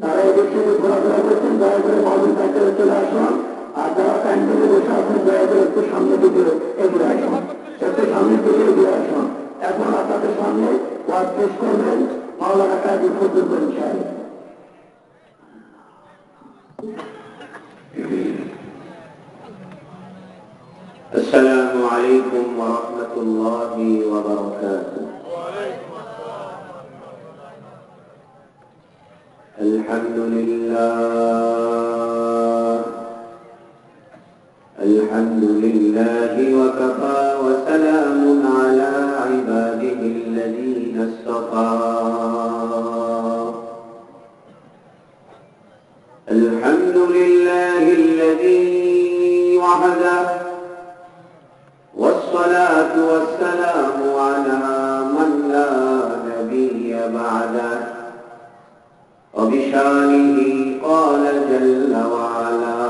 যারা এদের সাথে ঘোরাফেরা করছেন দয়া করে মহাজন প্যাকেজে চলে আসুন। আর যারা প্যান্ডেলে বসে আছেন দয়া করে একটু সামনে দিকে এগিয়ে আসুন, একটু সামনের দিকে এগিয়ে আসুন। এখন আপনাদের সামনে ওয়াজ পেশ করবেন মাওলানা কাজী ফজলুল করিম সাহেব। السلام عليكم ورحمة الله وبركاته. الحمد لله وكفى وسلام على عباده الذين اصطفى. الحمد لله الذي وحده والصلاة والسلام على من لا نبي بعده. وبشانه قال جل وعلا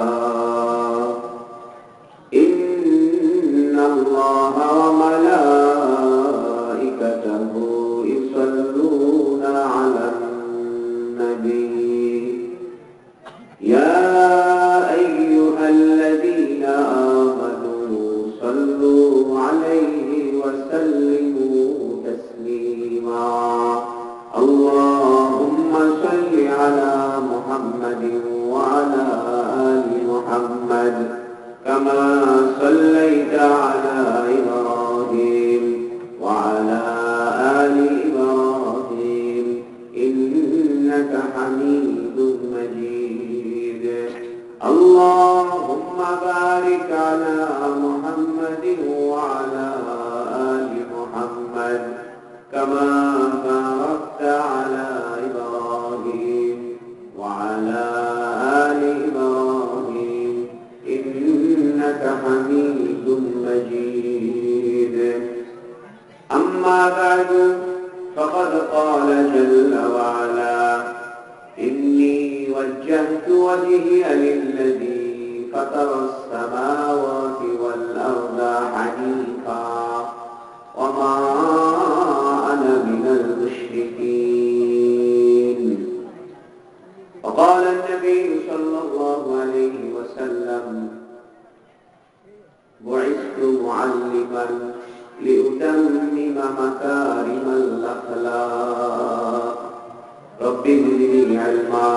إن الله وملائكته يصلون على النبي يا أيها الذين آمنوا صلوا عليه وسلموا تسليما. اللهم صل على محمد وعلى آل محمد كما صليت على إبراهيم وعلى آل إبراهيم إنك حميد مجيد. اللهم بارك على محمد وعلى آل محمد كما باركت على إبراهيم وعلى آل إبراهيم إنك حميد مجيد. أما بعد فقد قال جل وعلا إني وجهت وجهي للذي فطر السماوات والأرض حنيفا وما أنا من المشركين. وقال النبي صلى الله عليه وسلم بعثت معلما لأتمم مكارم الأخلاق. رب زدني علما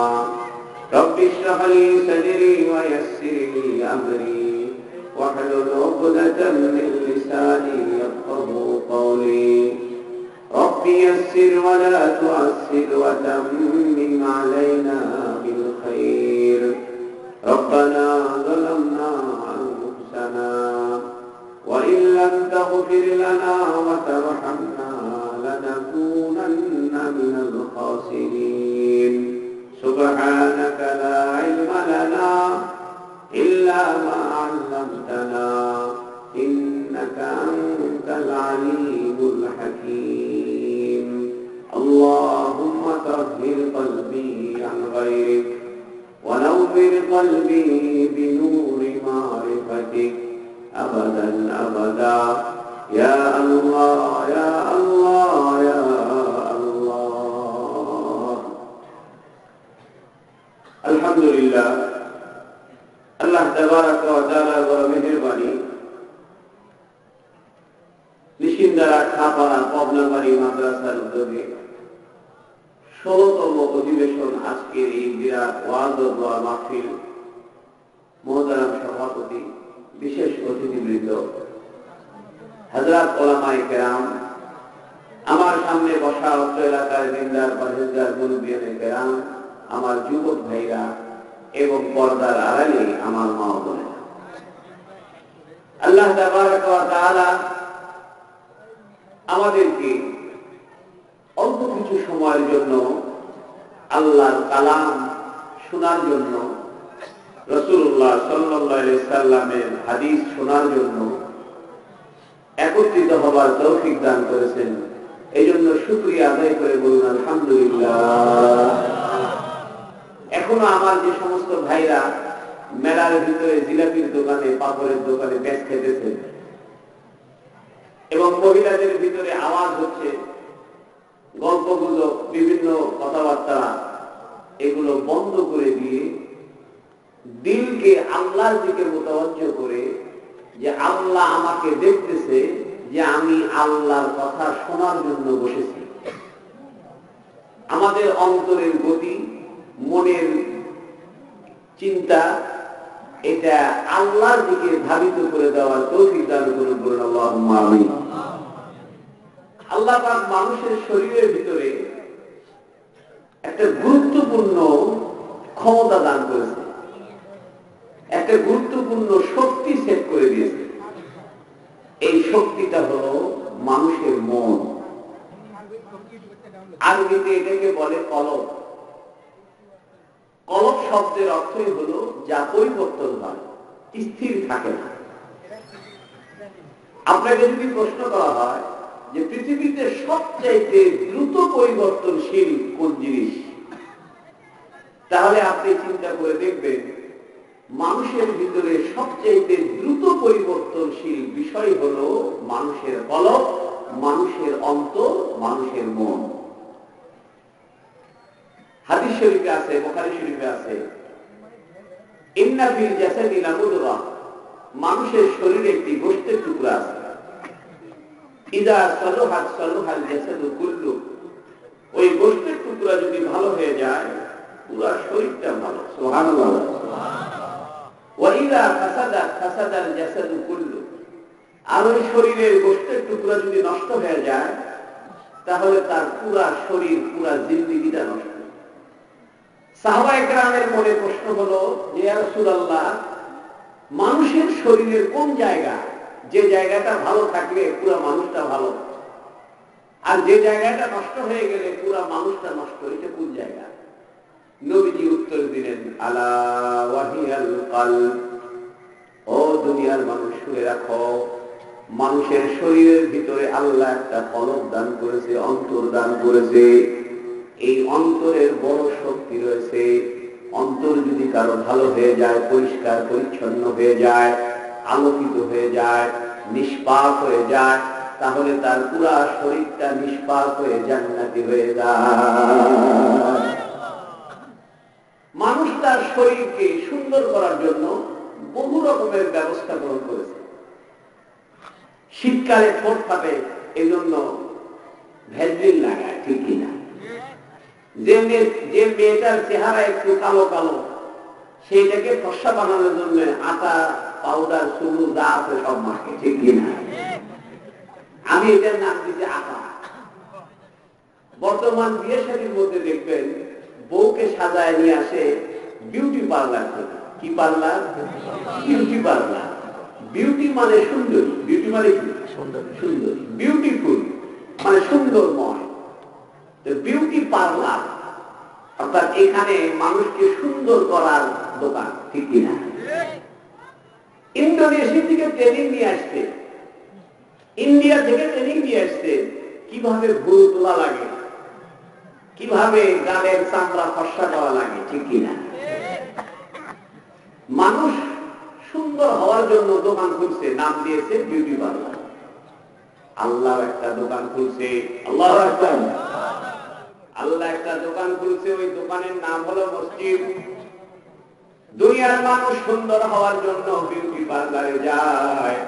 رب اشرح لي صدري ويسر لي أمري واحلل عقدة من لساني يفقهوا قولي. رب يسر ولا تعسر وتمم علينا بالخير. ربنا ظلمنا أنفسنا وإن لم تغفر لنا وترحمنا لنكونن من الخاسرين. سبحانك لا علم لنا إلا ما علمتنا إنك أنت العليم الحكيم. اللهم طهر قلبي عن غيرك ونور قلبي بنور معرفتك أبدا أبدا يا الله يا الله يا الله. الحمد لله আল্লাহ তাবারাক ওয়া তাআলার বড় মেহেরবানি। নিশিন্দারা ছাপাড়া পবনাবাড়ি মাদ্রাসার উদ্যোগে 16তম অধিবেশন আজকের এই বিরাট ওয়াজ ও দোয়া মাহফিল। মোহতারাম সভাপতি, বিশেষ অতিথিবৃন্দ, হযরত উলামায়ে কেরাম, আমার সামনে বসা অত্র এলাকার দিনদার পরহেজগার মুরব্বিয়ানে কেরাম, আমার যুবক ভাইরা এবং পর্দার আড়ালে আমার মা ও বোনেরা, আল্লাহ তাবারাক ওয়া তাআলা আমাদেরকে অল্প কিছু সময়ের জন্য আল্লাহর কালাম শোনার জন্য, রাসূলুল্লাহ সাল্লাল্লাহু আলাইহি সাল্লামের হাদিস শোনার জন্য একত্রিত হবার তৌফিক দান করেছেন। এই জন্য শুকরিয়া আদায় করে বলুন আলহামদুলিল্লাহ। এখনো আমার যে সমস্ত ভাইরা মেলার ভিতরে জিলাপির দোকানে, পাপড়ের দোকানে বেশ খেতেছে এবং মহিলাদের ভিতরে আওয়াজ হচ্ছে, গল্পগুজব, বিভিন্ন কথাবার্তা, এগুলো বন্ধ করে দিয়ে দিলকে আল্লাহর দিকে মুতাওয়াজ্জহ করে যে আল্লাহ আমাকে দেখতেছে, যে আমি আল্লাহর কথা শোনার জন্য বসেছি। আমাদের অন্তরের গতি, মনের চিন্তা, এটা আল্লাহর দিকে ধাবিত করে দেওয়ার তৌফিক দান করুন, বলুন আল্লাহুম্মা আমিন। আল্লাহ পাক মানুষের শরীরের ভিতরে একটা গুরুত্বপূর্ণ ক্ষমতা দান করেছে, একটা গুরুত্বপূর্ণ শক্তি সেট করে দিয়েছে। এই শক্তিটা হলো মানুষের মন। আরবিতে এটাকে বলে কলব। কলব শব্দের অর্থই হলো যা পরিবর্তন হয়, স্থির থাকে না। আপনাকে যদি প্রশ্ন করা হয় যে পৃথিবীতে সবচাইতে দ্রুত পরিবর্তনশীল কোন জিনিস, তাহলে আপনি চিন্তা করে দেখবেন মানুষের ভিতরে সবচাইতে দ্রুত পরিবর্তনশীল বিষয় হলো মানুষের কলব, মানুষের অন্তর, মানুষের মন। হাদিস শরীফে আছে, বুখারী শরীফে আছে, ইন্না ফিল জাসাদি লামুদগাহ, মানুষের শরীরে একটি গোশতের টুকরা আছে, ইযা সালুহাত সালুহাল জাসাদু কুল্লু, ওই গোশতের টুকরা যদি ভালো হয়ে যায় পুরো শরীরটা ভালো। সুবহানাল্লাহ। ওয়া ইযা ফাসাদাত ফাসাদাল জাসাদু কুল্লু, আর ওই শরীরের গোশতের টুকরা যদি নষ্ট হয়ে যায় তাহলে তার পুরো শরীর, পুরো জিন্দেগিটা নষ্ট। সাহাবায়ে কেরামের মনে প্রশ্ন হলো যে ইয়া রাসূলুল্লাহ, মানুষের শরীরের কোন জায়গা, যে জায়গাটা ভালো থাকলে পুরো মানুষটা ভালো, আর যে জায়গাটা নষ্ট হয়ে গেলে পুরো মানুষটা নষ্ট, এটা কোন জায়গা? নবীজি উত্তর দিলেন, আলা ওয়াহিয়াল কলব, ও দুনিয়ার মানুষ শুনে রাখো, মানুষের শরীরের ভিতরে আল্লাহ একটা কলব দান করেছে, অন্তর দান করেছে। এই অন্তরের বড় শক্তি রয়েছে। অন্তর যদি কারো ভালো হয়ে যায়, পরিষ্কার পরিচ্ছন্ন হয়ে যায়, আলোকিত হয়ে যায়, নিষ্পাপ হয়ে যায়, তাহলে তার পুরা শরীরটা নিষ্পাপ হয়ে জান্নাতি হয়ে যায়। মানুষ তার শরীরকে সুন্দর করার জন্য বহু রকমের ব্যবস্থা গ্রহণ করেছে। শীতকালে ঠোঁট ফাটে, এই জন্য ভ্যাসলিন লাগায়, ঠিক কিনা? যে মেয়েটার চেহারা একটু কালো কালো, সেইটাকে ফর্সা বানানোর জন্য আটা, পাউডার, চুল যা আছে সব মাখে, ঠিক কিনা? আমি এটার নাম দিচ্ছি আটা। বর্তমান বিয়ে শাদীর মধ্যে দেখবেন বউকে সাজায় নিয়ে আসে বিউটি পার্লার থেকে। কি পার্লার? Beauty parlour. বিউটি মানে সুন্দরী, বিউটি মানে কি? সুন্দরী, বিউটিফুল মানে সুন্দরময়। বিউটি পার্লার অর্থাৎ এখানে মানুষকে সুন্দর করার দোকান, ঠিক কিনা? ইন্দোনেশিয়া থেকে ট্রেনিং নিয়ে আসছে, ইন্ডিয়া থেকে ট্রেনিং নিয়ে আসছে কিভাবে ভুরু তোলা লাগে, কিভাবে গালের চামড়া ফর্সা দেওয়া লাগে, ঠিক কিনা? মানুষ সুন্দর হওয়ার জন্য দোকান খুলছে, নাম দিয়েছে বিউটি পার্লার। আল্লাহ একটা দোকান খুলছে, আল্লাহু আকবার। আল্লাহ একটা দোকান খুলছে, ওই দোকানের নাম হলো মসজিদ। দুনিয়ার মানুষ সুন্দর হওয়ার জন্য বিউটি পার্লারে যায়।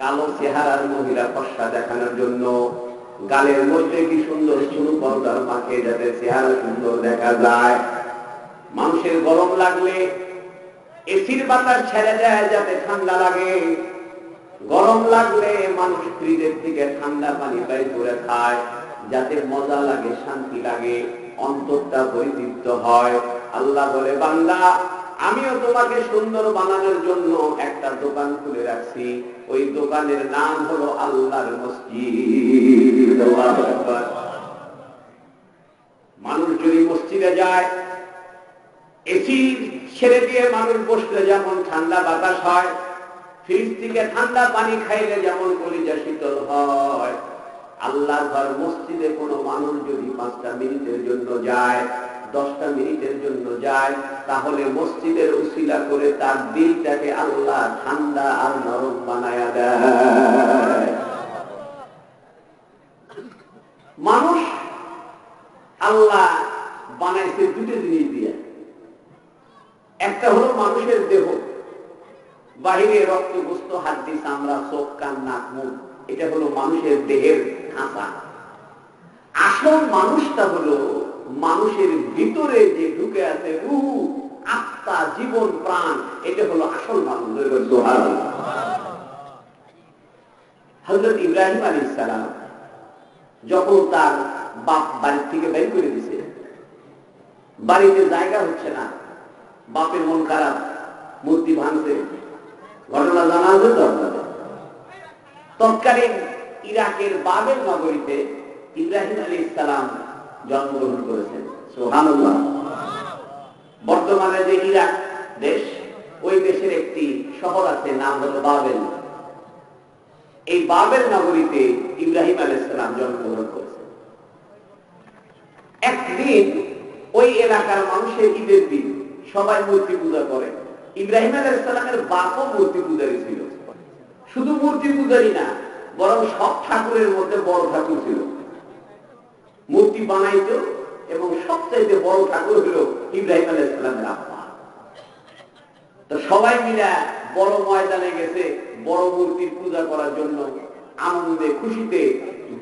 কালো চেহারার মহিলা ফর্সা দেখানোর জন্য গালের মধ্যে কি সুন্দর চুল পাউডার মাখে যাতে চেহারা সুন্দর দেখা যায়। মানুষের গরম লাগলে এসির বাতাস ছেড়ে যায় যাতে ঠান্ডা লাগে। গরম লাগলে মানুষ ফ্রিজের থেকে ঠান্ডা পানি পাই করে খায় যাতে মজা লাগে, শান্তি লাগে, অন্তরটা পরিতৃপ্ত হয়। আল্লাহ বলে, বান্দা আমিও তোমাকে সুন্দর বানানোর জন্য একটা দোকান খুলে রাখছি, ওই দোকানের নাম হলো আল্লাহর মসজিদ। আল্লাহু আকবার। মানুষ যদি মসজিদে যায়, এসি ছেড়ে দিয়ে মানুষ বসলে যেমন ঠান্ডা বাতাস হয়, ফ্রিজ থেকে ঠান্ডা পানি খাইলে যেমন কলিজা শীতল হয়, আল্লাহর ঘর মসজিদে কোনো মানুষ যদি 5টা মিনিটের জন্য যায়, 10টা মিনিটের জন্য যায়, তাহলে মসজিদের উসিলা করে তার দিলটাকে আল্লাহ ঠান্ডা আর নরম বানায়া দেয়। মানুষ আল্লাহ বানাইছে দুটো জিনিস দিয়ে। একটা হলো মানুষের দেহ, বাহিরে রক্ত গোস্ত হাড্ডি চামড়া চোখ কান নাক মুখ, এটা হলো মানুষের দেহের খাঁচা। আসল মানুষটা হলো মানুষের ভিতরে যে ঢুকে আছে রূহ, আত্মা, জীবন, প্রাণ, এটা হলো আসল মানুষ। হযরত ইব্রাহিম আলাইহিস সালাম যখন তার বাপ বাড়ি থেকে বের করে দিছে, বাড়িতে জায়গা হচ্ছে না, বাপের মন খারাপ, মূর্তি ভাঙছে, ঘটনা জানা আছে তো আপনাদের। তৎকালীন ইরাকের বাবেল নগরীতে ইব্রাহিম আলাইহিস সালাম জন্মগ্রহণ করেছেন। সুবহানাল্লাহ। বর্তমানে যে ইরাক দেশ, ওই দেশের একটি শহর আছে, নাম হলো বাবেল। এই বাবেল নগরীতে ইব্রাহিম আলাইহিস সালাম জন্মগ্রহণ করেছেন। একদিন ওই এলাকার মানুষের ঈদের দিন সবাই মূর্তি পূজা করে। ইব্রাহিম আলাইহিস সালামের বাপও মূর্তি পূজারী ছিল। শুধু মূর্তি পূজারী না, বরং সব ঠাকুরের মধ্যে বড় ঠাকুর ছিল। মূর্তি বানাইতো এবং সবচাইতে বড় ঠাকুর হলো ইব্রাহিম আলাইহিস সালামের আব্বা। তো সবাই মিলে বড় ময়দানে গেছে বড় মূর্তির পূজা করার জন্য। আনন্দে খুশিতে,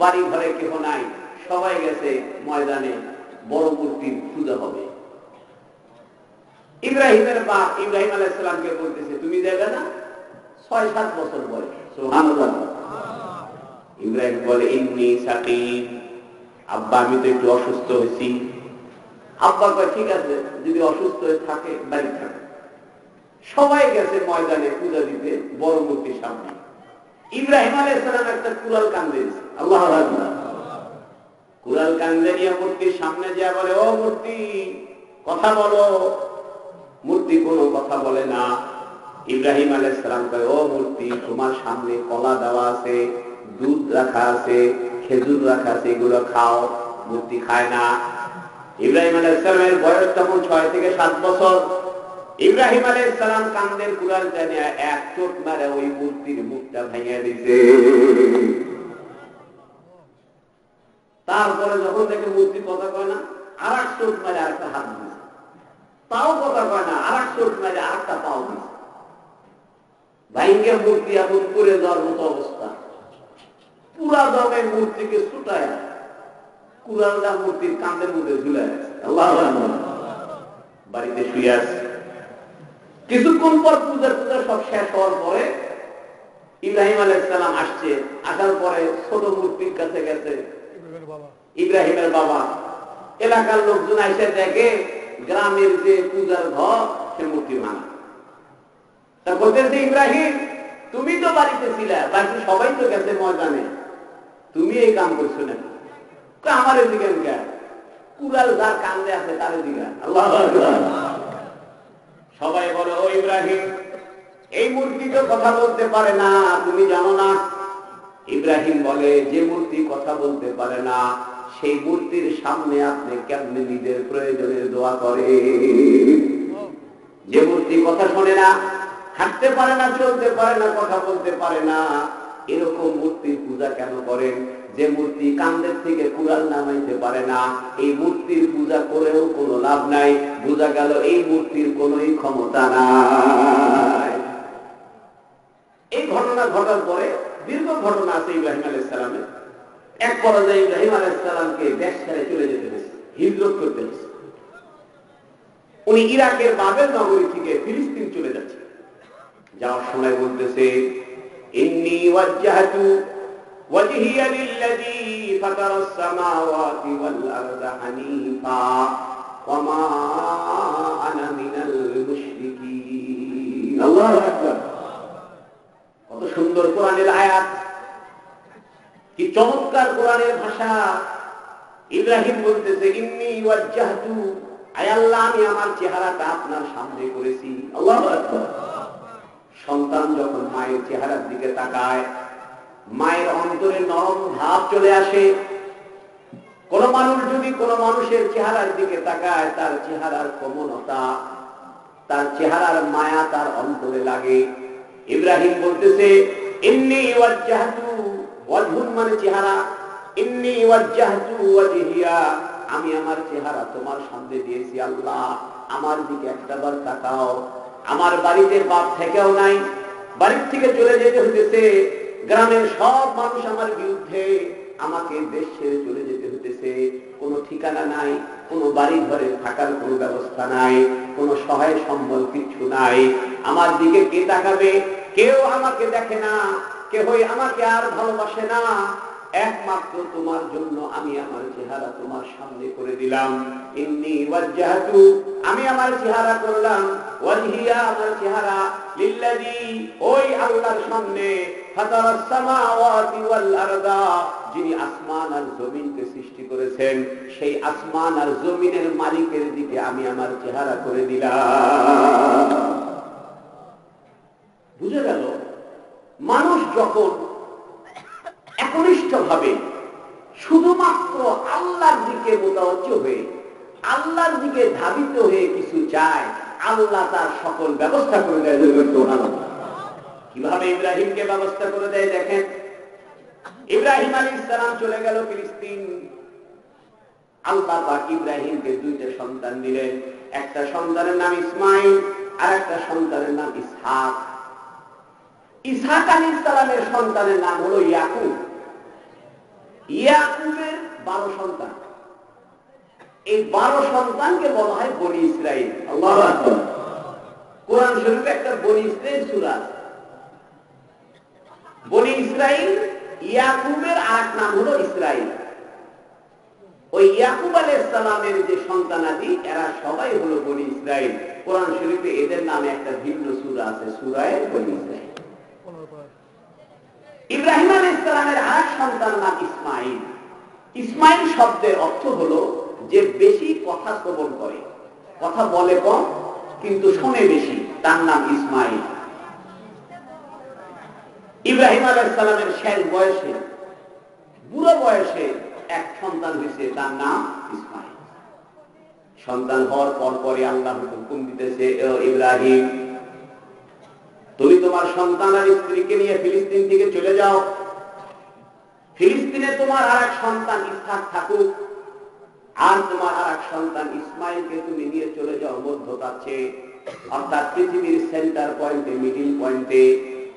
বাড়ি ঘরে কেহ নাই, সবাই গেছে ময়দানে, বড় মূর্তির পূজা হবে। ইব্রাহিমের বাপ ইব্রাহিম আলাইহিস সালামকে বলতেছে, তুমি যাবে না? 6-7 বছর বয়স। সুবহানাল্লাহ। ইব্রাহিম বলে, ইন্নী সাকিম, আব্বা আমি তো একটু অসুস্থ হয়েছি। আব্বা কয়, ঠিক আছে, যদি অসুস্থ হয়ে থাকে বাড়ি থাকে। সবাই গেছে ময়দানে পূজা দিতে বড় মূর্তির সামনে। ইব্রাহিম আলাইহিস সালাম একটা কুড়াল কান্দে দিয়েছে। আল্লাহু আকবার। কুড়াল কান্দে নিয়ে মূর্তির সামনে যা বলে, ও মূর্তি কথা বলো। মূর্তি কোনো কথা বলে না। ইব্রাহিম আলাইহিস সালাম কয়, ও মূর্তি তোমার সামনে কলা দেওয়া আছে, দুধ রাখা আছে, খেজুর রাখা আছে, এগুলো খাও। মূর্তি খায় না। ইব্রাহিম আলাইহিস সালামের বয়স তখন 6 থেকে 7 বছর। ইব্রাহিম আলাইহিস সালাম কান্দের কুড়াল টেনে এক চোট মারে ওই মূর্তির মুখটা ভেঙে দিয়েছে। তারপরে যখন দেখে মূর্তি কথা কয় না, আর এক চোট মারে আরেকটা হাত দিয়েছে। তাও কথা কয় না, আর এক চোট মারে আরেকটা পাও দিয়েছে। ভাইঙ্গে মূর্তি এখন পড়ে যাওয়ার মতো অবস্থা। পুরা দমে মূর্তিকে ছুটায় কুড়ালটা মূর্তির কাঁধের মধ্যে ঝুলে আছে। আল্লাহু আকবার। বাড়িতে শুয়ে আছে। কিছুক্ষণ পর পূজা সব শেষ হওয়ার পরে ইব্রাহিম আলাইহিস সালাম আসছে। আসার পরে ছোট মূর্তির কাছে গেছে। ইব্রাহিমের বাবা, এলাকার লোকজন এসে দেখে গ্রামের যে পূজার ঘর, সে মূর্তি ভাঙা। তা বলতেছে, ইব্রাহিম তুমি তো বাড়িতে ছিলে, বাকি সবাই তো গেছে ময়দানে, তুমি এই কাম করছো নাকি? আমার এদিকে কুড়াল যার কান্দে আছে তার এদিকে। আল্লাহু আকবার। সবাই বলে, ও ইব্রাহিম এই মূর্তি তো কথা বলতে পারে না, তুমি জানো না? ইব্রাহিম বলে, যে মূর্তি কথা বলতে পারে না সেই মূর্তির সামনে আপনি কেমনে নিজের প্রয়োজনের দোয়া করে? যে মূর্তি কথা শোনে না, হাঁটতে পারে না, চলতে পারে না, কথা বলতে পারে না, এরকম মূর্তির পূজা কেন করেন? যে মূর্তি কান্দের থেকে কুড়াল নামাইতে পারে না, এই মূর্তির পূজা করেও কোনো লাভ নাই। বোঝা গেল এই মূর্তির কোনোই ক্ষমতা নাই। এই ঘটনা ঘটার পরে দীর্ঘ ঘটনা আছে ইব্রাহিম আলাইহিস সালামের। এক পর্যায়ে ইব্রাহিম আলাইহিস সালামকে দেশ ছেড়ে চলে যেতে হয়েছে, হিজরত করতে হয়েছে। উনি ইরাকের বাবেল নগরী থেকে ফিলিস্তিন চলে যাচ্ছে। যাওয়ার সময় বলতেছে, ইন্নী ওয়াজ্জাহতু ওয়াজহিয়া লিল্লাযী ফাতারাস সামাওয়াতি ওয়াল আরদা হানিফা ওয়া মা আনা মিনাল মুশরিকিন। আল্লাহু আকবার। কত সুন্দর কোরআনের আয়াত, কি চমৎকার কোরআনের ভাষা। ইব্রাহিম বলতেছে, ইন্নী ওয়াজ্জাহতু, আয় আল্লাহ আমি আমার চেহারাটা আপনার সামনে করেছি। আল্লাহু আকবার। সন্তান যখন মায়ের চেহারার দিকে তাকায়, মায়ের অন্তরে নরম ভাব চলে আসে। কোন মানুষ যদি কোন মানুষের চেহারার দিকে তাকায়, তার চেহারার কোমলতা, তার চেহারার মায়া তার অন্তরে লাগে। ইব্রাহিম বলতেছে, ইন্নী ওয়াজ্জাহতু, ওয়াজহুন মানে চেহারা, ইন্নী ওয়াজ্জাহতু ওয়াজহিয়া আমি আমার চেহারা তোমার সামনে দিয়েছি, আল্লাহ আমার দিকে একটাবার তাকাও। আমার বাড়িতে বাপ থেকেও নাই, বাড়ির থেকে চলে যেতে হতেছে, গ্রামের সব মানুষ আমার বিরুদ্ধে, আমাকে দেশ ছেড়ে চলে যেতে হতেছে, কোনো ঠিকানা নাই, কোনো বাড়ি ঘরে থাকার কোনো ব্যবস্থা নাই, কোনো সহায় সম্বল কিচ্ছু নাই। আমার দিকে কে তাকাবে? কেউ আমাকে দেখে না, কেউই আমাকে আর ভালোবাসে না। একমাত্র তোমার জন্য আমি আমার চেহারা তোমার সামনে করে দিলাম। ইন্নী ওয়াজ্জাহতু, আমি আমার চেহারা করলাম, ওয়াজহিয়া, আমার চেহারা, লিল্লাযী, ওই আল্লাহর সামনে, ফাতারাস সামাওয়াতি ওয়াল আরদা, যিনি আসমান আর জমিনকে সৃষ্টি করেছেন, সেই আসমান আর জমিনের মালিকের দিকে আমি আমার চেহারা করে দিলাম। বুঝে গেল? মানুষ যখন একনিষ্ঠভাবে শুধুমাত্র আল্লাহর দিকে মোতাবজ্জ হয়ে, আল্লাহর দিকে ধাবিত হয়ে কিছু চায়, আল্লাহ তার সকল ব্যবস্থা করে দেয়। কিভাবে ইব্রাহিমকে ব্যবস্থা করে দেয় দেখেন। ইব্রাহিম আলাইহিস সালাম চলে গেল ফিলিস্তিন। আল্লাহ পাক ইব্রাহিমকে দুইটা সন্তান দিলেন, একটা সন্তানের নাম ইসমাইল আর একটা সন্তানের নাম ইসহাক। ইসহাক আলাইহিস সালামের সন্তানের নাম হলো ইয়াকুব। ইয়াকুবের 12 সন্তান। এই 12 সন্তানকে বলা হয় বনি ইসরাইল। আল্লাহু আকবার। কোরআন শরীফে একটা বনি ইসরাইল সূরা আছে। বনি ইসরাইল, ইয়াকুবের আরেক নাম হলো ইসরাইল। ওই ইয়াকুব আলাইহিস সালামের যে সন্তানাদি, এরা সবাই হলো বনি ইসরাইল। কোরআন শরীফে এদের নামে একটা ভিন্ন সূরা আছে, সূরা বনি ইসরাইল। ইব্রাহিম আলাইহিস সালামের আরেক সন্তানের নাম ইসমাইল। ইসমাইল শব্দের অর্থ হলো যে বেশি কথা শ্রবণ করে, কথা বলে কম কিন্তু শোনে বেশি, তার নাম ইসমাইল। ইব্রাহিম আলাইহিস সালামের শেষ বয়সে, বুড়ো বয়সে এক সন্তান হয়েছে, তার নাম ইসমাইল। সন্তান হওয়ার পর পরে আল্লাহ হুকুম দিতেছে, ইব্রাহিম তুমি তোমার সন্তান আর স্ত্রীকে নিয়ে ফিলিস্তিন থেকে চলে যাও। ফিলিস্তিনে তোমার আরেক সন্তান ইসহাক থাকুক, আর তোমার আরেক সন্তান ইসমাইলকে তুমি নিয়ে চলে যাও মধ্যপ্রাচ্যে, অর্থাৎ পৃথিবীর সেন্টার পয়েন্টে, মিডিল পয়েন্টে,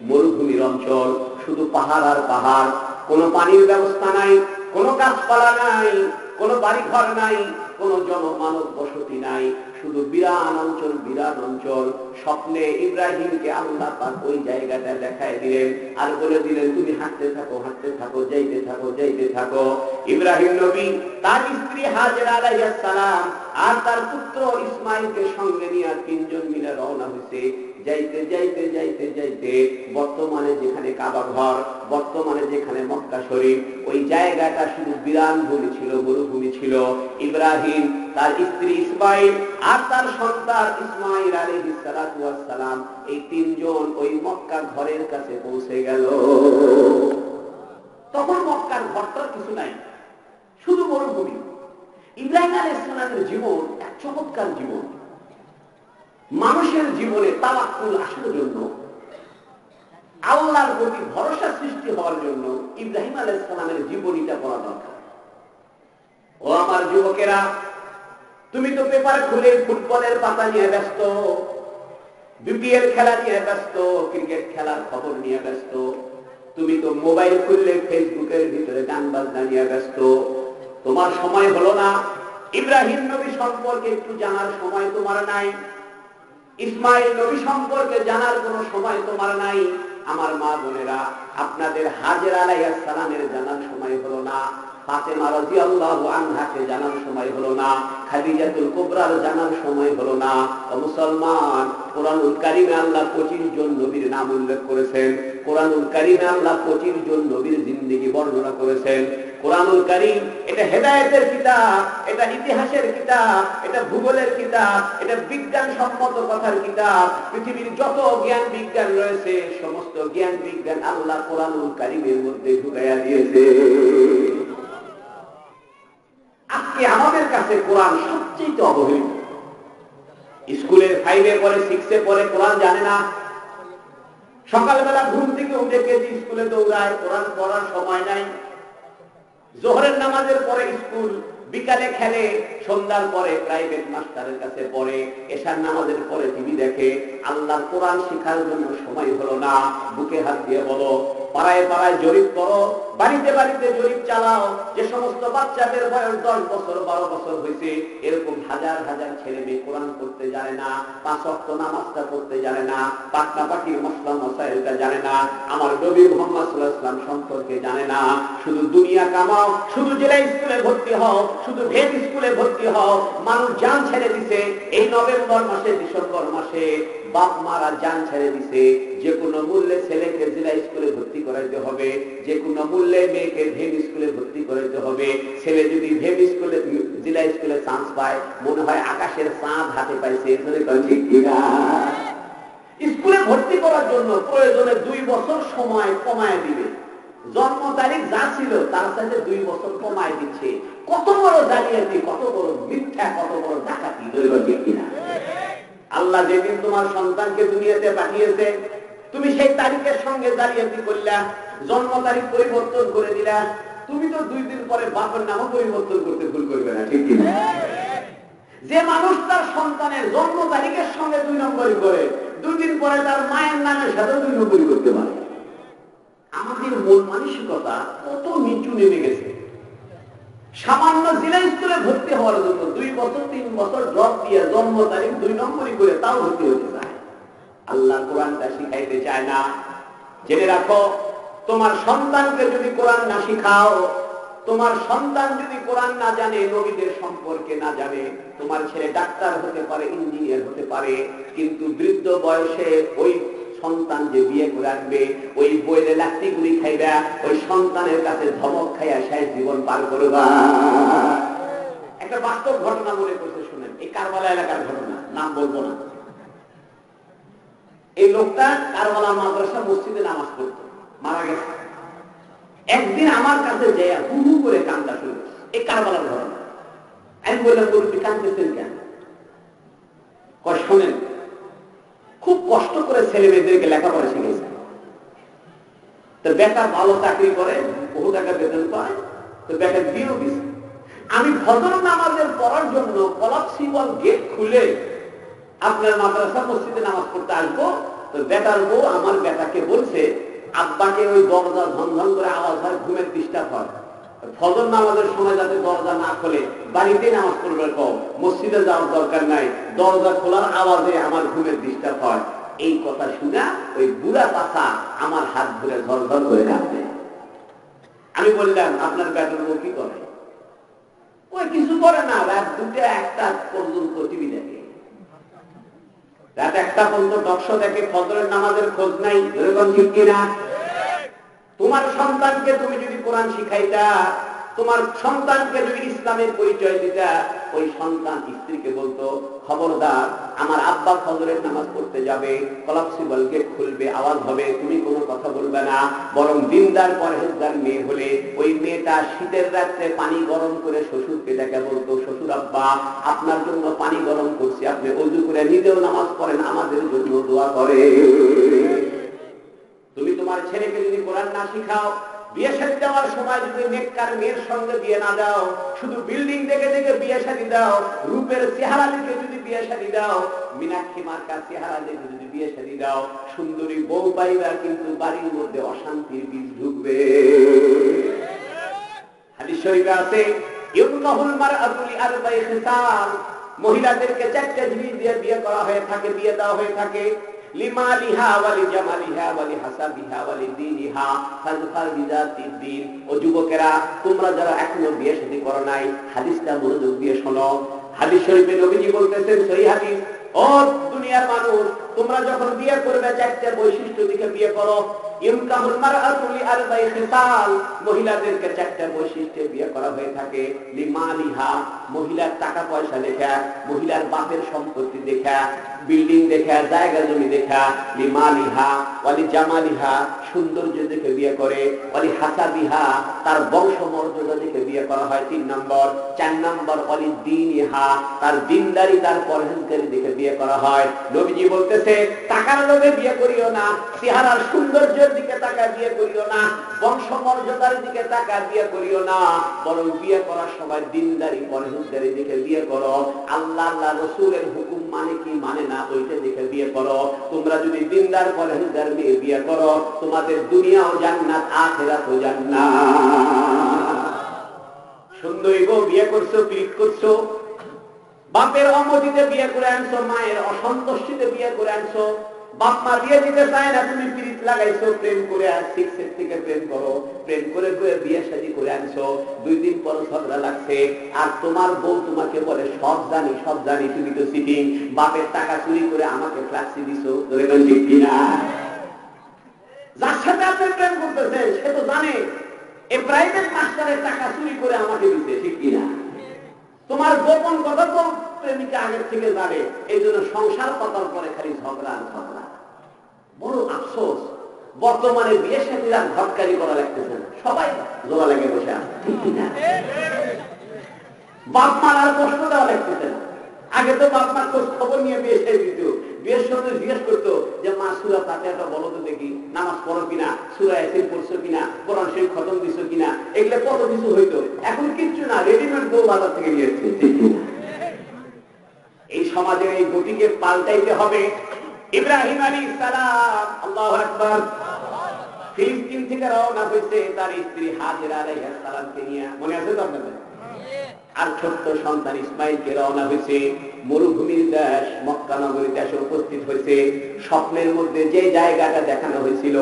মরুভূমির অঞ্চল, শুধু পাহাড় আর পাহাড়, কোনো পানির ব্যবস্থা নাই, কোনো গাছপালা নাই, কোনো বাড়িঘর নাই, কোনো জনমানব বসতি নাই, শুধু বিরান অঞ্চল, বিরান অঞ্চল। স্বপ্নে ইব্রাহিমকে আল্লাহ পাক ওই জায়গাটা দেখায় দিলেন আর বলে দিলেন, তুমি হাঁটতে থাকো, হাঁটতে থাকো, যাইতে থাকো, যাইতে থাকো। ইব্রাহিম নবী তার স্ত্রী হাজেরা আলাইহিস সালাম আর তার পুত্র ইসমাইলকে সঙ্গে নিয়ে 3 জন মিলে রওনা হয়েছে। যাইতে যাইতে যাইতে যাইতে বর্তমানে যেখানে কাবা ঘর, বর্তমানে যেখানে মক্কা শরীফ, ওই জায়গাটা শুধু বিরান ভূমি ছিল, মরুভূমি ছিল। ইব্রাহিম, তার স্ত্রী ইসমাইল আর তার সন্তান ইসমাইল আলাইহিস সালাতু ওয়াস সালাম, এই 3 জন ওই মক্কার ঘরের কাছে পৌঁছে গেল। তখন মক্কার ঘরটার কিছু নাই, শুধু মরুভূমি। ইব্রাহিম আলাইহিস সালামের জীবন এক চমৎকার জীবন। মানুষের জীবনে তাওয়াক্কুল আসার জন্য, আল্লাহর প্রতি ভরসা সৃষ্টি হওয়ার জন্য ইব্রাহিম আলাইহিস সালামের জীবনীটা পড়া দরকার। ও আমার যুবকেরা, তুমি তো পেপার খুলে ফুটবলের পাতা নিয়ে ব্যস্ত, বিপিএল খেলা নিয়ে ব্যস্ত, ক্রিকেট খেলার খবর নিয়ে ব্যস্ত, তুমি তো মোবাইল খুললে ফেসবুকের ভিতরে গান বাজনা নিয়ে ব্যস্ত। তোমার সময় হলো না ইব্রাহিম নবী সম্পর্কে একটু জানার সময় তোমার নাই, ইসমাইল নবী সম্পর্কে জানার কোনো সময় তোমার নাই। আমার মা বোনেরা, আপনাদের হাজেরা আলাইহিস সালামের জানার সময় হলো না, ফাতেমা রাদিয়াল্লাহু আনহাকে জানার সময় হলো না, খাদিজাতুল কুবরার জানার সময় হলো না। ও মুসলমান, কোরআনুল কারীমে আল্লাহ 25 জন নবীর নাম উল্লেখ করেছেন। কোরআনুল কারীমে আল্লাহ 25 জন নবীর জিন্দেগি বর্ণনা করেছেন। কোরআনুল কারীম এটা হেদায়েতের কিতাব, এটা ইতিহাসের কিতাব, এটা ভূগোলের কিতাব, এটা বিজ্ঞান সম্মত কথার কিতাব। পৃথিবীর যত জ্ঞান বিজ্ঞান রয়েছে, সমস্ত জ্ঞান বিজ্ঞান আল্লাহ কোরআনুল কারীমের মধ্যে ঢুকাইয়া দিয়েছে। আজকে আমাদের কাছে কোরআন সবচেয়ে অবহেলিত। স্কুলের 5-এ পড়ে, 6-এ পড়ে, কোরআন জানে না। সকালবেলা ঘুম থেকে উঠে কেজি স্কুলে দৌড়ায়, কোরআন পড়ার সময় নাই। জোহরের নামাজের পরে স্কুল, বিকালে খেলে, সন্ধ্যার পরে প্রাইভেট মাস্টারের কাছে পড়ে, এশার নামাজের পরে টিভি দেখে। আল্লাহর কোরআন শেখার জন্য সময় হলো না। বুকে হাত দিয়ে বলো, পাড়ায় পাড়ায় জরিপ করো, বাড়িতে বাড়িতে জরিপ চালাও। যে সমস্ত বাচ্চাদের বয়স 10 বছর 12 বছর হয়েছে, এরকম হাজার হাজার ছেলে মেয়ে কোরআন পড়তে জানে না, 5 ওয়াক্ত নামাজটা পড়তে জানে না, পাটনাপাটির মসলা মশাইলটা জানে না, আমার নবী মুহাম্মদ সাল্লাল্লাহু আলাইহি ওয়াসাল্লাম সম্পর্কে জানে না। শুধু দুনিয়া কামাও, শুধু জেলা স্কুলে ভর্তি হও, শুধু ভেদ স্কুলে ভর্তি হও। মানুষ জান ছেড়ে দিছে এই নভেম্বর মাসে, ডিসেম্বর মাসে বাপ মারা জান ছেড়ে দিছে। যে কোনো মূল্যে ছেলেকে জেলা স্কুলে ভর্তি করাইতে হবে, যে কোনো মূল্যে মেয়েকে ভেব স্কুলে ভর্তি করাইতে হবে। ছেলে যদি ভেব স্কুলে জেলা স্কুলে চান্স পায়, মনে হয় আকাশের চাঁদ হাতে পাইছে। ঠিক কিনা? স্কুলে ভর্তি করার জন্য প্রয়োজনে 2 বছর সময় কমায় দিবে। জন্ম তারিখ যা ছিল তার সাথে 2 বছর কমায় দিচ্ছে। কত বড় জালিয়াতি, কত বড় মিথ্যা, কত বড় ডাকাতি। ঠিক কিনা? আল্লাহ যেদিন তোমার সন্তানকে দুনিয়াতে পাঠিয়েছে, তুমি সেই তারিখের সঙ্গে জালিয়াতি করলা, জন্ম তারিখ পরিবর্তন করে দিলা। তুমি তো 2 দিন পরে বাপের নামও পরিবর্তন করতে ভুল করবে না। ঠিক কিনা? যে মানুষ তার সন্তানের জন্ম তারিখের সঙ্গে 2 নম্বরই করে, 2 দিন পরে তার মায়ের নামের সাথে 2 নম্বরই করতে পারে। আমাদের মন মানসিকতা কত নিচু নেমে গেছে। সামান্য জেলা স্কুলে ভর্তি হওয়ার জন্য 2 বছর 3 বছর ড্রপ দিয়ে জন্ম তারিখ 2 নম্বরই করে তাও ভর্তি হতে চায়। আল্লাহ কোরআনটা শিখাইতে চায় না। জেনে রাখো, তোমার সন্তানকে যদি কোরআন না শিখাও, তোমার সন্তান যদি কোরআন না জানে, নবীদের সম্পর্কে না জানে, তোমার ছেলে ডাক্তার হতে পারে, ইঞ্জিনিয়ার হতে পারে, কিন্তু বৃদ্ধ বয়সে ওই সন্তান যে বিয়ে করে আনবে, ওই বইলে লাঠি গুলি খাইবা, ওই সন্তানের কাছে ধমক খাইয়া শেষ জীবন পার করবা। একটা বাস্তব ঘটনা মনে করতে শুনেন, এই কারবালা এলাকার ঘটনা, নাম বলবো না। এই লোকটা কারবালা মাদ্রাসা মসজিদে নামাজ পড়তো, মারা গেছে। একদিন আমার কাছে যায় হু হু করে কান্দা শুরু, এই কারবালার ঘটনা। আমি বললাম, মুরব্বি কাঁদতেছেন কেন? কয় শোনেন, খুব কষ্ট করে ছেলে মেয়েদেরকে লেখাপড়া শিখেছে, তো বেকার ভালো চাকরি করে, বহু টাকা বেতন পায়, তো বেকার বিয়েও দিছে। আমি ফজর নামাজের পড়ার জন্য কলাপসিবল গেট খুলে আপনার মাদ্রাসা মসজিদে নামাজ পড়তে আসবো, তো বেটার বউ আমার বেটাকে বলছে, আব্বাকে ওই দরজা ঝনঝন করে আওয়াজ হয়, ঘুমের ডিস্টার্ব হয়, ফজর নামাজের সময় যাতে দরজা না খোলে, বাড়িতে নামাজ পড়বে, কম মসজিদে যাওয়ার দরকার নাই, দরজা খোলার আওয়াজে আমার ঘুমের ডিস্টার্ব হয়। এই কথা শুনে ওই বুড়া চাচা আমার হাত ধরে ঝরঝর করে কাঁদে। আমি বললাম, আপনার বেটার বউ কি করে? ওই কিছু করে না, রাত 2টা 1টা পর্যন্ত টিভি দেখে, রাত 1টা পর্যন্ত টকশো দেখে, ফজরের নামাজের খোঁজ নাই। এরকম ঠিক কিনা? তোমার সন্তানকে তুমি যদি কোরআন শিখাইতা, তোমার সন্তানকে যদি ইসলামের পরিচয় দিতা, ওই সন্তান স্ত্রীকে বলতো, খবরদার, আমার আব্বা ফজরের নামাজ পড়তে যাবে, কলাপসিবল গেট খুলবে, আওয়াজ হবে, তুমি কোনো কথা বলবে না। বরং দিনদার পরহেজগার মেয়ে হলে ওই মেয়েটা শীতের রাত্রে পানি গরম করে শ্বশুরকে ডেকে বলতো, শ্বশুর আব্বা, আপনার জন্য পানি গরম করছি, আপনি ওযু করে নিজেও নামাজ পড়েন, আমাদের জন্য দোয়া করে। তুমি তোমার ছেলেকে যদি কোরআন না শিখাও, বিয়ে শাদী দেওয়ার সময় যদি নেককার মেয়ের সঙ্গে বিয়ে না দাও, শুধু বিল্ডিং দেখে দেখে বিয়ে শাদী দাও, রূপের চেহারা দেখে যদি বিয়ে শাদী দাও, মীনাক্ষী মার্কা চেহারা দেখে যদি বিয়ে শাদী দাও, সুন্দরী বউ পাইবা, কিন্তু বাড়ির মধ্যে অশান্তির বীজ ঢুকবে। হাদিস শরীফে আছে, ইউনকাহুল মারআতু লিআরবা'i খিসাল, মহিলাদেরকে 4টা জিনিস দিয়ে বিয়ে করা হয়ে থাকে, বিয়ে দেওয়া হয়ে থাকে। লিমালিহা ওয়ালি জামালিহা ওয়ালি হাসাবিহা ওয়ালি দীনিহা ফাজফার বিযাতিদ দ্বীন। ও যুবকেরা, তোমরা যারা এখনো বিয়ে শাদী করো নাই, হাদিসটা মনোযোগ দিয়ে শোনো। হাদিস শরীফে নবীজি বলতেছেন, সহিহ হাদিস, ও দুনিয়ার মানুষ, তোমরা যখন বিয়ে করবে 4টা বৈশিষ্ট্য দিকে বিয়ে করো। ইনকাহুল মারআতু লিআরবা'i খিসাল, মহিলাদেরকে 4টা বৈশিষ্ট্যে বিয়ে করা হয়ে থাকে। লিমালিহা, মহিলার টাকা পয়সা দেখা, মহিলার বাপের সম্পত্তি দেখা, বিল্ডিং দেখা, জায়গা জমি দেখা। লিমালিহা ওয়ালি জামালিহা, সৌন্দর্য দেখে বিয়ে করে। ওয়ালি হাসাবিহা, তার বংশ মর্যাদা দেখে বিয়ে করা হয় 3 নম্বর। 4 নম্বর ওয়ালি দীনিহা, তার দিনদারি, তার পরহেজগারি দেখে বিয়ে করা হয়। নবীজি বলতেছে, টাকার লোভে বিয়ে করিও না, চেহারার সৌন্দর্যের পুরুষের দিকে তাকায় বিয়ে করিও না, বংশ মর্যাদার দিকে তাকায় বিয়ে করিও না, বরং বিয়ে করার সময় দিনদারি পরহেজগারি দিকে বিয়ে করো। আল্লাহ রাসূলের হুকুম মানে কি মানে না ওইটা দেখে বিয়ে করো। তোমরা যদি দিনদার পরহেজগার মেয়ে বিয়ে করো, তোমাদের দুনিয়াও জান্নাত আখিরাতও জান্নাত। সুন্দরী বউ বিয়ে করছো, প্রীত করছো, বাপের অমতিতে বিয়ে করে আনছো, মায়ের অসন্তুষ্টিতে বিয়ে করে আনছো, বাপ মা বিয়ে দিতে চায় না, তুমি প্রীত লাগাইছো, প্রেম করে আর 6 থেকে প্রেম করো, প্রেম করে করে বিয়ে শাদী করে আনছো, 2 দিন পর ঝগড়া লাগছে, আর তোমার বউ তোমাকে বলে সব জানি তুমি তো চিটিং, বাপের টাকা চুরি করে আমাকে ফ্লাক্সি দিছো, ঠিক কিনা? যার সাথে আপনি প্রেম করতেছেন সে তো জানে এই প্রাইভেট মাস্টারের টাকা চুরি করে আমাকে দিতে, ঠিক কিনা? তোমার গোপন কথা তো প্রেমিকা আগের থেকে জানে, এই জন্য সংসার পাতার পরে খালি ঝগড়া। বড় আফসোস, বর্তমানে বিয়ে সাথীরা ঘটকারি করা লাগতেছে না, সবাই জোড়া লেগে বসে আছে, ঠিক কিনা? বাপ মার আর কষ্ট দেওয়া লাগতেছে না। আগে তো বাপ মার খোঁজ খবর নিয়ে বিয়ে সাথে দিত, বিয়ের সময় জিজ্ঞেস করতো যে মা সূরা ফাতিহাটা বলো তো দেখি, নামাজ পড়ো কিনা, সূরা ইয়াসিন পড়ছো কিনা, কোরআন শরীফ খতম দিছো কিনা, এগুলো কত কিছু হইতো। এখন কিচ্ছু না, রেডিমেড বউ বাজার থেকে নিয়ে এসেছে, ঠিক কিনা? এই সমাজের এই গতিকে পাল্টাইতে হবে। ইব্রাহিম আলাইহিস সালাম, আল্লাহু আকবার, ফিলিস্তিন থেকে রওনা হয়েছে তার স্ত্রী হাজেরা আলাইহিস সালামকে নিয়ে, মনে আছে তো আপনাদের? আর ছোট্ট সন্তান ইসমাইলকে রওনা হয়েছে মরুভূমির দেশ মক্কা নগরীতে এসে উপস্থিত হয়েছে। স্বপ্নের মধ্যে যে জায়গাটা দেখানো হয়েছিল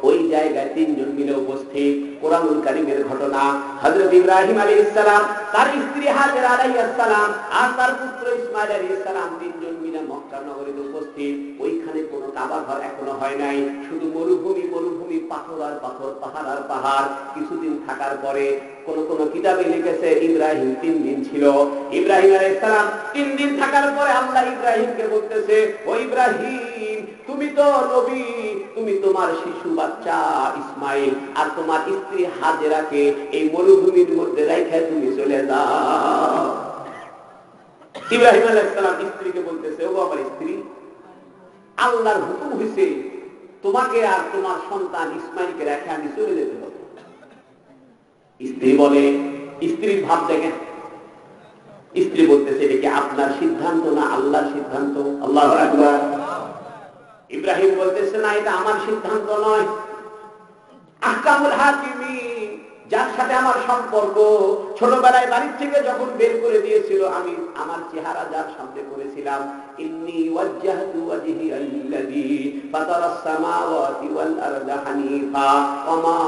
ওই জায়গায় 3 জন মিলে উপস্থিত। কোরআনুল কারীমের ঘটনা, হযরত ইব্রাহিম আলাইহিস সালাম, তার স্ত্রী হাজেরা আলাইহিস সালাম আর তার পুত্র ইসমাইল আলাইহিস সালাম 3 জন মিলে মক্কা নগরীতে উপস্থিত। ওইখানে কোনো কাবা ঘর এখনো হয় নাই, শুধু মরুভূমি, পাথর আর পাথর, পাহাড় আর পাহাড়। কিছুদিন থাকার পরে কোন কিতাবে লিখেছে ইব্রাহিম 3 দিন ছিল। ইব্রাহিম আলাইহিস সালাম 3 দিন থাকার পরে আল্লাহ ইব্রাহিমকে বলতেছে, ও ইব্রাহিম, তুমি তো নবী, তুমি তোমার শিশু বাচ্চা ইসমাইল আর তোমার স্ত্রী হাজেরাকে এই মরুভূমির মধ্যে রেখে তুমি চলে যাও। ইব্রাহিম আলাইহিস সালাম স্ত্রীকে বলতেছে, ও আমার স্ত্রী, আল্লাহর হুকুম হয়েছে তোমাকে আর তোমার সন্তান ইসমাইলকে রেখে আমি চলে যেতে হবে। স্ত্রী বলে, স্ত্রীর ভাব দেখেন, স্ত্রী বলতেছে এটা কি আপনার সিদ্ধান্ত না আল্লাহর সিদ্ধান্ত? আল্লাহু আকবার। ইব্রাহিম বলতেছে, না, এটা আমার সিদ্ধান্ত নয়, আহকামুল হাকিমিন, যার সাথে আমার সম্পর্ক, ছোটবেলায় বাড়ি থেকে যখন বের করে দিয়েছিল, আমি আমার চেহারা যার সামনে করেছিলাম, ইন্নী ওয়াজ্জাহতু ওয়াজহিয়া লিল্লাযী ফাতারাস সামাওয়াতি ওয়াল আরদা হানিফা ওয়া মা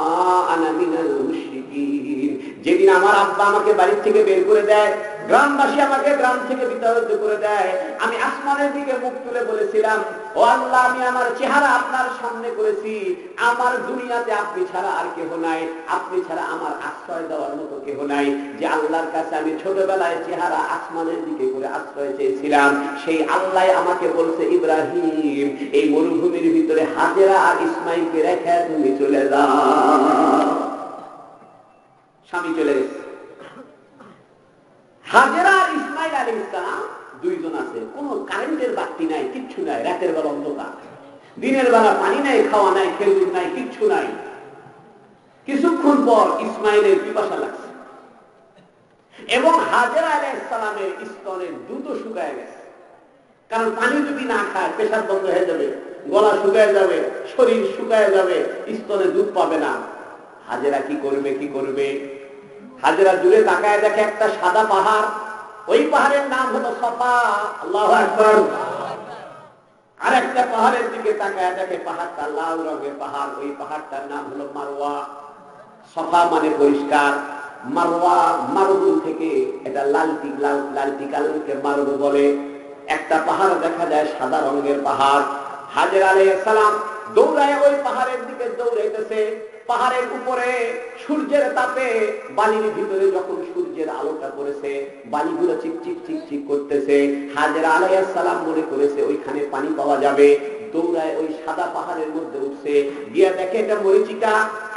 আনা মিনাল মুশরিকিন। যেদিন আমার আব্বা আমাকে বাড়ি থেকে বের করে দেয়, গ্রামবাসী আমাকে গ্রাম থেকে বিতাড়িত করে দেয়, আমি আসমানের দিকে মুখ তুলে বলেছিলাম, ও আল্লাহ, আমি আমার চেহারা আপনার সামনে করেছি, আমার দুনিয়াতে আপনি ছাড়া আর কেহ নাই, আপনি ছাড়া আমার আশ্রয় দেওয়ার মতো কেহ নাই। যে আল্লাহর কাছে আমি ছোটবেলায় চেহারা আসমানের দিকে করে আশ্রয় চেয়েছিলাম, সেই আল্লাহ আমাকে বলছে, ইব্রাহিম, এই মরুভূমির ভিতরে হাজেরা আর ইসমাইলকে রেখে তুমি চলে যাও। স্বামী চলে গেছে, হাজেরা আর ইসমাইল আলাইহিস সালাম 2 জন আছে, কোনো কারেন্টের বাতি নাই, কিচ্ছু নাই, রাতের বেলা অন্ধকার, দিনের বেলা পানি নাই, খাওয়া নাই, খেজুর নাই, কিচ্ছু নাই। কিছুক্ষণ পর ইসমাইলের পিপাসা লাগছে এবং হাজেরা আলাইহিস সালামের স্তনের দুধ শুকায় গেছে, কারণ পানি যদি না খায় পেশাব বন্ধ হয়ে যাবে, গলা শুকায় যাবে, শরীর শুকায় যাবে, স্তনে দুধ পাবে না। হাজেরা কি করবে? হাজেরা জুড়ে তাকায় দেখে একটা সাদা পাহাড়, ওই পাহাড়ের নাম হলো সফা। আল্লাহু আকবার। আর একটা পাহাড়ের দিকে তাকায় দেখে পাহাড়টা লাল রঙের পাহাড়, ওই পাহাড়টার নাম হলো মারওয়া। সফা মানে পরিষ্কার, মারওয়া মারুল থেকে এটা লালটি কালারকে মারুল বলে। একটা পাহাড় দেখা যায় সাদা রঙের পাহাড়। হাজেরা আলাইহিস সালাম দৌড়ায় ওই পাহাড়ের দিকে দৌড়াইতেছে। পাহাড়ের উপরে সূর্যের তাপে বালির ভিতরে যখন সূর্যের আলোটা পড়েছে, বালিগুলো চিকচিক করতেছে। হাজেরা আলাইহিস সালাম মনে করেছে ওইখানে পানি পাওয়া যাবে, দৌড়ায় ওই সাদা পাহাড়ের মধ্যে উঠছে, গিয়া দেখে এটা মরিচিকা।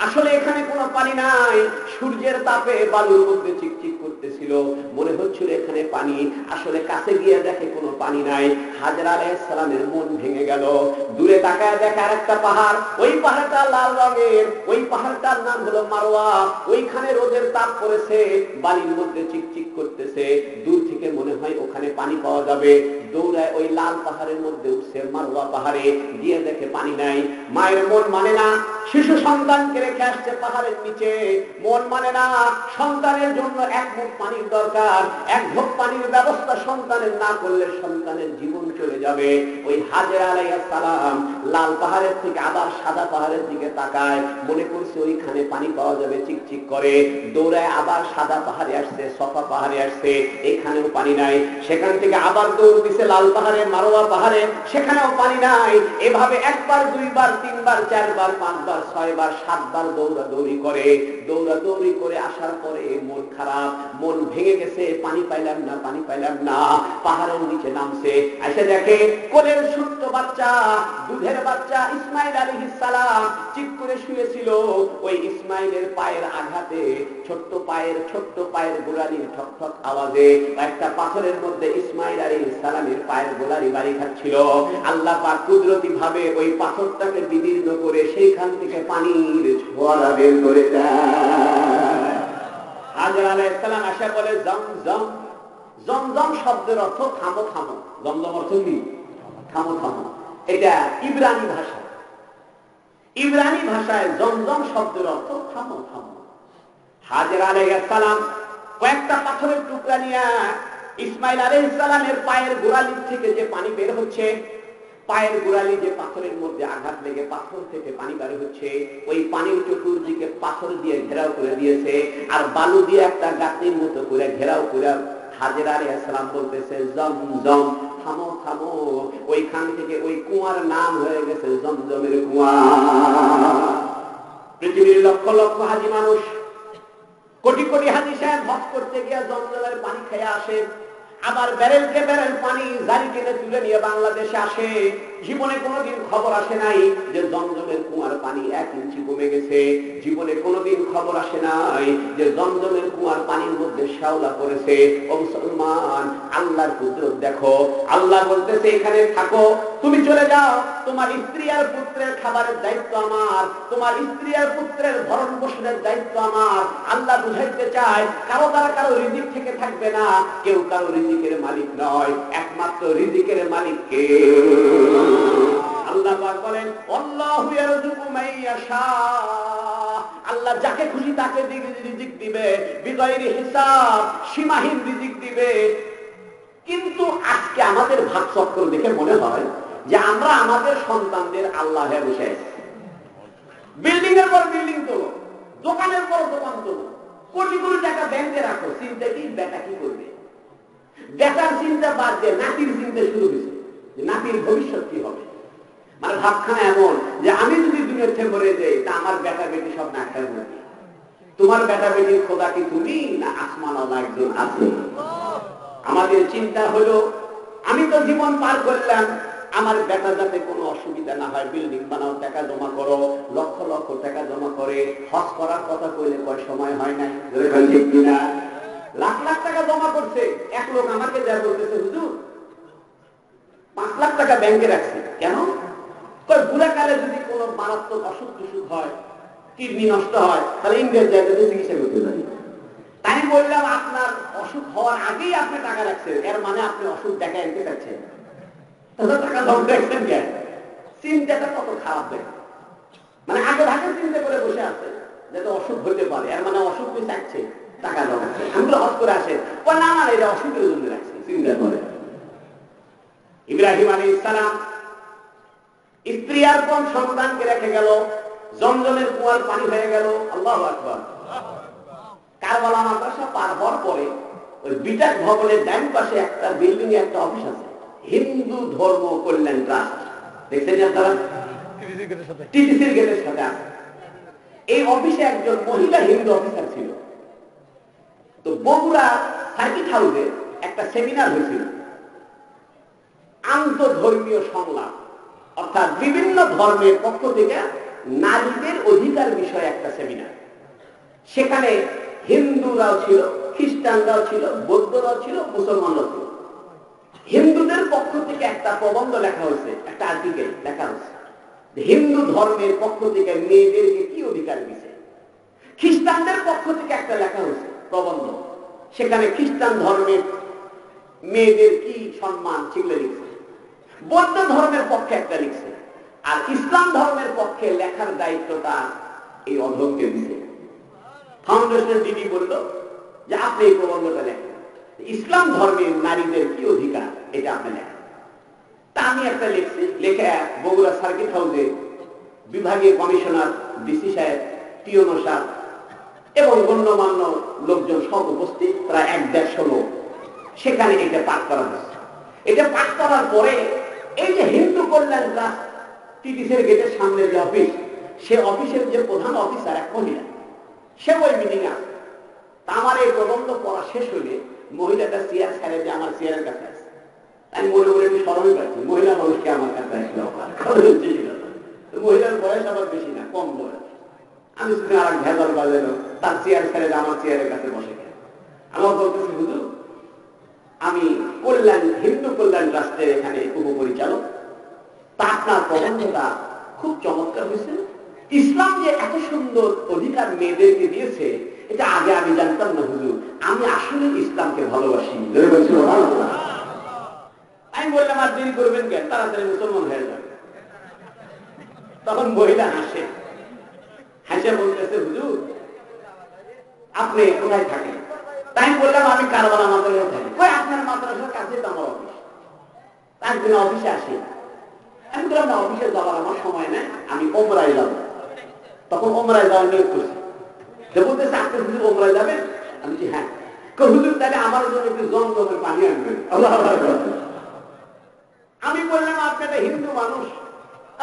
আসলে এখানে কোনো পানি নাই, সূর্যের তাপে বালুর মধ্যে চিকচিক করতেছিল, মনে হচ্ছিল এখানে পানি। আসলে কাছে গিয়ে দেখে কোনো পানি নাই। হাজরা আলাইহিস সালামের মন ভেঙে গেল। দূরে তাকায় দেখে আরেকটা পাহাড়, ওই পাহাড়টা লাল রঙের, ওই পাহাড়টার নাম হলো মারওয়া। ওইখানে রোদের তাপ পড়েছে, বালির মধ্যে চিকচিক করতেছে, দূর থেকে মনে হয় ওখানে পানি পাওয়া যাবে। দৌড়ায় ওই লাল পাহাড়ের মধ্যে উঠছে, মারওয়া পাহাড়ে গিয়ে দেখে পানি নাই। মায়ের মন মানে না, শিশু সন্তানকে রেখে আসছে পাহাড়ের নিচে, মন মানে না, সন্তানের জন্য এক মুখ পানির দরকার, এক ঢোক পানির ব্যবস্থা সন্তানের না করলে সন্তানের জীবন চলে যাবে। ওই হাজরা আলাইহিস সালাম লাল পাহাড়ের থেকে আবার সাদা পাহাড়ের দিকে তাকায়, মনে করছে ওইখানে পানি পাওয়া যাবে, চিকচিক করে। দৌড়ায় আবার সাদা পাহাড়ে আসছে, সফা পাহাড়ে আসছে, এখানেও পানি নাই। সেখান থেকে আবার দৌড় দিছে লাল পাহাড়ে, মারওয়া পাহাড়ে, সেখানেও পানি নাই। এভাবে একবার, দুইবার, তিনবার, চারবার, পাঁচবার, ছয়বার, সাতবার দৌড়াদৌড়ি করে। দৌড়াদৌড়ি করে আসার পরে মন খারাপ, মন ভেঙে গেছে, পানি পাইলাম না, পানি পাইলাম না। পাহাড়ের নিচে নামছে, এসে দেখে কোলের ছোট্ট বাচ্চা, দুধের বাচ্চা ইসমাইল আলাইহিস সালাম চিৎ করে শুয়েছিল। ওই ইসমাইলের পায়ের আঘাতে, ছোট্ট পায়ের গোড়ালির ঠক ঠক আওয়াজে একটা পাথরের মধ্যে ইসমাইল আলাইহিস সালামের পায়ের গোড়ালি বাড়ি খাচ্ছিল। আল্লাহ পাক কুদরতি ভাবে ওই পাথরটাকে বিদীর্ণ করে সেইখান থেকে পানির ফোয়ারা বের করে দেয়। হাজরা আলাইহিস সালাম আশা বলে জমজম। জমজম শব্দের অর্থ থামো থামো। জমজম অর্থ কি? থামো থামো। এটা ইব্রানি ভাষা। ইব্রানি ভাষায় জমজম শব্দের অর্থ থামো থামো। হাজরা আলাইহিস সালাম কয়েকটা পাথরের টুকরা নিয়ে ইসমাইল আলাইহিস সালামের পায়ের গোড়ালি থেকে যে পানি বের হচ্ছে, পায়ের গোড়ালি যে পাথরের মধ্যে আঘাত লেগে পাথর থেকে পানি বের হচ্ছে, ওই পানির চতুর্দিকে পাথর দিয়ে ঘেরাও করে দিয়েছে, আর বালু দিয়ে একটা গাছের মতো করে ঘেরাও করে হাজরা আলাইহিস সালাম বলতেছে জমজম, থামো থামো। ওইখান থেকে ওই কুয়ার নাম হয়ে গেছে জমজমের কুয়া। পৃথিবীর লক্ষ লক্ষ হাজি মানুষ, কোটি কোটি হাজি সাহেব হজ করতে গিয়ে জমজমের পানি খেয়ে আসে, আবার ব্যারেলকে ব্যারেল পানি জারি কিনে তুলে নিয়ে বাংলাদেশে আসে। জীবনে কোনোদিন খবর আসে নাই যে জমজমের কুয়ার পানি 1 ইঞ্চি কমে গেছে। জীবনে কোনোদিন খবর আসে নাই যে জমজমের কুয়ার পানির মধ্যে শ্যাওলা পড়েছে। ও মুসলমান, আল্লাহর কুদরত দেখো। আল্লাহ বলতেছে এখানে থাকো, তুমি চলে যাও, তোমার স্ত্রী আর পুত্রের খাবারের দায়িত্ব আমার, তোমার স্ত্রী আর পুত্রের ভরণ পোষণের দায়িত্ব আমার। আল্লাহ বুঝাইতে চায় কারো দ্বারা কারো রিজিক থেকে থাকবে না, কেউ কারো রিজিকের মালিক নয়, একমাত্র রিজিকের মালিক কে? আল্লাহ পাক বলেন আল্লাহু ইয়ারযুকু মাইয়াশা, আল্লাহ যাকে খুশি তাকে রিজিক দিবে, বিগয়রি হিসাব, সীমাহীন রিজিক দিবে। কিন্তু আজকে আমাদের ভাগ চক্কর দেখে মনে হয় যে আমরা আমাদের সন্তানদের আল্লাহ হয়ে বসে আছি। বিল্ডিং এর পর বিল্ডিং তোলো, দোকানের পর দোকান তোলো, কোটি কোটি টাকা ব্যাংকে রাখো, চিন্তা কি বেটা কি করবে? বেটার চিন্তা বাদ দিয়ে নাতির চিন্তা শুরু হয়েছে যে নাতির ভবিষ্যৎ কি হবে। মানে ভাবখানা এমন যে আমি যদি দুনিয়ার থেকে মরে যাই তা আমার বেটা বেটি সব না খেয়ে মরবে। তোমার বেটা বেটির খোদা কি তুমি না আসমান আল্লাহ একজন আছে? আমাদের চিন্তা হলো আমি তো জীবন পার করলাম, আমার বেটা যাতে কোনো অসুবিধা না হয়, বিল্ডিং বানাও, টাকা জমা করো, লক্ষ লক্ষ টাকা জমা করে হজ করার কথা কইলে কয় সময় হয় নাই, ঠিক কিনা? লাখ লাখ টাকা জমা করছে। এক লোক আমাকে যা বলতেছে হুজুর 5 লাখ টাকা ব্যাংকে রাখছে, কেন? বুড়াকালে যদি কোনো মারাত্মক অসুখ টসুখ হয়, কিডনি নষ্ট হয়, তাহলে ইন্ডিয়ার জায়গাতে চিকিৎসা করতে পারি। তাই বললাম আপনার অসুখ হওয়ার আগেই আপনি টাকা রাখছেন, এর মানে আপনি অসুখ দেখা আনতে চাচ্ছেন, তাহলে টাকা জমা রাখছেন কেন? চিন্তাটা কত খারাপ দেয়। মানে আগে ভাগে চিন্তা করে বসে আছে যাতে অসুখ হইতে পারে, এর মানে অসুখ তুই চাচ্ছে, টাকা জমাচ্ছে। আমরা হজ করে আসে না না এটা অসুখের জন্য রাখছে, চিন্তা করে। ইব্রাহিম আলাইহিস সালাম স্ত্রী আর কোন সন্তানকে রেখে গেল, জমজমের কুয়ার পানি হয়ে গেল। আল্লাহু আকবার। কারবালা মাদ্রাসা পার হওয়ার পরে ওই বিটাক ভবনের ডান পাশে একটা বিল্ডিং এ একটা অফিস আছে, হিন্দু ধর্ম কল্যাণ ট্রাস্ট। দেখছেন আপনারা? টিটিসির গেটের সাথে আছে। এই অফিসে একজন মহিলা হিন্দু অফিসার ছিল। তো বগুড়া সার্কিট হাউসে একটা সেমিনার হয়েছিল, আন্তধর্মীয় সংলাপ। অর্থাৎ বিভিন্ন ধর্মের পক্ষ থেকে নারীদের অধিকার বিষয়ে একটা সেমিনার। সেখানে হিন্দুরাও ছিল, খ্রিস্টানরাও ছিল, বৌদ্ধরাও ছিল, মুসলমানরাও ছিল। হিন্দুদের পক্ষ থেকে একটা প্রবন্ধ লেখা হয়েছে, একটা আর্টিকেল লেখা হয়েছে হিন্দু ধর্মের পক্ষ থেকে মেয়েদেরকে কি অধিকার দিছে। খ্রিস্টানদের পক্ষ থেকে একটা লেখা হয়েছে প্রবন্ধ, সেখানে খ্রিস্টান ধর্মের মেয়েদের কি সম্মান সেগুলো লিখছে। বৌদ্ধ ধর্মের পক্ষে একটা লিখছে, আর ইসলাম ধর্মের পক্ষে লেখার দায়িত্বটা এই অধমকে দিছে। ফাউন্ডেশনের দিদি বলল যে আপনি এই প্রবন্ধটা লেখেন, ইসলাম ধর্মের নারীদের কি অধিকার এটা আপনি লেখেন। তা আমি একটা লিখছি, লেখে বগুড়া সার্কিট হাউসে বিভাগীয় কমিশনার ডিসি সাহেব, টিওনো সাহেব এবং গণ্যমান্য লোকজন সব উপস্থিত, প্রায় 1-150 লোক সেখানে এটা পাঠ করা হয়েছে। এটা পাঠ করার পরে এই যে হিন্দু কল্যাণ ট্রাস্ট টিটিসির গেটের সামনে যে অফিস, সে অফিসের যে প্রধান অফিসার এক মহিলা, সে ওই মিটিং আছে। আমার এই প্রবন্ধ পড়া শেষ হইলে মহিলাটা চেয়ার ছেড়ে যে আমার চেয়ারের কাছে আছে। আমি মনে মনে একটু স্মরণই পাচ্ছি, মহিলা মানুষকে আমার কাছে আসলো। মহিলার বয়স আবার বেশি না, কম বয়স। আমি শুনে আর ভেজাল বাজালো, তার চেয়ার ছেড়ে আমার চেয়ারের কাছে বসে গেল। আমার বলতেছি হুজুর, আমি হিন্দু কল্যাণ ট্রাস্টের এখানে উপপরিচালক, তা আপনার প্রবন্ধটা খুব চমৎকার হয়েছে। ইসলাম যে এত সুন্দর অধিকার মেয়েদেরকে দিয়েছে এটা আগে আমি জানতাম না হুজুর, আমি আসলে ইসলামকে ভালোবাসি। আমি বললাম আর দেরি করবেন কেন, তাড়াতাড়ি মুসলমান হয়ে যাবে। তখন মহিলা হাসে, হাসে বলতেছে হুজুর আপনি কোথায় থাকেন? তাই বললাম আমি কারবালা মাদ্রাসায় থাকি। কই আপনার মাদ্রাসার কাছে তো আমার অফিস। একদিন অফিসে আসি, আমি বললাম না অফিসে যাওয়ার আমার সময় নেই, আমি ওমরায় যাবো। তখন ওমরায় যাওয়ার নিয়োগ করছি। বলতেছে আপনি হুজুর ওমরায় যাবেন? আমি বলছি হ্যাঁ। হুজুর তাহলে আমার জন্য একটু জমজমের পানি আনবেন। আমি বললাম আপনি একটা হিন্দু মানুষ,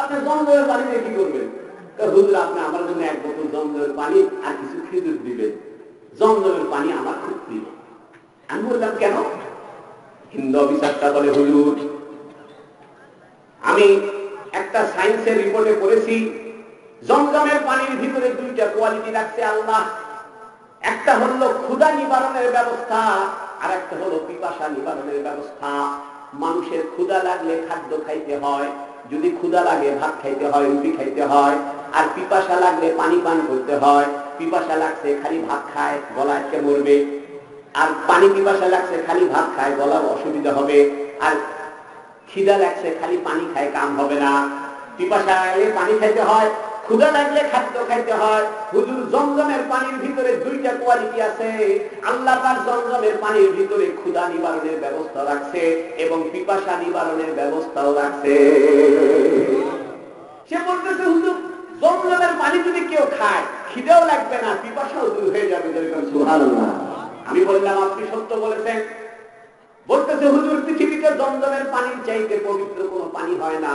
আপনি জমজমের পানি দিয়ে কি করবেন? হুজুর আপনি আমার জন্য 1 বোতল জমজমের পানি আর কিছু খেজুর দিবেন, জমজমের পানি আমার খুব প্রিয়। আমি বললাম কেন? হিন্দু অফিসারটা বলে হুজুর আমি একটা সায়েন্সের রিপোর্টে পড়েছি জমজমের পানির ভিতরে 2টা কোয়ালিটি রাখছে আল্লাহ। একটা হলো ক্ষুধা নিবারণের ব্যবস্থা, আর একটা হলো পিপাসা নিবারণের ব্যবস্থা। মানুষের ক্ষুধা লাগলে খাদ্য খাইতে হয়, যদি ক্ষুধা লাগে ভাত খাইতে হয়, রুটি খাইতে হয়। আর পিপাসা লাগলে পানি পান করতে হয়। পিপাসা লাগছে খালি ভাত খায়, গলা আটকে মরবে। আর পানি পিপাসা লাগছে খালি ভাত খায়, গলার অসুবিধা হবে। আর খিদা লাগছে খালি পানি খায়, কাম হবে না। পিপাসা লাগলে পানি খাইতে হয়, ক্ষুধা লাগলে খাদ্য খাইতে হয়। হুজুর জমজমের পানির ভিতরে 2টা কোয়ালিটি আছে। আল্লাহ পাক জমজমের পানির ভিতরে ক্ষুধা নিবারণের ব্যবস্থা রাখছে এবং পিপাসা নিবারণের ব্যবস্থাও রাখছে। সে বলতেছে হুজুর জমজমের পানি যদি কেউ খায় খিদেও লাগবে না, পিপাসাও দূর হয়ে যাবে। সুবহানাল্লাহ। আমি বললাম আপনি সত্য বলেছেন। বলতেছে হুজুর পৃথিবীতে জমজমের পানির চাইতে পবিত্র কোনো পানি হয় না।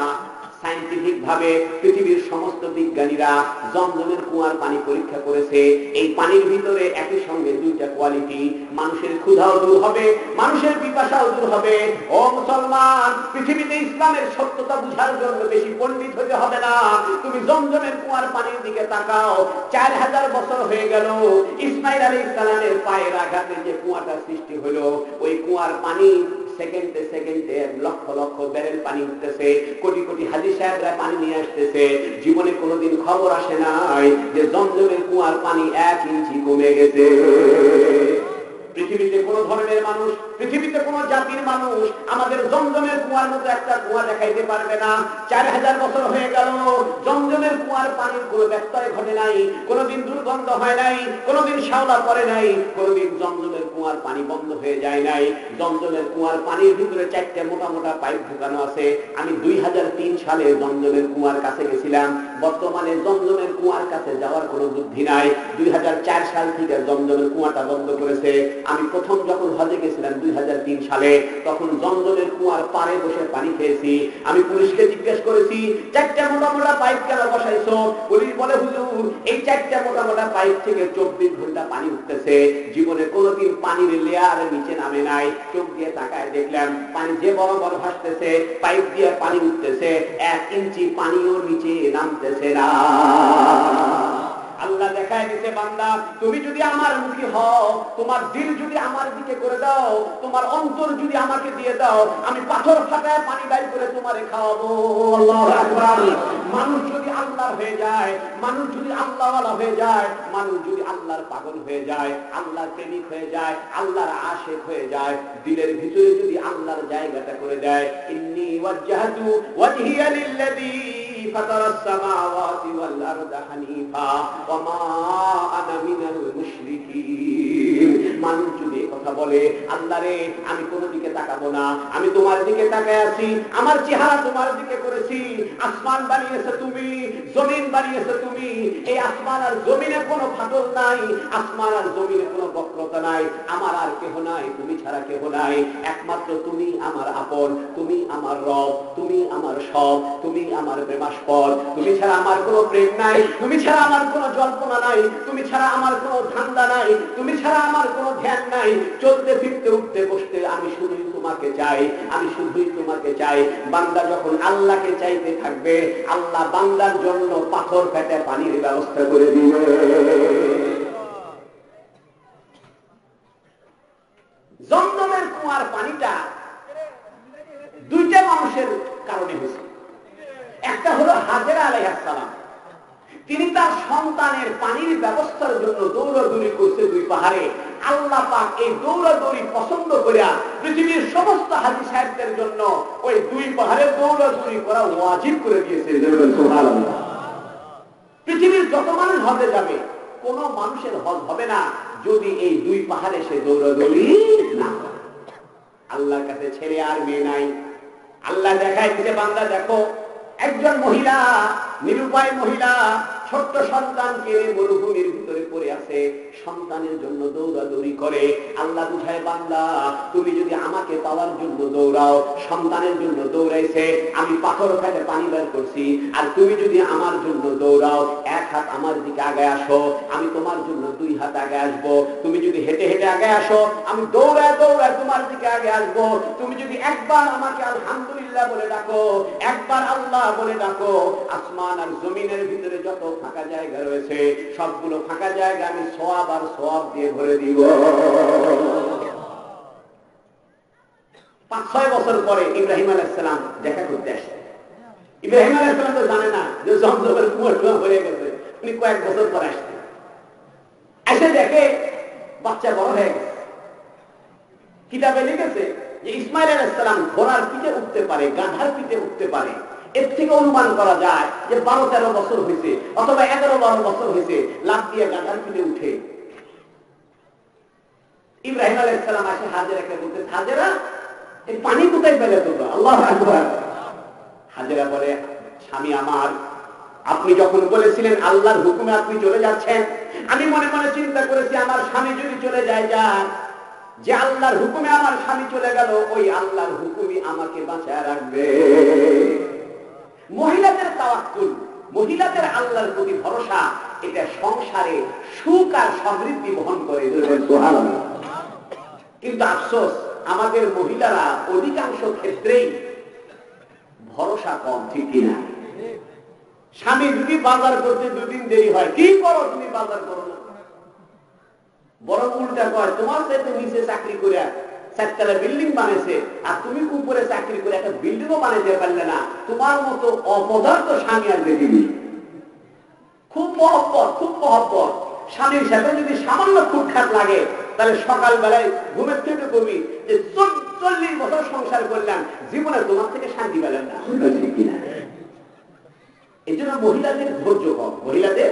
সায়েন্টিফিক ভাবে পৃথিবীর সমস্ত বিজ্ঞানীরা জমজমের কুয়ার পানি পরীক্ষা করেছে। এই পানির ভিতরে একই সঙ্গে 2টা কোয়ালিটি, মানুষের ক্ষুধাও দূর হবে, মানুষের পিপাসাও দূর হবে। ও মুসলমান, পৃথিবীতে ইসলামের সত্যতা বুঝার জন্য বেশি পণ্ডিত হতে হবে না। তুমি জমজমের কুয়ার পানির দিকে তাকাও। 4000 বছর হয়ে গেল ইসমাইল আলাইহিস সালামের পায়ের আঘাতে যে কুয়াটা সৃষ্টি হলো, ওই কুয়ার পানি সেকেন্ডে সেকেন্ডে লক্ষ লক্ষ ব্যারেল পানি উঠতেছে, কোটি কোটি হাজী সাহেবরা পানি নিয়ে আসতেছে। জীবনে কোনোদিন খবর আসে নাই যে জমজমের কুয়ার পানি 1 ইঞ্চি কমে গেছে। পৃথিবীতে কোন ধরনের মানুষ, পৃথিবীতে কোন জাতির মানুষ আমাদের জমজমের কুয়ার মতো একটা কুয়া দেখাইতে পারবে না। 4000 বছর হয়ে গেল জমজমের কুয়ার পানির কোনো ব্যত্যয় ঘটে নাই, কোনোদিন দুর্গন্ধ হয় নাই, কোনোদিন শ্যাওলা পড়ে নাই, কোনোদিন জমজমের কুয়ার পানি বন্ধ হয়ে যায় নাই। জমজমের কুয়ার পানির ভিতরে 4টে মোটা মোটা পাইপ ঢোকানো আছে। আমি 2003 সালে জমজমের কুয়ার কাছে গেছিলাম। বর্তমানে জমজমের কুয়ার কাছে যাওয়ার কোনো বুদ্ধি নাই। 2004 সাল থেকে জমজমের কুয়াটা বন্ধ করেছে। আমি প্রথম যখন হজে গেছিলাম 2003 সালে, তখন জমজমের কুয়ার পাড়ে বসে পানি খেয়েছি। আমি পুলিশকে জিজ্ঞেস করেছি, 4টা মোটা মোটা পাইপ কেন বসাইছো? পুলিশ বলে, হুজুর এই 4টা মোটা মোটা পাইপ থেকে 24 ঘন্টা পানি উঠতেছে, জীবনে কোনোদিন পানির লেয়ার নিচে নামে নাই। চোখ দিয়ে তাকায় দেখলাম পানি যে বরাবর ভাসতেছে, পাইপ দিয়ে পানি উঠতেছে, 1 ইঞ্চি পানিও নিচে নামতেছে না। আল্লাহ দেখায় দিতে, বান্দা তুমি যদি আমার মুখী হও, তোমার দিল যদি আমার দিকে করে দাও, তোমার অন্তর যদি আমাকে দিয়ে দাও, আমি পাথর ফাটায় পানি বাইর করে তোমারে খাওয়াবো। আল্লাহু আকবার। মানুষ যদি আল্লাহর হয়ে যায়, মানুষ যদি আল্লাহওয়ালা হয়ে যায়, মানুষ যদি আল্লাহর পাগল হয়ে যায়, আল্লাহর প্রেমিক হয়ে যায়, আল্লাহর আশিক হয়ে যায়, দিলের ভিতরে যদি আল্লাহর জায়গাটা করে দেয়, ইন্নী ওয়াজ্জাহতু ওয়াজহিয়া লিল্লাযী ফাতারাস সামাওয়াতি ওয়াল আরদা হানিফা ওয়া মা আনা মিনাল মুশরিকিন। মানুষ যদি কথা বলে, আল্লাহ রে আমি কোনো দিকে তাকাবো না, আমি তোমার দিকে তাকায় আছি, আমার চেহারা তোমার দিকে করেছি, আসমান বানিয়েছো তুমি, জমিন বানিয়েছো তুমি, এই আসমান আর জমিনে কোনো ফাটল নাই, আসমান আর জমিনে কোনো বক্রতা নাই, আমার আর কেহ নাই, তুমি ছাড়া কেহ নাই, একমাত্র তুমি আমার আপন, তুমি আমার রব, তুমি আমার সব, তুমি আমার প্রেমাস্পদ, তুমি ছাড়া আমার কোনো প্রেম নাই, তুমি ছাড়া আমার কোনো জল্পনা নাই, তুমি ছাড়া আমার কোনো ধান্দা নাই, তুমি ছাড়া আমার কোনো ধ্যান নাই, চলতে ফিরতে উঠতে বসতে আমি শুধুই তোমাকে চাই, আমি শুধুই তোমাকে চাই। বান্দা যখন আল্লাহকে চাইতে থাকবে, আল্লাহ বান্দার জন্য পাথর ফেটে পানির ব্যবস্থা করে দিবে। জমজমের কুয়ার পানিটা 2টা মানুষের কারণে হয়েছে। একটা হলো হাজেরা আলাইহিস সালাম, তিনি তার সন্তানের পানির ব্যবস্থার জন্য দৌড়াদৌড়ি করছে 2 পাহাড়ে। আল্লাহ পাক এই দৌড়াদৌড়ি পছন্দ করিয়া পৃথিবীর সমস্ত হাজী সাহেবদের জন্য ওই 2 পাহাড়ে দৌড়াদৌড়ি করা ওয়াজিব করে দিয়েছে। সুবহানাল্লাহ। পৃথিবীর যত মানুষ হজে যাবে, কোন মানুষের হজ হবে না যদি এই 2 পাহাড়ে সে দৌড়াদৌড়ি না করে। আল্লাহর কাছে ছেলে আর মেয়ে নাই। আল্লাহ দেখায় দিতে, বান্দা দেখো, একজন মহিলা, নিরুপায় মহিলা, ছোট্ট সন্তানকে মরুভূমির ভিতরে পড়ে আছে, সন্তানের জন্য দৌড়াদৌড়ি করে। আল্লাহ বুঝায়, বান্দা তুমি যদি আমাকে পাওয়ার জন্য দৌড়াও, সন্তানের জন্য দৌড়াইছে, আমি পাথর ফেলে পানি বের করছি, আর তুমি যদি আমার জন্য দৌড়াও, 1 হাত আমার দিকে আগে আসো, আমি তোমার জন্য 2 হাত আগে আসবো। তুমি যদি হেঁটে হেঁটে আগে আসো, আমি দৌড়ায় দৌড়ায় তোমার দিকে আগে আসবো। তুমি যদি একবার আমাকে আলহামদুলিল্লাহ বলে ডাকো, একবার আল্লাহ বলে ডাকো, আসমান আর জমিনের ভিতরে যত ফাঁকা জায়গা রয়েছে, সবগুলো ফাঁকা জায়গা আমি সওয়াব আর সওয়াব দিয়ে ভরে দিব। 5-6 বছর পরে ইব্রাহিম আলাইহিস সালাম দেখা করতে আসে। ইব্রাহিম আলাইহিস সালাম তো জানে না যে জমজমের কুয়া হয়ে গেছে, উনি কয়েক বছর পর আসছে। এসে দেখে বাচ্চা বড় হয়ে গেছে। কিতাবে লিখেছে যে ইসমাইল আলাইহিস সালাম ঘোড়ার পিঠে উঠতে পারে, গাধার পিঠে উঠতে পারে। এর থেকে অনুমান করা যায় যে 12-13 বছর হয়েছে, অথবা 11-12 বছর হয়েছে, লাফ দিয়ে গাধার পিঠে উঠে। ইব্রাহিম আলাইহিস সালাম আসে হাজেরাকে বলতে, হাজেরা এই পানি কোথায় পেলে তোমরা? আল্লাহু আকবার। হাজেরা বলে, স্বামী আমার, আপনি যখন বলেছিলেন আল্লাহর হুকুমে আপনি চলে যাচ্ছেন, আমি মনে মনে চিন্তা করেছি আমার স্বামী যদি চলে যায়, যান, যে আল্লাহর হুকুমে আমার স্বামী চলে গেল, ওই আল্লাহর হুকুমই আমাকে বাঁচায় রাখবে। মহিলাদের তাওয়াক্কুল, মহিলাদের আল্লাহর প্রতি ভরসা, এটা সংসারে সুখ আর সমৃদ্ধি বহন করে। সুবহানাল্লাহ। কিন্তু আফসোস, আমাদের মহিলারা অধিকাংশ ক্ষেত্রেই ভরসা কম, ঠিক কিনা? স্বামী যদি বাজার করতে 2 দিন দেরি হয়, কি করো তুমি, বাজার করো না, বরং উল্টা কয়, তোমার সাথে নিচে চাকরি করে 4তলা বিল্ডিং বানাইছে, আর তুমি উপরে চাকরি করে একটা বিল্ডিংও বানাইতে পারলে না, তোমার মতো অপদার্থ স্বামী আর দেখিনি। খুব মহব্বত, খুব মহব্বত। স্বামীর সাথে যদি সামান্য খুঁটখাট লাগে, তাহলে সকালবেলায় ঘুমের থেকে কবি যে 40 বছর সংসার করলাম, জীবনে তোমার থেকে শান্তি পেলেন না, ঠিক কিনা? এই জন্য মহিলাদের ধৈর্য কম, মহিলাদের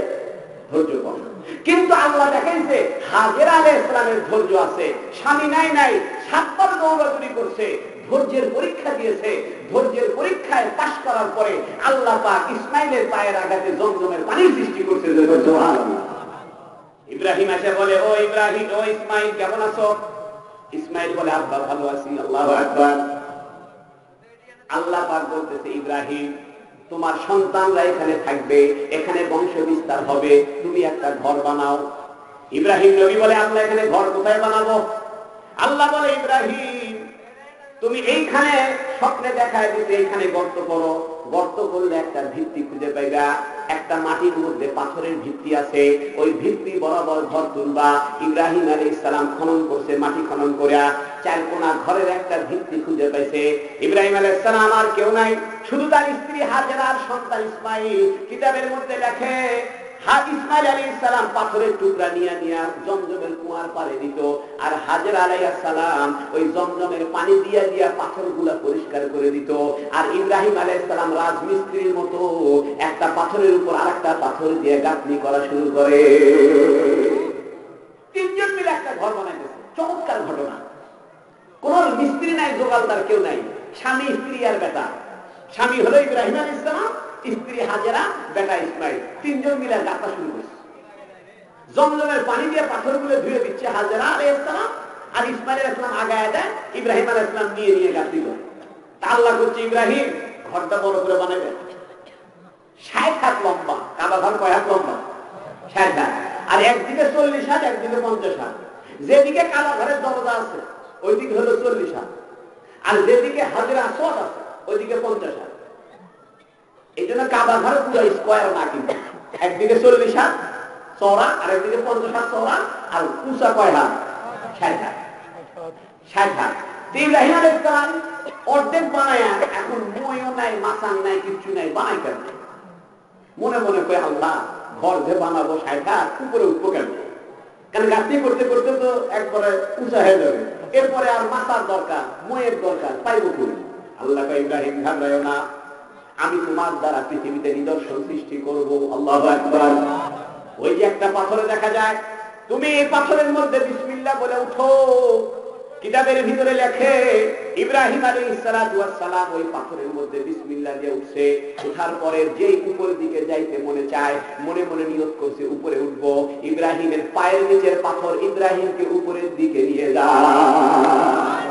ধৈর্য কম। কিন্তু আল্লাহ দেখাইছে হাজেরা আলাইহিস সালামের ধৈর্য আছে। স্বামী নাই 7 বার দৌড়াদৌড়ি করছে, ধৈর্যের পরীক্ষা দিয়েছে। ধৈর্যের পরীক্ষায় পাশ করার পরে আল্লাহ পাক ইসমাইলের পায়ের আঘাতে জমজমের পানির সৃষ্টি করছে। সুবহানাল্লাহ। ইব্রাহিম এসে বলে, ও ইব্রাহিম, ও ইসমাইল, কেমন আছো? ইসমাইল বলে আব্বা ভালো আছি। আল্লাহু আকবার। আল্লাহ পাক বলতেছে ইব্রাহিম তোমার সন্তানরা এখানে থাকবে, এখানে বংশ বিস্তার হবে, তুমি একটা ঘর বানাও। ইব্রাহিম নবী বলে আল্লাহ এখানে ঘর কোথায় বানাবো? আল্লাহ বলে ইব্রাহিম তুমি এইখানে স্বপ্নে দেখায় দিতে এইখানে গর্ত করো, গর্ত করলে একটা ভিত্তি খুঁজে পাইবা, একটা মাটির মধ্যে পাথরের ভিত্তি আছে, ওই ভিত্তি বরাবর ঘর তুলবা। ইব্রাহিম আলাইহিস সালাম খনন করছে, মাটি খনন করে চারকোনা ঘরের একটা ভিত্তি খুঁজে পাইছে। ইব্রাহিম আলাইহিস সালাম আর কেউ নাই, শুধু তার স্ত্রী হাজেরা আর সন্তান ইসমাইল। কিতাবের মধ্যে লেখে ইসমাইল আলাইহিস সালাম পাথরের টুকরা নিয়ে জমজমের কুয়ার পারে দিত, আর হাজেরা আলাইহিস সালাম ওই জমজমের পানি দিয়া দিয়া পাথরগুলা পরিষ্কার করে দিত। আর ইব্রাহিম আলাইহিস সালাম রাজমিস্ত্রির মতো একটা পাথরের উপর আরেকটা পাথর দিয়ে গাঁথনি করা শুরু করে। তিনজন মিলে একটা ঘর বানাইতেছে। চমৎকার ঘটনা। কোন মিস্ত্রি নাই, জোগালদার কেউ নাই, স্বামী স্ত্রী আর বেটা। স্বামী হলো ইব্রাহিম আলাইহিস সালাম, স্ত্রী হাজেরা, বেটা ইসমাইল। তিনজন মিলে গাঁথা শুরু করছে। জমজমের পানি দিয়ে পাথরগুলো ধুয়ে দিচ্ছে হাজেরা আলাইহিস সালাম, আর ইসমাইল আলাইহিস সালাম আগায় দেয়, ইব্রাহিম আলাইহিস সালাম নিয়ে গাঁথি করে। আল্লাহ করছে ইব্রাহিম ঘরটা বড় করে বানাবে। 60 হাত লম্বা। কাবা ঘর কয় হাত লম্বা? 60 হাত। আর একদিকে 40 হাত, একদিকে 50 হাত। যেদিকে কাবা ঘরের দরজা আছে ওইদিকে হলো 40 হাত, আর যেদিকে হাজেরা আসওয়াদ আছে ওইদিকে 50 হাত। এই জন্য কাবা ঘর পুরো স্কোয়ার না, কিন্তু একদিকে 40 হাত চওড়া আর একদিকে 50 হাত চওড়া, আর উঁচা কয় হাত? 60 হাত। 60 হাত। ইব্রাহিম আলাইহিস সালাম অর্ধেক বানায়, এখন ময়ও নাই, মাসান নাই, কিচ্ছু নাই, বানাই কেন? মনে মনে কয় আল্লাহ ঘর যে বানাবো 60 হাত, উপরে উঠবো কেন? কারণ গাঁথনি করতে করতে তো একবারে উঁচা হয়ে যাবে, এরপরে আর মাথার দরকার, ময়ের দরকার, পাইব করি। আল্লাহ কয় ইব্রাহিম ঘাবড়ায়ো না, আমি তোমার দ্বারা পৃথিবীতে নিদর্শন সৃষ্টি করব। আল্লাহু আকবার। ওই যে একটা পাথরে দেখা যায়, তুমি এই পাথরের মধ্যে বিসমিল্লাহ বলে উঠো। কিতাবের ভিতরে লেখে ইব্রাহিম আলাইহিস সালাতু ওয়াস সালাম ওই পাথরের মধ্যে বিসমিল্লাহ দিয়ে উঠছে। ওঠার পরে যেই উপরের দিকে যাইতে মনে চায়, মনে মনে নিয়ত করছে উপরে উঠবো। ইব্রাহিমের পায়ের নিচের পাথর ইব্রাহিমকে উপরের দিকে নিয়ে যায়।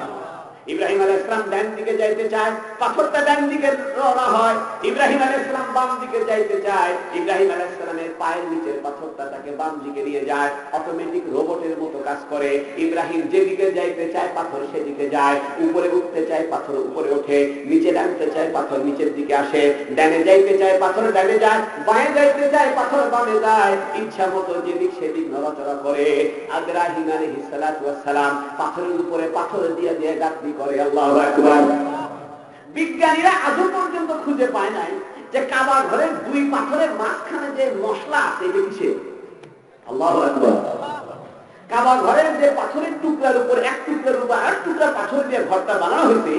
ইব্রাহিম আলাইহিস সালাম ডান দিকে যাইতে চায়, পাথরটা ডান দিকে রওনা হয়। ইব্রাহিম আলাইহিস সালাম বাম দিকে যাইতে চায়, ইব্রাহিম আলাইহিস সালামের পায়ের নিচের পাথরটা তাকে বাম দিকে নিয়ে যায়। অটোমেটিক রোবটের মতো কাজ করে। ইব্রাহিম যেদিকে যাইতে চায় পাথর সেদিকে যায়, উপরে উঠতে চায় পাথর উপরে ওঠে, নিচে নামতে চায় পাথর নিচের দিকে আসে, ডানে যাইতে চায় পাথর ডানে যায়, বামে যাইতে চায় পাথর বামে যায়। ইচ্ছা মতো যেদিক সেদিক নড়াচড়া করে। ইব্রাহিম আলাইহিস সালাতু ওয়াস সালাম পাথরের উপরে পাথর দিয়ে দিয়ে গাঁথনি করে। আল্লাহু আকবার। বিজ্ঞানীরা আজও পর্যন্ত খুঁজে পায় নাই যে কাবা ঘরের দুই পাথরের মাঝখানে যে মশলা আছে এটা কিসের? আল্লাহু আকবার। কাবা ঘরের যে পাথরের টুকরার উপর এক টুকরার উপর আর টুকরা পাথর দিয়ে ঘরটা বানানো হয়েছে,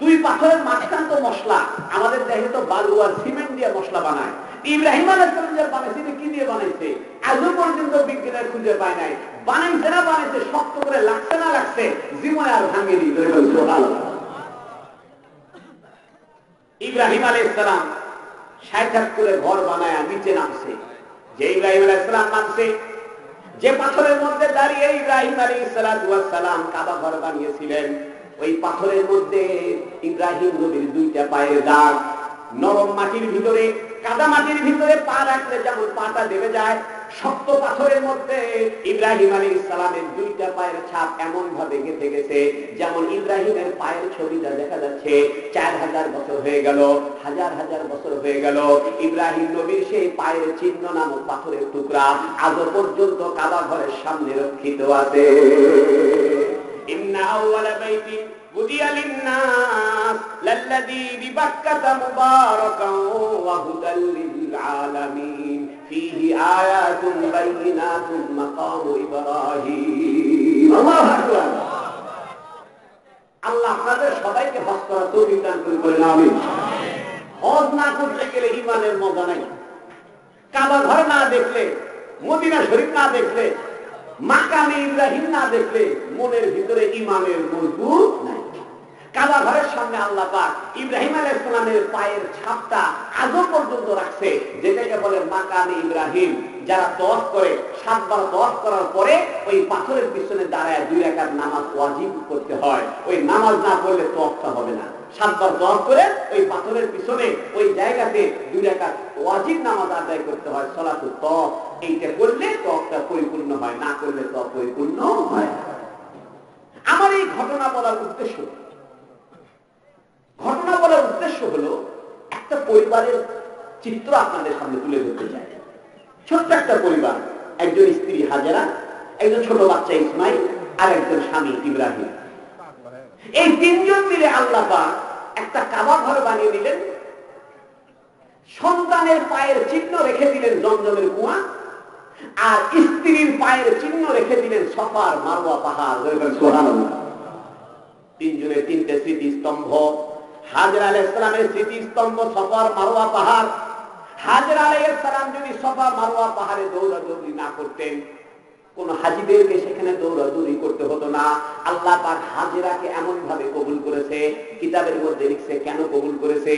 দুই পাথরের মাঝখান তো মশলা। আমাদের দেশে তো বালু আর সিমেন্ট দিয়ে মশলা বানায়। ইব্রাহিম আলাইহিস সালাম যে বানাইছে এটা কি দিয়ে বানাইছে? আজও পর্যন্ত বিজ্ঞানীরা খুঁজে পায় নাই। বানাইছে না বানাইছে, শক্ত করে লাগছে না লাগছে, জীবনে আর ভাঙেনি। সুবহানাল্লাহ। ইব্রাহিম আলাইহিস সালাম 60 হাত করে ঘর বানায় নিচে নামছে। যে ইব্রাহিম আলাইহিস সালাম নামছে, যে পাথরের মধ্যে দাঁড়িয়ে ইব্রাহিম আলাইহিস সালাম কাবা ঘর বানিয়েছিলেন, ওই পাথরের মধ্যে ইব্রাহিম নবীর দুইটা পায়ের দাগ। নরম মাটির ভিতরে, কাদা মাটির ভিতরে পা রাখলে যেমন পাটা দেবে যায়, শক্ত পাথরের মধ্যে ইব্রাহিম আলাইহিস সালামের দুইটা পায়ের ছাপ এমন ভাবে গেঁথে গেছে যেমন ইব্রাহিমের পায়ের ছবিটা দেখা যাচ্ছে। 4000 বছর হয়ে গেল, হাজার হাজার বছর হয়ে গেল, ইব্রাহিম নবীর সেই পায়ের চিহ্ন নামক পাথরের টুকরা আজও পর্যন্ত কাবা ঘরের সামনে রক্ষিত আছে। ইন্না আউওয়ালা বাইতিন বুদিয়া লিন-নাস লাল্লাযী বিবাক্কাতা মুবারাকান ওয়া হুদাল লিল আলামিন ফীহি আয়াতুন বাইয়িনাতুন মাকামু ইব্রাহিম। আল্লাহু আকবার। আল্লাহ আপনাদের সবাইকে হজ করার তৌফিক দান করুন। আমিন। হজ না করতে গেলে ঈমানের মজা নাই। কাবা ঘর না দেখলে, মদিনা শরীফ না দেখলে, মাকামে ইব্রাহিম না দেখলে মনের ভিতরে ঈমানের মজবুত নাই। কাবা ঘরের সামনে আল্লাহ পাক ইব্রাহিম আলাইহিস সালামের পায়ের ছাপটা আজও পর্যন্ত রাখছে, যেটাকে বলে মাকামে ইব্রাহিম। যারা তওয়াফ করে 7 বার তওয়াফ করার পরে ওই পাথরের পিছনে দাঁড়ায় 2 রাকাত নামাজ ওয়াজিব করতে হয়। ওই নামাজ না পড়লে তওয়াফটা হবে না। 7 বার তওয়াফ করে ওই পাথরের পিছনে ওই জায়গাতে 2 রাকাত ওয়াজিব নামাজ আদায় করতে হয়, সালাতুত তওয়াফ। এইটা করলে তওয়াফটা পরিপূর্ণ হয়, না করলে তওয়াফ পরিপূর্ণ হয়। আমার এই ঘটনা বলার উদ্দেশ্য হলো একটা পরিবারের চিত্র আপনাদের সামনে তুলে ধরতে চাই। ছোট্ট একটা পরিবার, একজন স্ত্রী হাজেরা, একজন ছোট বাচ্চা ইসমাইল, আর একজন স্বামী ইব্রাহিম। এই 3 জন মিলে আল্লাহ পাক একটা কাবা ঘর বানিয়ে দিলেন। সন্তানের পায়ের চিহ্ন রেখে দিলেন জমজমের কুয়া, আর স্ত্রীর পায়ের চিহ্ন রেখে দিলেন সফার মারওয়া পাহাড়। সুবহানাল্লাহ। 3 জনের 3টে স্মৃতিস্তম্ভ। হাজরা আলাইহিস সালামের স্মৃতিস্তম্ভ সফার মারওয়া পাহাড়। হাজরা আলাইহিস সালাম যদি সফা মারওয়া পাহাড়ে দৌড়াদৌড়ি না করতেন, কোন হাজীদেরকে সেখানে দৌড়াদৌড়ি করতে হতো না। আল্লাহ পাক হাজেরাকে এমন ভাবে কবুল করেছে, কিতাবের মধ্যে লিখছে কেন কবুল করেছে।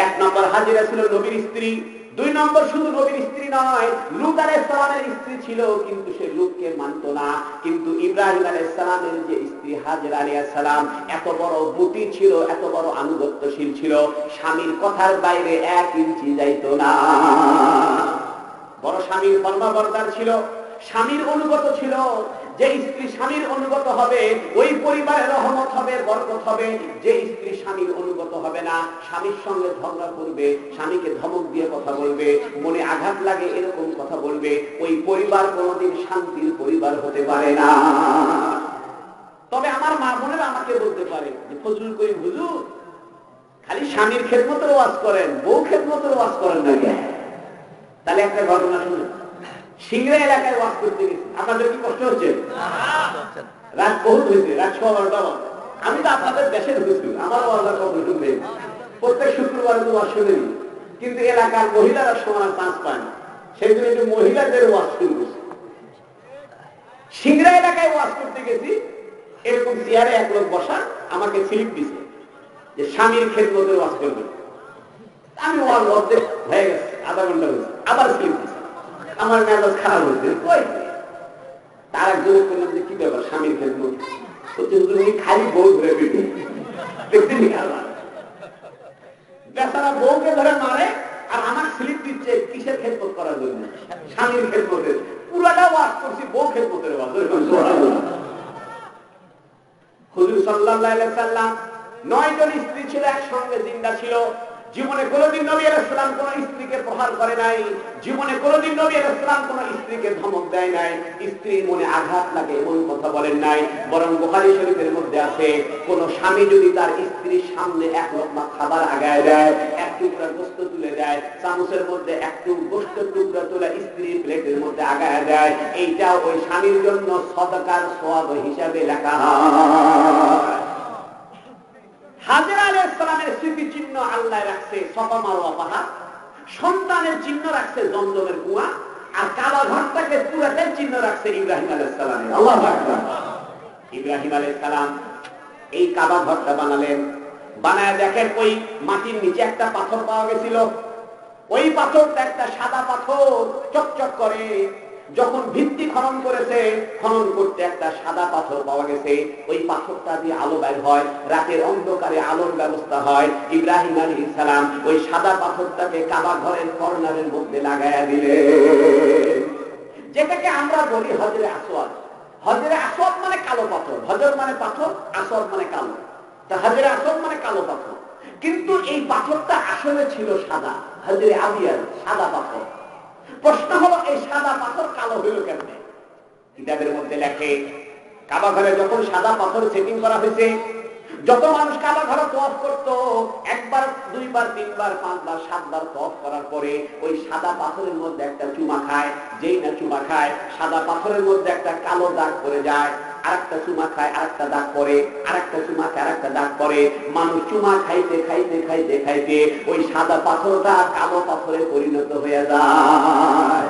1 নম্বর হাজেরা ছিল নবীর স্ত্রী। 2 নম্বর শুধু নবীর স্ত্রী নয়, লূত আলাইহিস সালামের স্ত্রী ছিল, কিন্তু সে লূতকে মানত না। কিন্তু ইব্রাহিম আলাইহিস সালামের যে স্ত্রী হাজেরা আলাইহিস সালাম এত বড় মতি ছিল, এত বড় আনুগত্যশীল ছিল, স্বামীর কথার বাইরে 1 ইঞ্চি যাইতো না। বড় স্বামীর ফরমাবরদার ছিল, স্বামীর অনুগত ছিল। যে স্ত্রী স্বামীর অনুগত হবে ওই পরিবারে রহমত হবে, বরকত হবে। যে স্ত্রী স্বামীর অনুগত হবে না, স্বামীর সঙ্গে ঝগড়া করবে, স্বামীকে ধমক দিয়ে কথা বলবে, মনে আঘাত লাগে এরকম কথা বলবে, ওই পরিবার কোনোদিন শান্তির পরিবার হতে পারে না। তবে আমার মা বোনেরা আমাকে বলতে পারে যে ফজলুল করিম হুজুর খালি স্বামীর খেদমতের ওয়াজ করেন, বউ খেদমতের ওয়াজ করেন না কেন? তাহলে একটা ঘটনা শুনে, সিংড়া এলাকায় ওয়াজ করতে গেছি। আপনাদের কি কষ্ট হচ্ছে? রাত বহুত হয়েছে, রাত 12:30 বাজে। আমি তো আপনাদের দেশের হুজুর, আমার ওয়াজের খবর শুনবে প্রত্যেক শুক্রবার তো ওয়াজ শুনে নি, কিন্তু এলাকার মহিলারা সমান চান্স পায় না, সেই জন্য একটু মহিলাদের ওয়াজ শুরু করছি। সিংড়া এলাকায় ওয়াজ করতে গেছি, এরকম চেয়ারে এক লোক বসা, আমাকে স্লিপ দিছে যে স্বামীর খেদমতের ওয়াজ করবে। আমি ওয়াজ অর্ধেক হয়ে গেছে, আধা ঘন্টা হয়েছে, আবার স্লিপ দিছে। আমার মেজাজ খারাপ হয়েছে। তার একজনে করলাম যে কি ব্যাপার স্বামীর খেদমত হচ্ছে, খালি বউ ধরে পেটে বেচারা বউকে ধরে মারে, আর আমার স্লিপ দিচ্ছে কিসের খেদমত করার জন্য? স্বামীর খেদমতের। পুরাটা ওয়াজ করছি বউ খেদমতের ওয়াজ। হুজুর সাল্লাল্লাহু আলাইহি সাল্লাম 9 জন স্ত্রী ছিল, একসঙ্গে জিন্দা ছিল। জীবনে কোনদিন নবী আলাইহিস সালাম কোন স্ত্রীকে প্রহার করে নাই, জীবনে কোনদিন নবী আলাইহিস সালাম কোন স্ত্রীকে ধমক দেয় নাই, স্ত্রীর মনে আঘাত লাগে এমন কথা বলেন নাই। বরং বুখারী শরীফের মধ্যে আছে, কোন স্বামী যদি তার স্ত্রীর সামনে 1 লোকমা খাবার আগায় দেয়, 1 টুকরা গোশত তুলে দেয়, চামচের মধ্যে 1 গোশতের টুকরা তুলে স্ত্রীর প্লেটের মধ্যে আগায় দেয়, এইটা ওই স্বামীর জন্য সদকার সওয়াব হিসাবে লেখা হয়। হাজরা আলাইহিস সালামের স্মৃতি চিহ্ন আল্লাহ রাখছে সফা মারওয়া পাহাড়, সন্তানের চিহ্ন রাখছে জমজমের কুয়া, আর কাবা ঘরটাকে পুরাটাই চিহ্ন রাখছে ইব্রাহিম আলাইহিস সালামের। আল্লাহু আকবার। ইব্রাহিম আলাইহিস সালাম এই কাবা ঘরটা বানালেন, বানায় দেখেন ওই মাটির নিচে একটা পাথর পাওয়া গেছিল। ওই পাথরটা একটা সাদা পাথর, চকচক করে। যখন ভিত্তি খনন করেছে, খনন করতে একটা সাদা পাথর পাওয়া গেছে। ওই পাথরটা দিয়ে আলো বের হয়, রাতের অন্ধকারে আলোর ব্যবস্থা হয়। ইব্রাহিম আলাইহিস সালাম ওই সাদা পাথরটাকে কাবা ঘরের কর্নারের মধ্যে লাগায়া দিলেন, যেটাকে আমরা বলি হজরে আসওয়াদ। হজরে আসওয়াদ মানে কালো পাথর, হজর মানে পাথর, আসওয়াদ মানে কালো। তা হজরে আসওয়াদ মানে কালো পাথর, কিন্তু এই পাথরটা আসলে ছিল সাদা, হজরে আবিয়ার সাদা পাথর। প্রশ্ন হলো এই সাদা পাথর কালো হইল কেমনে? কিতাবের মধ্যে লেখে, কাবা ঘরে যখন সাদা পাথর সেটিং করা হয়েছে, যত মানুষ কাবা ঘরে তওয়াফ করত, 1 বার 2 বার 3 বার 5 বার 7 বার তওয়াফ করার পরে ওই সাদা পাথরের মধ্যে একটা চুমা খায়। যেই না চুমা খায়, সাদা পাথরের মধ্যে একটা কালো দাগ পড়ে যায়। আরেকটা চুমা খায়, আরেকটা দাগ পড়ে, আরেকটা চুমা খায়, আরেকটা দাগ পড়ে। মানুষ চুমা খাইতে খাইতে খাইতে খাইতে ওই সাদা পাথরটা কালো পাথরে পরিণত হয়ে যায়।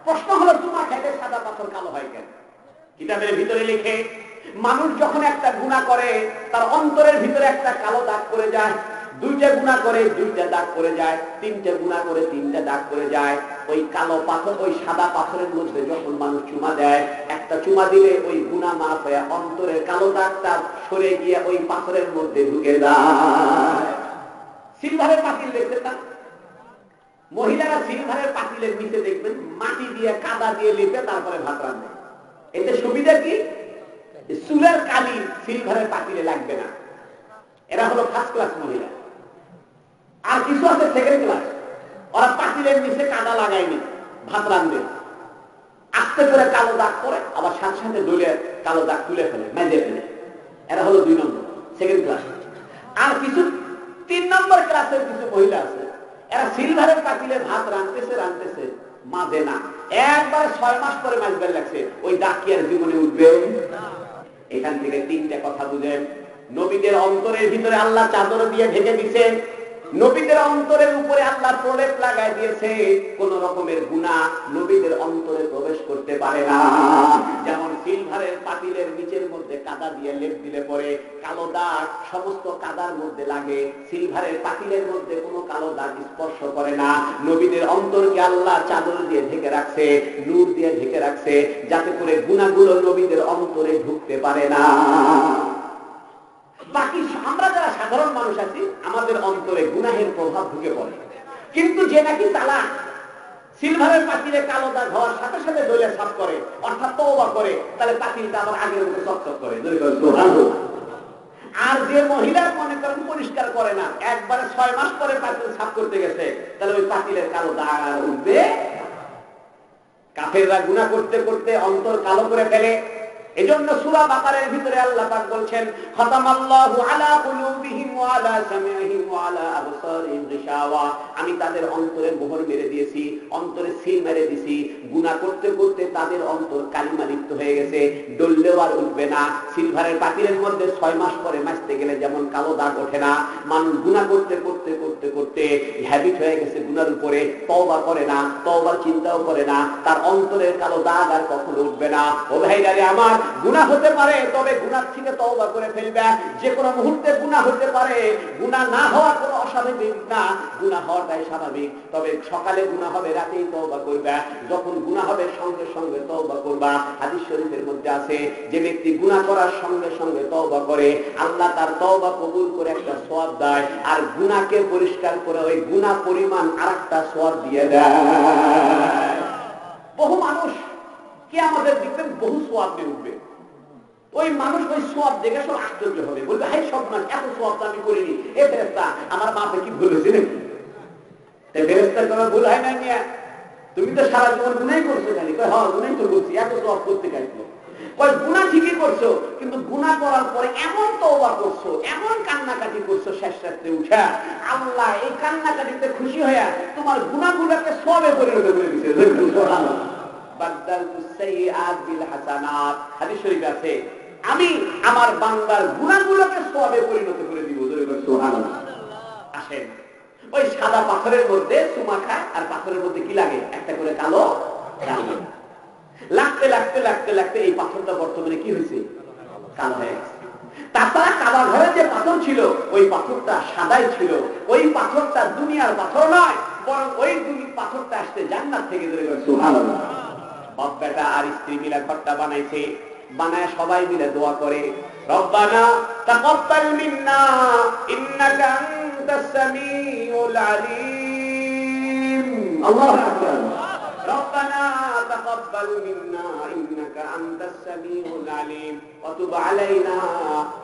প্রশ্ন হলো, চুমা খাইতে সাদা পাথর কালো হয় কেন? কিতাবের ভিতরে লিখে, মানুষ যখন একটা গুনাহ করে তার অন্তরের ভিতরে একটা কালো দাগ পড়ে যায়। দুইটা গুনাহ করে দুইটা দাগ করে যায়, তিনটা গুনাহ করে তিনটা দাগ করে যায়। ওই কালো পাথর, ওই সাদা পাথরের মধ্যে যখন মানুষ চুমা দেয়, একটা চুমা দিলে ওই গুনাহ মাফ হয়ে অন্তরের কালো দাগটা সরে গিয়ে ওই পাথরের মধ্যে ঢুকে যায়। সিলভারের পাতিল দেখবেন না, মহিলারা সিলভারের পাতিলের নিচে দেখবেন মাটি দিয়ে কাদা দিয়ে লেপে তারপরে ভাত রান্নে। এতে সুবিধা কি? চুলের কালি সিলভারের পাতিলে লাগবে না। এরা হলো ফার্স্ট ক্লাস মহিলা। আর কিছু আছে সেকেন্ড ক্লাস, ওরা পাতিলের নিচে কাদা লাগায়নি, ভাত রান্ধবে, আস্তে করে কালো দাগ করে আবার সাথে সাথে ডলে কালো দাগ তুলে ফেলে, মেজে ফেলে। এরা হলো 2 নম্বর, সেকেন্ড ক্লাস। আর কিছু 3 নম্বর ক্লাসের কিছু মহিলা আছে, এরা সিলভারের পাতিলে ভাত রাঁধতেছে মাঝে না, একবার 6 মাস পরে মাজবার লাগছে, ওই দাগ কি আর জীবনে উঠবে? এখান থেকে 3টা কথা বুঝেন। নবীদের অন্তরের ভিতরে আল্লাহ চাদর দিয়ে ঢেকে দিয়েছে, নবীদের অন্তরের উপরে আল্লাহ প্রলেপ লাগাই দিয়েছে, কোন রকমের গুনাহ নবীদের অন্তরে প্রবেশ করতে পারে না। যেমন সিলভারের পাতিলের নিচের মধ্যে কাদা দিয়ে লেপ দিলে পরে কালো দাগ সমস্ত কাদার মধ্যে লাগে, সিলভারের পাতিলের মধ্যে কোনো কালো দাগ স্পর্শ করে না। নবীদের অন্তরকে আল্লাহ চাদর দিয়ে ঢেকে রাখছে, নূর দিয়ে ঢেকে রাখছে, যাতে করে গুনাহগুলো নবীদের অন্তরে ঢুকতে পারে না। বাকি আমরা যারা সাধারণ মানুষ আছি, আমাদের অন্তরে গুনাহের প্রভাব ঢুকে পড়ে। কিন্তু যে নাকি চালাক, সিলভারের পাতিলে কালো দাগ হওয়ার সাথে সাথে দলে সাফ করে, অর্থাৎ তওবা করে, তাহলে পাতিলটা আবার আগের মতো চকচক করে। আর যে মহিলা মনে করেন পরিষ্কার করে না, একবারে 6 মাস পরে পাতিল সাফ করতে গেছে, তাহলে ওই পাতিলের কালো দাগ আর উঠবে। কাফেররা গুনাহ করতে করতে অন্তর কালো করে ফেলে। এজন্য সূরা বাকারার ভিতরে আল্লাহ পাক বলছেন, খাতামাল্লাহু আলা কুলুবিহিম ওয়া আলা সামিহিম ওয়া আলা আবসারিহিম গিশাওয়া, আমি তাদের অন্তরে মোহর মেরে দিয়েছি, অন্তরে সিল মেরে দিয়েছি। গুনাহ করতে করতে তাদের অন্তর কালিমা লিপ্ত হয়ে গেছে, ডললেও আর উঠবে না। সিলভারের পাতিলের মধ্যে 6 মাস পরে মাজতে গেলে যেমন কালো দাগ ওঠে না, মানুষ গুনাহ করতে করতে করতে করতে হ্যাবিট হয়ে গেছে গুনার উপরে, তওবা করে না, তওবার চিন্তাও করে না, তার অন্তরের কালো দাগ আর কখনো উঠবে না। ও ভাইরা আমার, গুনাহ হতে পারে, তবে গুনাহ থেকে তওবা করে ফেলবে। যে কোনো মুহূর্তে গুনাহ হতে পারে, গুনাহ না হওয়া কোনো অস্বাভাবিক না, গুনাহ হওয়াটাই স্বাভাবিক। তবে সকালে গুনাহ হবে, রাতেই তওবা করবে। যখন গুনাহ হবে সঙ্গে সঙ্গে তওবা করবা। হাদিস শরীফের মধ্যে আছে, যে ব্যক্তি গুনাহ করার সঙ্গে সঙ্গে তওবা করে, আল্লাহ তার তওবা কবুল করে একটা সওয়াব দেয়, আর গুনাহকে পরিষ্কার করে ওই গুনাহ পরিমাণ আরেকটা সওয়াব দিয়ে দেয়। বহু মানুষ কি আমাদের দেখবেন বহু সওয়াব দিয়ে উঠবে, ওই মানুষ ওই সওয়াব দেখে সব আশ্চর্য হবে, বলবে হাই সব মানুষ এত সওয়াব তো আমি করিনি। এ ফেরেশতা, আমার বাপে কি ভুল হয়েছে নাকি? তাই ফেরেশতার কোনো ভুল হয় না নিয়ে, তুমি তো সারা জীবন গুনাহই করছো জানি। কয় হ্যাঁ গুনাহই তো করছি, এত সওয়াব করতে চাইছো। কয় গুনাহ ঠিকই করছো, কিন্তু গুনাহ করার পরে এমন তওবা করছো, এমন কান্নাকাটি করছো শেষ রাতে উঠা, আল্লাহ এই কান্নাকাটিতে খুশি হয়ে তোমার গুনাহগুলোকে সওয়াবে পরিণত করে দিয়েছে। সুবহানাল্লাহ। হাদিস শরীফে আছে, আমি আমার বান্দার গুনাহগুলোকে সওয়াবে পরিণত করে দিব। সুবহানাল্লাহ। আসেন, ওই সাদা পাথরের মধ্যে চুমা খায়, আর পাথরের মধ্যে কি লাগে? একটা করে কালো দাগ। লাগতে লাগতে লাগতে লাগতে এই পাথরটা বর্তমানে কি হয়েছে? কালো হয়ে গেছে। তাছাড়া কাবা ঘরে যে পাথর ছিল, ওই পাথরটা সাদাই ছিল। ওই পাথরটা দুনিয়ার পাথর নয়, বরং ওই পাথরটা আসতে জান্নাত থেকে। সুবহানাল্লাহ। বাপ বেটা আর স্ত্রী মিলে ঘরটা বানাইছে, বানায় সবাই মিলে দোয়া করে, রব্বানা তাকাব্বাল মিন্না ইন্নাকা আনতাস সামিউল আলিম। আল্লাহু আকবার। রব্বানা তাকাব্বাল মিন্না ইন্নাকা আনতাস সামিউল আলিম ওয়া তুব আলাইনা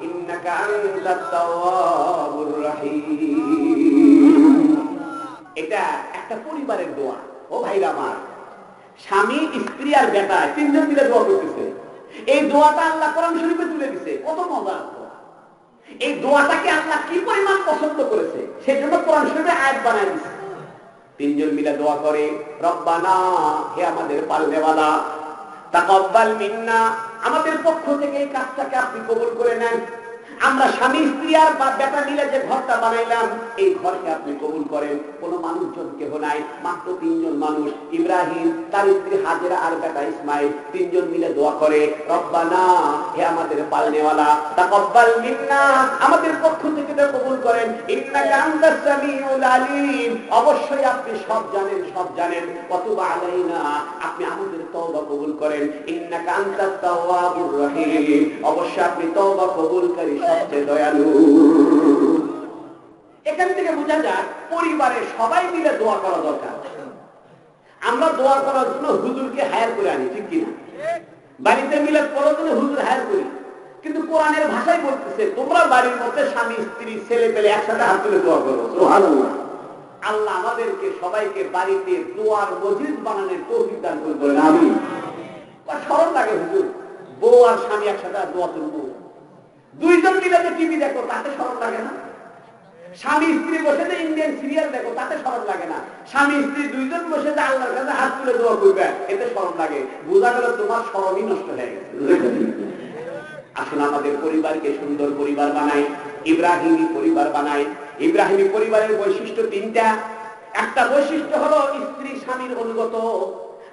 ইন্নাকা আনতাত তাওয়াবুর রহিম। এটা একটা পরিবারের দোয়া। ও ভাইরা আমার, স্বামী স্ত্রী আর বেটা 3 জন মিলে দোয়া করতেছে। এই দোয়াটা আল্লাহ কোরআন শরীফে তুলে দিয়েছে। কত মজার দোয়া! এই দোয়াটাকে আল্লাহ কি পরিমাণ পছন্দ করেছে, সেজন্য কোরআন শরীফে আয়াত বানায় দিয়েছে। 3 জন মিলে দোয়া করে, রব্বানা, হে আমাদের পালনেওয়ালা, তাকাব্বাল মিন্না, আমাদের পক্ষ থেকে এই কাজটাকে আপনি কবুল করে নেন। আমরা স্বামী স্ত্রী আর বেটা মিলে যে ঘরটা বানাইলাম, এই ঘরকে আপনি কবুল করেন। কোন মানুষজন কেহ নাই, মাত্র 3 জন মানুষ, ইব্রাহিম, তার স্ত্রী হাজেরা আর বেটা ইসমাইল, 3 জন মিলে দোয়া করে, রব্বানা, হে আমাদের পালনেওয়ালা, তাকাব্বাল মিন্না, আমাদের পক্ষ থেকে তা কবুল করেন, ইন্নাকা আনতাস সামিউল আলিম, অবশ্যই আপনি সব জানেন, সব জানেন, ওয়া তুব আলাইনা, আপনি আমাদের তওবা কবুল করেন, ইন্নাকা আনতাত তাওয়াবুর রহিম, অবশ্যই আপনি তওবা কবুলকারী, সবচেয়ে দয়ালু। এখান থেকে বোঝা যায় পরিবারে সবাই মিলে দোয়া করা দরকার। আমরা দোয়া করার জন্য হুজুরকে হায়ার করে আনি, ঠিক কিনা? বাড়িতে মিলে করার জন্য হুজুর হায়ার করি, কিন্তু কোরআনের ভাষায় বলতেছে তোমরা বাড়ির মধ্যে স্বামী স্ত্রী ছেলে পেলে একসাথে হাত তুলে দোয়া করো। সুবহানাল্লাহ। আল্লাহ আমাদেরকে সবাইকে বাড়িতে দোয়ার মসজিদ বানানোর তৌফিক দান করুন, আমিন। সরল লাগে হুজুর, বউ আর স্বামী একসাথে দোয়া করবো, 2 জন মিলে যে টিভি দেখো তাতে সরল লাগে না? স্বামী স্ত্রী বসে যে ইন্ডিয়ান সিরিয়াল দেখো তাতে সরল লাগে না? স্বামী স্ত্রী 2 জন বসে যে আল্লাহর কাছে হাত তুলে দোয়া করবে এতে সরল লাগে। বোঝা গেল তোমার সরলই নষ্ট হয়ে গেছে। আসুন আমাদের পরিবারকে সুন্দর পরিবার বানাই, ইব্রাহিমী পরিবার বানাই। ইব্রাহিমী পরিবারের বৈশিষ্ট্য 3টা। একটা বৈশিষ্ট্য হলো স্ত্রী স্বামীর অনুগত,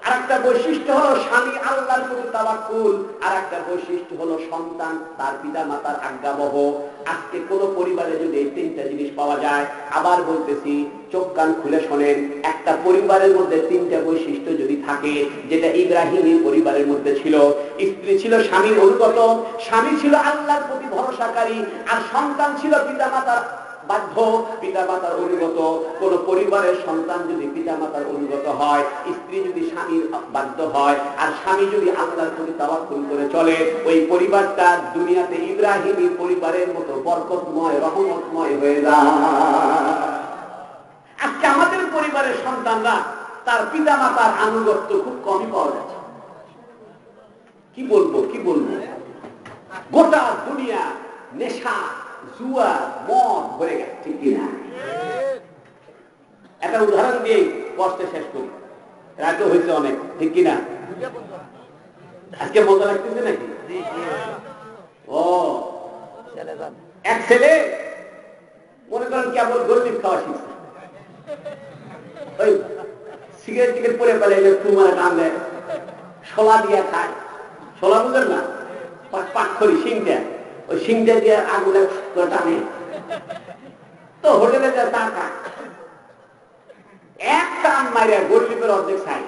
আর একটা বৈশিষ্ট্য হলো স্বামী আল্লাহর প্রতি তাওয়াক্কুল, আর একটা বৈশিষ্ট্য হলো সন্তান তার পিতা মাতার আজ্ঞাবহ। আজকে কোন পরিবারে যদি এই 3টা জিনিস পাওয়া যায়, আবার বলতেছি, চোখ কান খুলে শোনেন, একটা পরিবারের মধ্যে 3টা বৈশিষ্ট্য যদি থাকে, যেটা ইব্রাহিমী পরিবারের মধ্যে ছিল, স্ত্রী ছিল স্বামীর অনুগত, স্বামী ছিল আল্লাহর প্রতি ভরসাকারী, আর সন্তান ছিল পিতা মাতার বাধ্য, পিতা মাতার অনুগত। কোন পরিবারের সন্তান যদি পিতা মাতার অনুগত হয়, স্ত্রী যদি স্বামীর বাধ্য হয়, আর স্বামী যদি আল্লাহর প্রতি তাওয়াক্কুল করে চলে, ওই পরিবারটা দুনিয়াতে ইব্রাহিমী পরিবারের মতো বরকতময়, রহমতময় হয়ে যায়। আজকে আমাদের পরিবারের সন্তানরা তার পিতা মাতার আনুগত্য খুব কমই পাওয়া যাচ্ছে। কি বলবো, কি বলবো, গোটা দুনিয়া নেশা, জুয়া, মদ ভরে গেছে, ঠিক কিনা? একটা উদাহরণ দিয়ে কষ্টে শেষ করি, রাতও হয়েছে অনেক, ঠিক কিনা? আজকে মজা লাগতেছে নাকি? ও এক ছেলে মনে করেন কেবল গরিব খাওয়া শিখছে, ওই সিগারেট টিকেট পরে পেলে তোমার টানলে শোলা দিয়ে খায়, শোলা বুঝেন না, পাক্ষরি শিংটা, ওই শিংটা দিয়ে আগুনে টানে, তো হোটেলে যায় তা খায়, এক টান মাইরা গরিবের অর্ধেক খাই।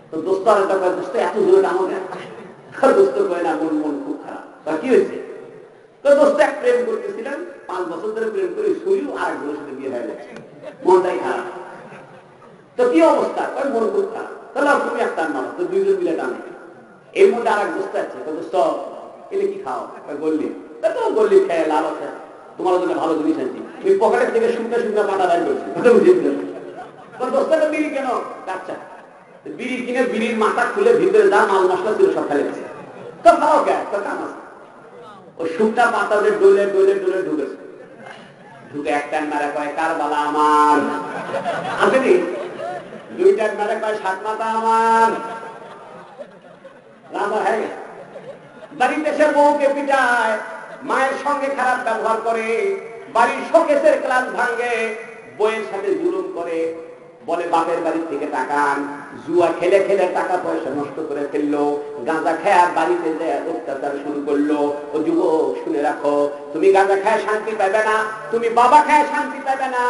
তো দোস্ত আর একটা কয়, দোস্ত এত জোরে টানো না, দোস্ত কয় না, মন মন খুব খারাপ। তা কি হয়েছে? তো দোস্ত এক প্রেম করতেছিলেন, 5 বছর ধরে প্রেম করে শুরু, আর একজনের সাথে বিয়ে হয়ে গেছে, মনটাই খারাপ। তো কি অবস্থা? কয় মন খুব খারাপ। তাহলে তুমি এক টান মারো, তো 2 জন মিলে টানে। এর মধ্যে আর এক দোস্ত আছে, দোস্ত এলে কি খাও? গল্লি। তো গল্লি খেয়ে লাভ আছে, তোমার জন্য ভালো জিনিস আনছি। তুমি পকেটের থেকে শুকনো শুকনো পাতা বাইর করছি, দোস্তাটা বিড়ি কেন? আচ্ছা, বিড়ি কিনে বিড়ির মাথা খুলে ভিতরে যা মাল মশলা ছিল সব ফেলে গেছে। তো খাও কে? তো কাম আছে। ওই শুকনা পাতা ডলে ডলে ডলে ঢুকেছে, ঢুকে একটা মারা কয় কারবালা আমার, আসেনি? 2টা মারা কয় 7 মাথা আমার। রান্না হয়ে গেছে, বাড়িতে সে বউকে পিটায়, মায়ের সঙ্গে খারাপ ব্যবহার করে, বাড়ির শোকেসের ক্লাস ভাঙে, বউয়ের সাথে জুলুম করে, বলে বাপের বাড়ি থেকে টাকা আন, জুয়া খেলে খেলে টাকা পয়সা নষ্ট করে ফেললো, গাঁজা খেয়ে বাড়িতে যে অত্যাচার শুরু করলো। ও যুবক শুনে রাখো, তুমি গাঁজা খায় শান্তি পাবে না, তুমি বাবা খায় শান্তি পাবে না,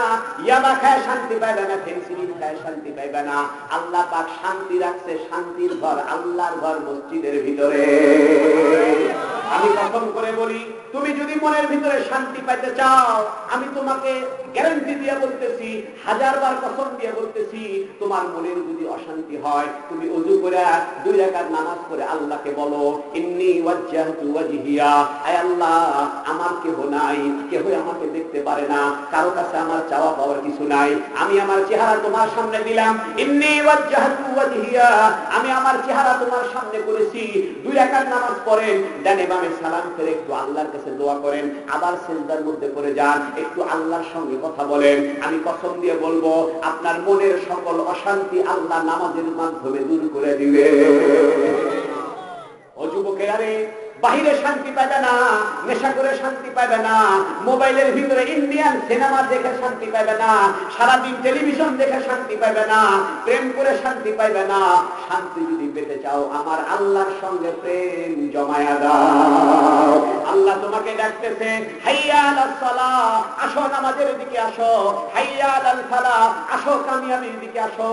ইয়াবা খায় শান্তি পাবে না, ফেন্সিডিল খায় শান্তি পাবে না। আল্লাহ পাক শান্তি রাখছে শান্তির ঘর, আল্লাহর ঘর মসজিদের ভিতরে। আমি কসম করে বলি, তুমি যদি মনের ভিতরে শান্তি পাইতে চাও, আমি তোমাকে গ্যারান্টি দিয়ে বলতেছি, 1000 বার কসম দিয়ে বলতেছি, তোমার মনের যদি অশান্তি হয়, তুমি ওযু করে 2 রাকাত নামাজ পড়ে আল্লাহকে বলো, ইন্নী ওয়াজ্জাহতু ওয়াজহিয়া, আয় আল্লাহ, আমার কেহ নাই, কেহ আমাকে দেখতে পারে না, কারো কাছে আমার চাওয়া পাওয়ার কিছু নাই, আমি আমার চেহারা তোমার সামনে দিলাম, ইন্নী ওয়াজ্জাহতু ওয়াজহিয়া, আমি আমার চেহারা তোমার সামনে করেছি। 2 রাকাত নামাজ পড়েন, ডানে বামে সালাম করে একটু আল্লাহর কাছে দোয়া করেন, আবার সিজদার মধ্যে পড়ে যান, একটু আল্লাহর সঙ্গে কথা বলেন। আমি কসম দিয়ে বলবো, আপনার মনের সকল অশান্তি আল্লাহ নামাজের মাধ্যমে দূর করে দিবে। ও যুবকেরা রে, বাহিরে শান্তি পাবে না, নেশা করে শান্তি পাবে না, মোবাইলের ভিতরে ইন্ডিয়ান সিনেমা দেখে শান্তি পাবে না, সারাদিন টেলিভিশন দেখে শান্তি পাবে না, প্রেম করে শান্তি পাবে না। শান্তি যদি পেতে চাও আমার আল্লাহর সঙ্গে প্রেম জমায়া দাও। আল্লাহ তোমাকে ডাকতেছে, হাইয়া আলাস সালাহ, আসো নামাজের দিকে আসো, হাইয়া আলাল ফালাহ, আসো কামিয়াবির দিকে আসো,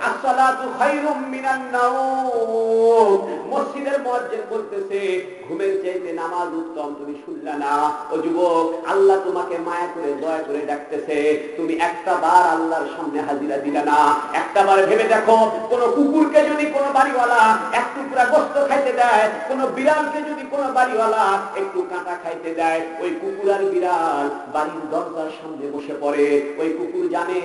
আসসালাতু খায়রুম মিনান নাওম। মসজিদের মুয়াজ্জিন বলতেছে, ঘুমের চাইতে নামাজ উত্তম, তুমি শুনলে না? ও যুবক, আল্লাহ তোমাকে মায়া করে দয়া করে ডাকতেছে, তুমি একটা বার আল্লাহর সামনে হাজিরা দিলে না। একটা বার ভেবে দেখো, কোন কুকুরকে যদি কোন বাড়িওয়ালা এক টুকরা গোশত খাইতে দেয়, কোন বিড়ালকে যদি কোন বাড়িওয়ালা একটু কাঁটা খাইতে দেয়, ওই কুকুর আর বিড়াল বাড়ির দরজার সামনে বসে পড়ে। ওই কুকুর জানে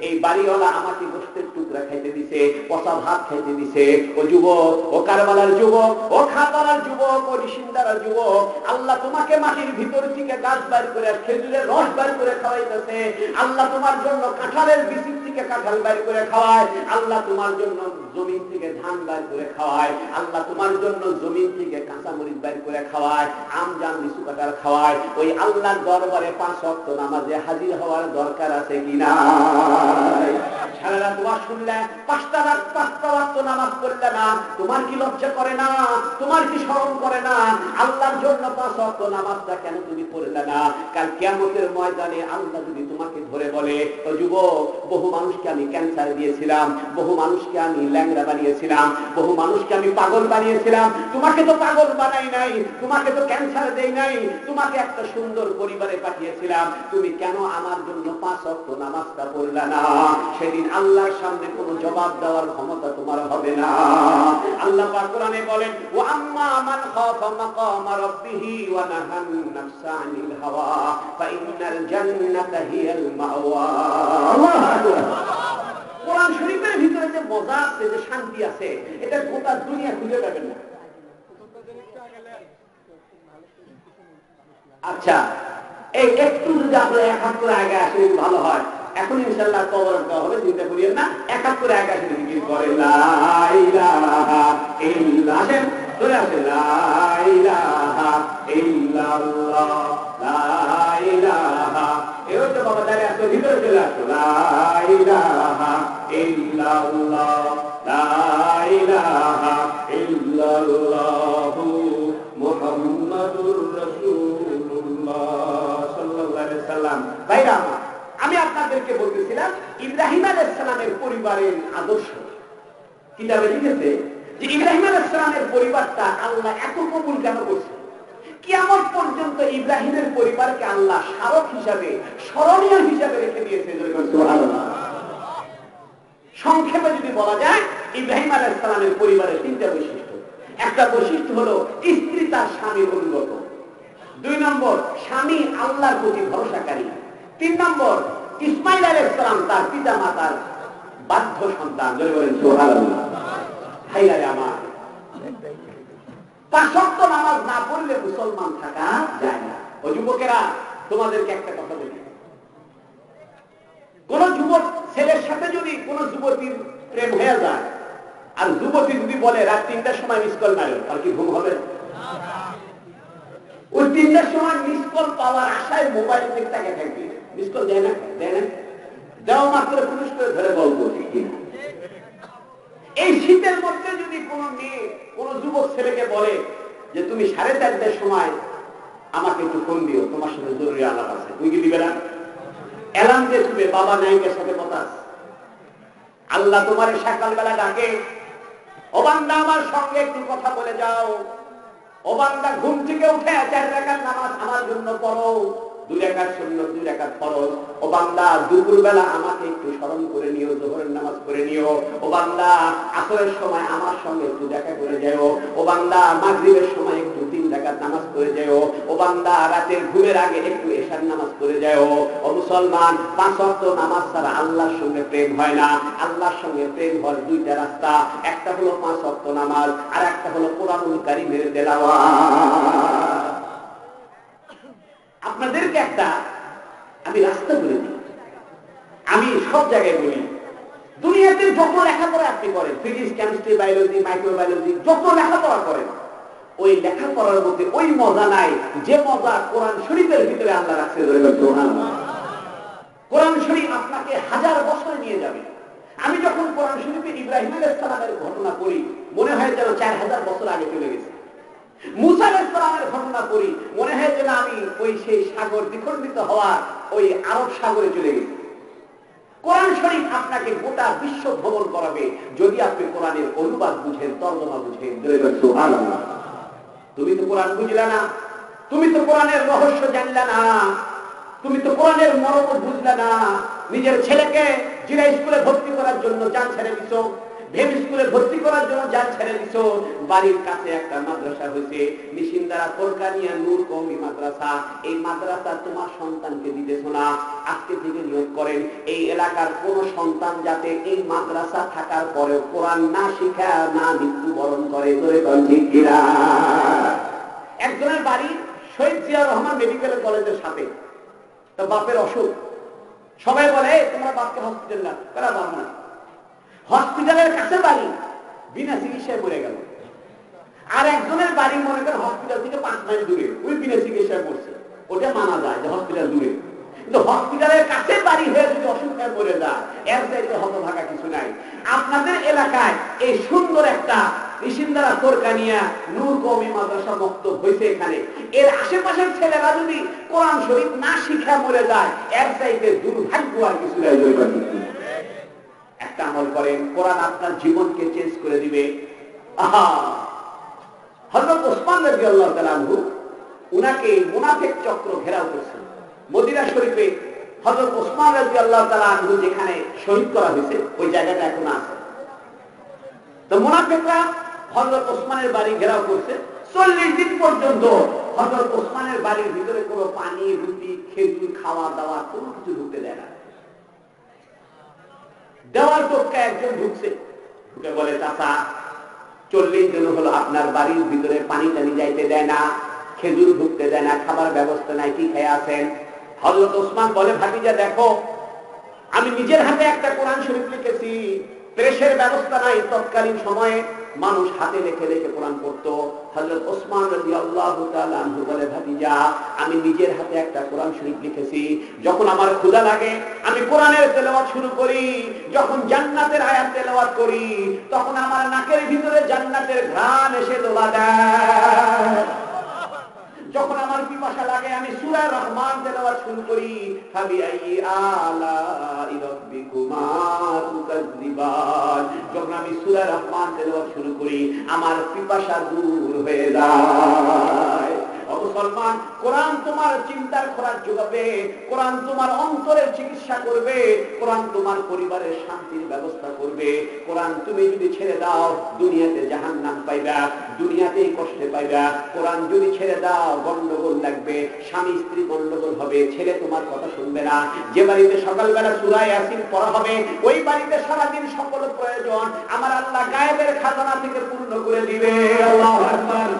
এই বাড়িওয়ালা আমাকে গোশতের টুকরা খাইতে দিছে, পচা ভাত খাইতে দিছে। ও যুবক, ও কারবালার যুবক, ও খাবারের যুবক, ও রিসিন্দার যুবক, আল্লাহ তোমাকে মাটির ভিতর থেকে গাছ বাইর করে খেজুরের রস বাইর করে খাওয়াইতেছে। আল্লাহ তোমার জন্য কাঁঠালের বিচির থেকে কাঁঠাল বাইর করে খাওয়ায়। আল্লাহ তোমার জন্য জমিন থেকে ধান বাইর করে খাওয়ায়। আল্লাহ তোমার জন্য জমিন থেকে কাঁচামরিচ বাইর করে খাওয়ায়, আম জাম লিচু কাঁঠাল খাওয়ায়। ওই আল্লাহর দরবারে 5 ওয়াক্ত নামাজে হাজির হওয়ার দরকার আছে কিনা? সারা রাত ওয়াজ শুনলে, 5টা ওয়াক্ত নামাজ পড়লে না, তোমার কি লজ্জা করে না? তোমার কি শরম করে না? আল্লাহর জন্য 5 ওয়াক্ত নামাজটা কেন তুমি পড়লে না? কাল কিয়ামতের ময়দানে আল্লাহ যদি তোমাকে ধরে বলে, ও যুবক, বহু মানুষকে আমি ক্যান্সার দিয়েছিলাম, বহু মানুষকে আমি ল্যাংড়া বানিয়েছিলাম, বহু মানুষকে আমি পাগল বানিয়েছিলাম, তোমাকে তো পাগল বানাই নাই, তোমাকে তো ক্যান্সার দেই নাই, তোমাকে একটা সুন্দর পরিবারে পাঠিয়েছিলাম, তুমি কেন আমার জন্য 5 ওয়াক্ত নামাজটা পড়লে না? সেদিন আল্লাহর সামনে কোনো জবাব দেওয়ার ক্ষমতা তোমার হবে না। আল্লাহ পাক কোরআনে বলেন, ওয়া আম্মা মান খাফা মাকামা রাব্বিহি ওয়া নাহান নাফসা আনিল হাওয়া ফাইন্নাল জান্নাতা হিয়াল মাওয়া। আল্লাহু আকবার। কোরআন শরীফের ভিতরে যে মজা আছে, যে শান্তি আছে, এটা গোটা দুনিয়া খুঁজে পাবেন না। আচ্ছা, এই একটু যদি আপনারা 1 হাত করে আগে আসেন ভালো হয়। এখন ইনশাআল্লাহ কবর দেওয়া হবে, চিন্তা করিয়েন না। 1 হাত করে আগে আসেন, জিকির করে লা ইলাহা ইল্লাল্লাহ। আসেন, চলে আসেন, লা ইলাহা ইল্লাল্লাহ, লা ইলাহা। এও তো বাবা দাঁড়িয়ে আসো, ভিতরে চলে আসো, লা ইলাহা ইল্লাল্লাহ, লা ইলাহা ইল্লাল্লাহু মুহাম্মাদুর রাসূলুল্লাহ সাল্লাল্লাহু আলাইহি সাল্লাম। ভাইরা, আমি আপনাদেরকে বলতেছিলাম ইব্রাহিম আলাইহিস সালামের পরিবারের আদর্শ। কিতাবে লিখেছে যে ইব্রাহিম আলাইহিস সালামের পরিবারটা আল্লাহ এত কবুল কেন করছে? কিয়ামত পর্যন্ত ইব্রাহিমের পরিবারকে আল্লাহ স্মারক হিসাবে, স্মরণীয় হিসাবে রেখে দিয়েছে। সুবহানাল্লাহ। সংক্ষেপে যদি বলা যায়, ইব্রাহিম আলাইহিস সালামের পরিবারের 3টা বৈশিষ্ট্য। একটা বৈশিষ্ট্য হলো স্ত্রী তার স্বামীর অনুগত, 2 নম্বর স্বামী আল্লাহর প্রতি ভরসাকারী, 3 নম্বর ইসমাইল আলাইহিস সালাম তার পিতা মাতার বাধ্য সন্তান। জোরে বলেন সুবহানাল্লাহ। ভাইরা আমার, 5 ওয়াক্ত নামাজ না পড়লে মুসলমান থাকা যায় না। ও যুবকেরা, তোমাদেরকে একটা কথা বলি, কোন যুবক ছেলের সাথে যদি কোন যুবতীর প্রেম হয়ে যায়, আর যুবতী যদি বলে রাত 3টার সময় মিস কল মারো, আর কি ঘুম হবে? ওই 3টার সময় মিস কল পাওয়ার আশায় মোবাইল থেকে তাকে থাকবে, মিস কল দেয় না, দেয় না, দেওয়া মাত্র পুলিশ করে ধরে বলবো, ঠিক কিনা? এই শীতের মধ্যে যদি কোনো মেয়ে কোন যুবক ছেলেকে বলে যে তুমি 4:30টার সময় আমাকে একটু ফোন দিও, তোমার সাথে জরুরি আলাপ আছে, তুই কি দিবে না? অ্যালার্ম দিয়ে শুবে, বাবা নায়কের সাথে কথা আছে। আল্লাহ তোমার সকালবেলা ডাকে, ও বান্দা আমার সঙ্গে একটু কথা বলে যাও, ও বান্দা ঘুম থেকে উঠে 4 রাকাত নামাজ আমার জন্য পড়ো, 2 রাকাত সুন্নাত, 2 রাকাত ফরজ। ও বান্দা দুপুরবেলা আমাকে একটু স্মরণ করে নিও, যোহরের নামাজ পড়ে নিও। ও বান্দা আসরের সময় আমার সঙ্গে একটু দেখা করে যাও। ও বান্দা মাগরিবের সময় একটু 3 রাকাত নামাজ পড়ে যাও। ও বান্দা রাতের ঘুমের আগে একটু এশার নামাজ পড়ে যাও। ও মুসলমান, 5 ওয়াক্ত নামাজ ছাড়া আল্লাহর সঙ্গে প্রেম হয় না। আল্লাহর সঙ্গে প্রেম হওয়ার 2টা রাস্তা, একটা হলো 5 ওয়াক্ত নামাজ, আর একটা হলো কোরআনুল কারীমের তেলাওয়াত। আপনাদেরকে একটা আমি রাস্তা বলে দিই, আমি সব জায়গায় বলি, দুনিয়াতে যত লেখাপড়া আপনি করেন, ফিজিক্স, কেমিস্ট্রি, বায়োলজি, মাইক্রোবায়োলজি, যত লেখাপড়া করেন, ওই লেখাপড়ার মধ্যে ওই মজা নাই যে মজা কোরআন শরীফের ভিতরে আল্লাহ রাখছে। কোরআন শরীফ আপনাকে হাজার বছরে নিয়ে যাবে। আমি যখন কোরআন শরীফে ইব্রাহিম আলাইহিস সালামের ঘটনা পড়ি মনে হয় যেন 4000 বছর আগে চলে গেছে। মুসা আলাইহিস সালামের ঘটনা পড়ি মনে হয় যেন আমি ওই সেই সাগর দ্বিখণ্ডিত হওয়া ওই আরব সাগরে চলে গেছি। কোরআন শরীফ আপনাকে গোটা বিশ্ব ভ্রমণ করাবে যদি আপনি কোরআনের অনুবাদ বুঝেন, তর্জমা বুঝেন। সুবহানাল্লাহ। তুমি তো কোরআন বুঝলা না, তুমি তো কোরআনের রহস্য জানলা না, তুমি তো কোরআনের মর্ম বুঝলা না। নিজের ছেলেকে জিরা স্কুলে ভর্তি করার জন্য জান ছেড়ে দিছো, ভেম স্কুলে ভর্তি করার জন্য জান ছেড়ে দিছো। বাড়ির কাছে একটা মাদ্রাসা হয়েছে, নিশিন্দারা ফরকানিয়া নূর কওমি মাদ্রাসা। এই মাদ্রাসা তোমার সন্তানকে দিতেছ না। আজকে থেকে নিয়োগ করেন এই এলাকার কোন সন্তান যাতে এই মাদ্রাসা থাকার পরেও কোরআন না শিখা না মৃত্যুবরণ করে। ঠিক কিনা? একজনের বাড়ি শহীদ জিয়া রহমান মেডিকেল কলেজের সাথে। তো বাপের অসুখ, সবাই বলে তোমরা বাপকে হসপিটাল না, তারা বাপ না। হসপিটালের কাছে বাড়ি, বিনা চিকিৎসায় মরে গেল। আর একজনের বাড়ি মনে করেন হসপিটাল থেকে 5 মাইল দূরে, ওই বিনা চিকিৎসায় মরছে। ওটা মানা যায় যে হসপিটাল দূরে, কিন্তু হসপিটালের কাছে বাড়ি হয়ে যদি অসুখ হয়ে মরে যায় এর চাইতে হতভাগা কিছু নাই। আপনাদের এলাকায় এই সুন্দর একটা নিশিন্দারা ফরকানিয়া নূর কওমি মাদ্রাসা মক্তব হয়েছে এখানে। এর আশেপাশের ছেলেরা যদি কোরআন শরীফ না শিখা মরে যায় এর চাইতে দুর্ভাগ্য আর কিছু নাই। একটা আমল করেন, কোরআন আপনার জীবনকে চেঞ্জ করে দিবে। হযরত ওসমান রাদিয়াল্লাহু তাআলা আনহু উনাকে মুনাফিক চক্র ঘেরাও করছে। মদিনা শরীফে হযরত ওসমান রাদিয়াল্লাহু তাআলা আনহু যেখানে শহীদ করা হয়েছে ওই জায়গাটা এখন আছে। তো মুনাফিকরা হযরত ওসমানের বাড়ি ঘেরাও করছে। 40 দিন পর্যন্ত হযরত ওসমানের বাড়ির ভিতরে কোনো পানি, রুটি, খেজুর, খাওয়া দাওয়া কোনো কিছু ঢুকতে দেয় না। দেওয়ার টোপকে একজন ঢুকছে, ঢুকে বলে চাচা 40 দিন হলো আপনার বাড়ির ভিতরে পানি টানি যাইতে দেয় না, খেজুর ঢুকতে দেয় না, খাবার ব্যবস্থা নাই, কি খেয়ে আছেন? হযরত ওসমান বলে ভাতিজা দেখো আমি নিজের হাতে একটা কোরআন শরীফ লিখেছি, প্রেসের ব্যবস্থা নাই, তৎকালীন সময়ে মানুষ হাতে লিখে লিখে কোরআন পড়তো। হযরত ওসমান রাদিয়াল্লাহু তাআলা আনহু বলে ভাতিজা আমি নিজের হাতে একটা কোরআন শরীফ লিখেছি, যখন আমার ক্ষুধা লাগে আমি কোরআনের তেলাওয়াত শুরু করি, যখন জান্নাতের আয়াত তেলাওয়াত করি তখন আমার নাকের ভিতরে জান্নাতের ঘ্রাণ এসে দোলা দেয়, যখন আমার পিপাসা লাগে আমি সূরা রহমান তেলাওয়াত শুরু করি, ফাবিআইয়ি আলাই রাব্বিকুমা তুকাজ্জিবান, যখন আমি সূরা রহমান তেলাওয়াত শুরু করি আমার পিপাসা দূর হয়ে যায়। মুসলমান, কোরআন তোমার চিন্তার খোরাক যোগাবে, কোরআন তোমার অন্তরের চিকিৎসা করবে, কোরআন তোমার পরিবারের শান্তির ব্যবস্থা করবে। কোরআন তুমি যদি ছেড়ে দাও দুনিয়াতে জাহান্নাম পাইবা, দুনিয়াতেই কষ্টে পাইবা। কোরআন যদি ছেড়ে দাও গন্ডগোল লাগবে, স্বামী স্ত্রী গন্ডগোল হবে, ছেলে তোমার কথা শুনবে না। যে বাড়িতে সকালবেলা সূরা ইয়াসিন পড়া হবে ওই বাড়িতে সারাদিন সকল প্রয়োজন আমার আল্লাহ গায়েবের খাজানা থেকে পূর্ণ করে দিবে। আল্লাহু আকবার।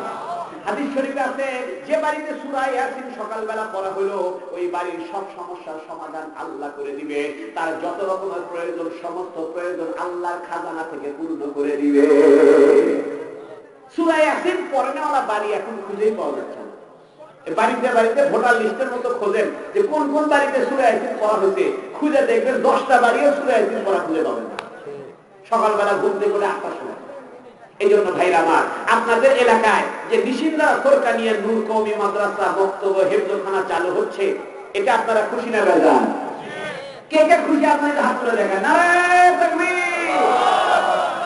হাদিস শরীফে আছে যে বাড়িতে সূরা ইয়াসিন সকালবেলা পড়া হলো ওই বাড়ির সব সমস্যার সমাধান আল্লাহ করে দিবে, তার যত রকমের প্রয়োজন সমস্ত প্রয়োজন আল্লাহর খাজানা থেকে পূর্ণ করে দিবে। সূরা ইয়াসিন পড়ে নেওয়ালা বাড়ি এখন খুঁজেই পাওয়া যাচ্ছে না। বাড়িতে বাড়িতে ভোটার লিস্টের মতো খোঁজেন যে কোন কোন বাড়িতে সূরা ইয়াসিন পড়া হয়েছে, খুঁজে দেখবেন 10টা বাড়িও সূরা ইয়াসিন পড়া খুঁজে পাবেন না সকালবেলা ঘুম থেকে উঠে 8টার সময়। এই জন্য ভাইরা আমার আপনাদের এলাকায় যে নিশিন্দারা ফরকানিয়া নূর কওমি মাদ্রাসা বক্তব্য হেফজখানা চালু হচ্ছে এটা আপনারা খুশি না বেজান? কে কে খুশি আপনাদের হাত তুলে দেখান। নারায়ে তাকবীর।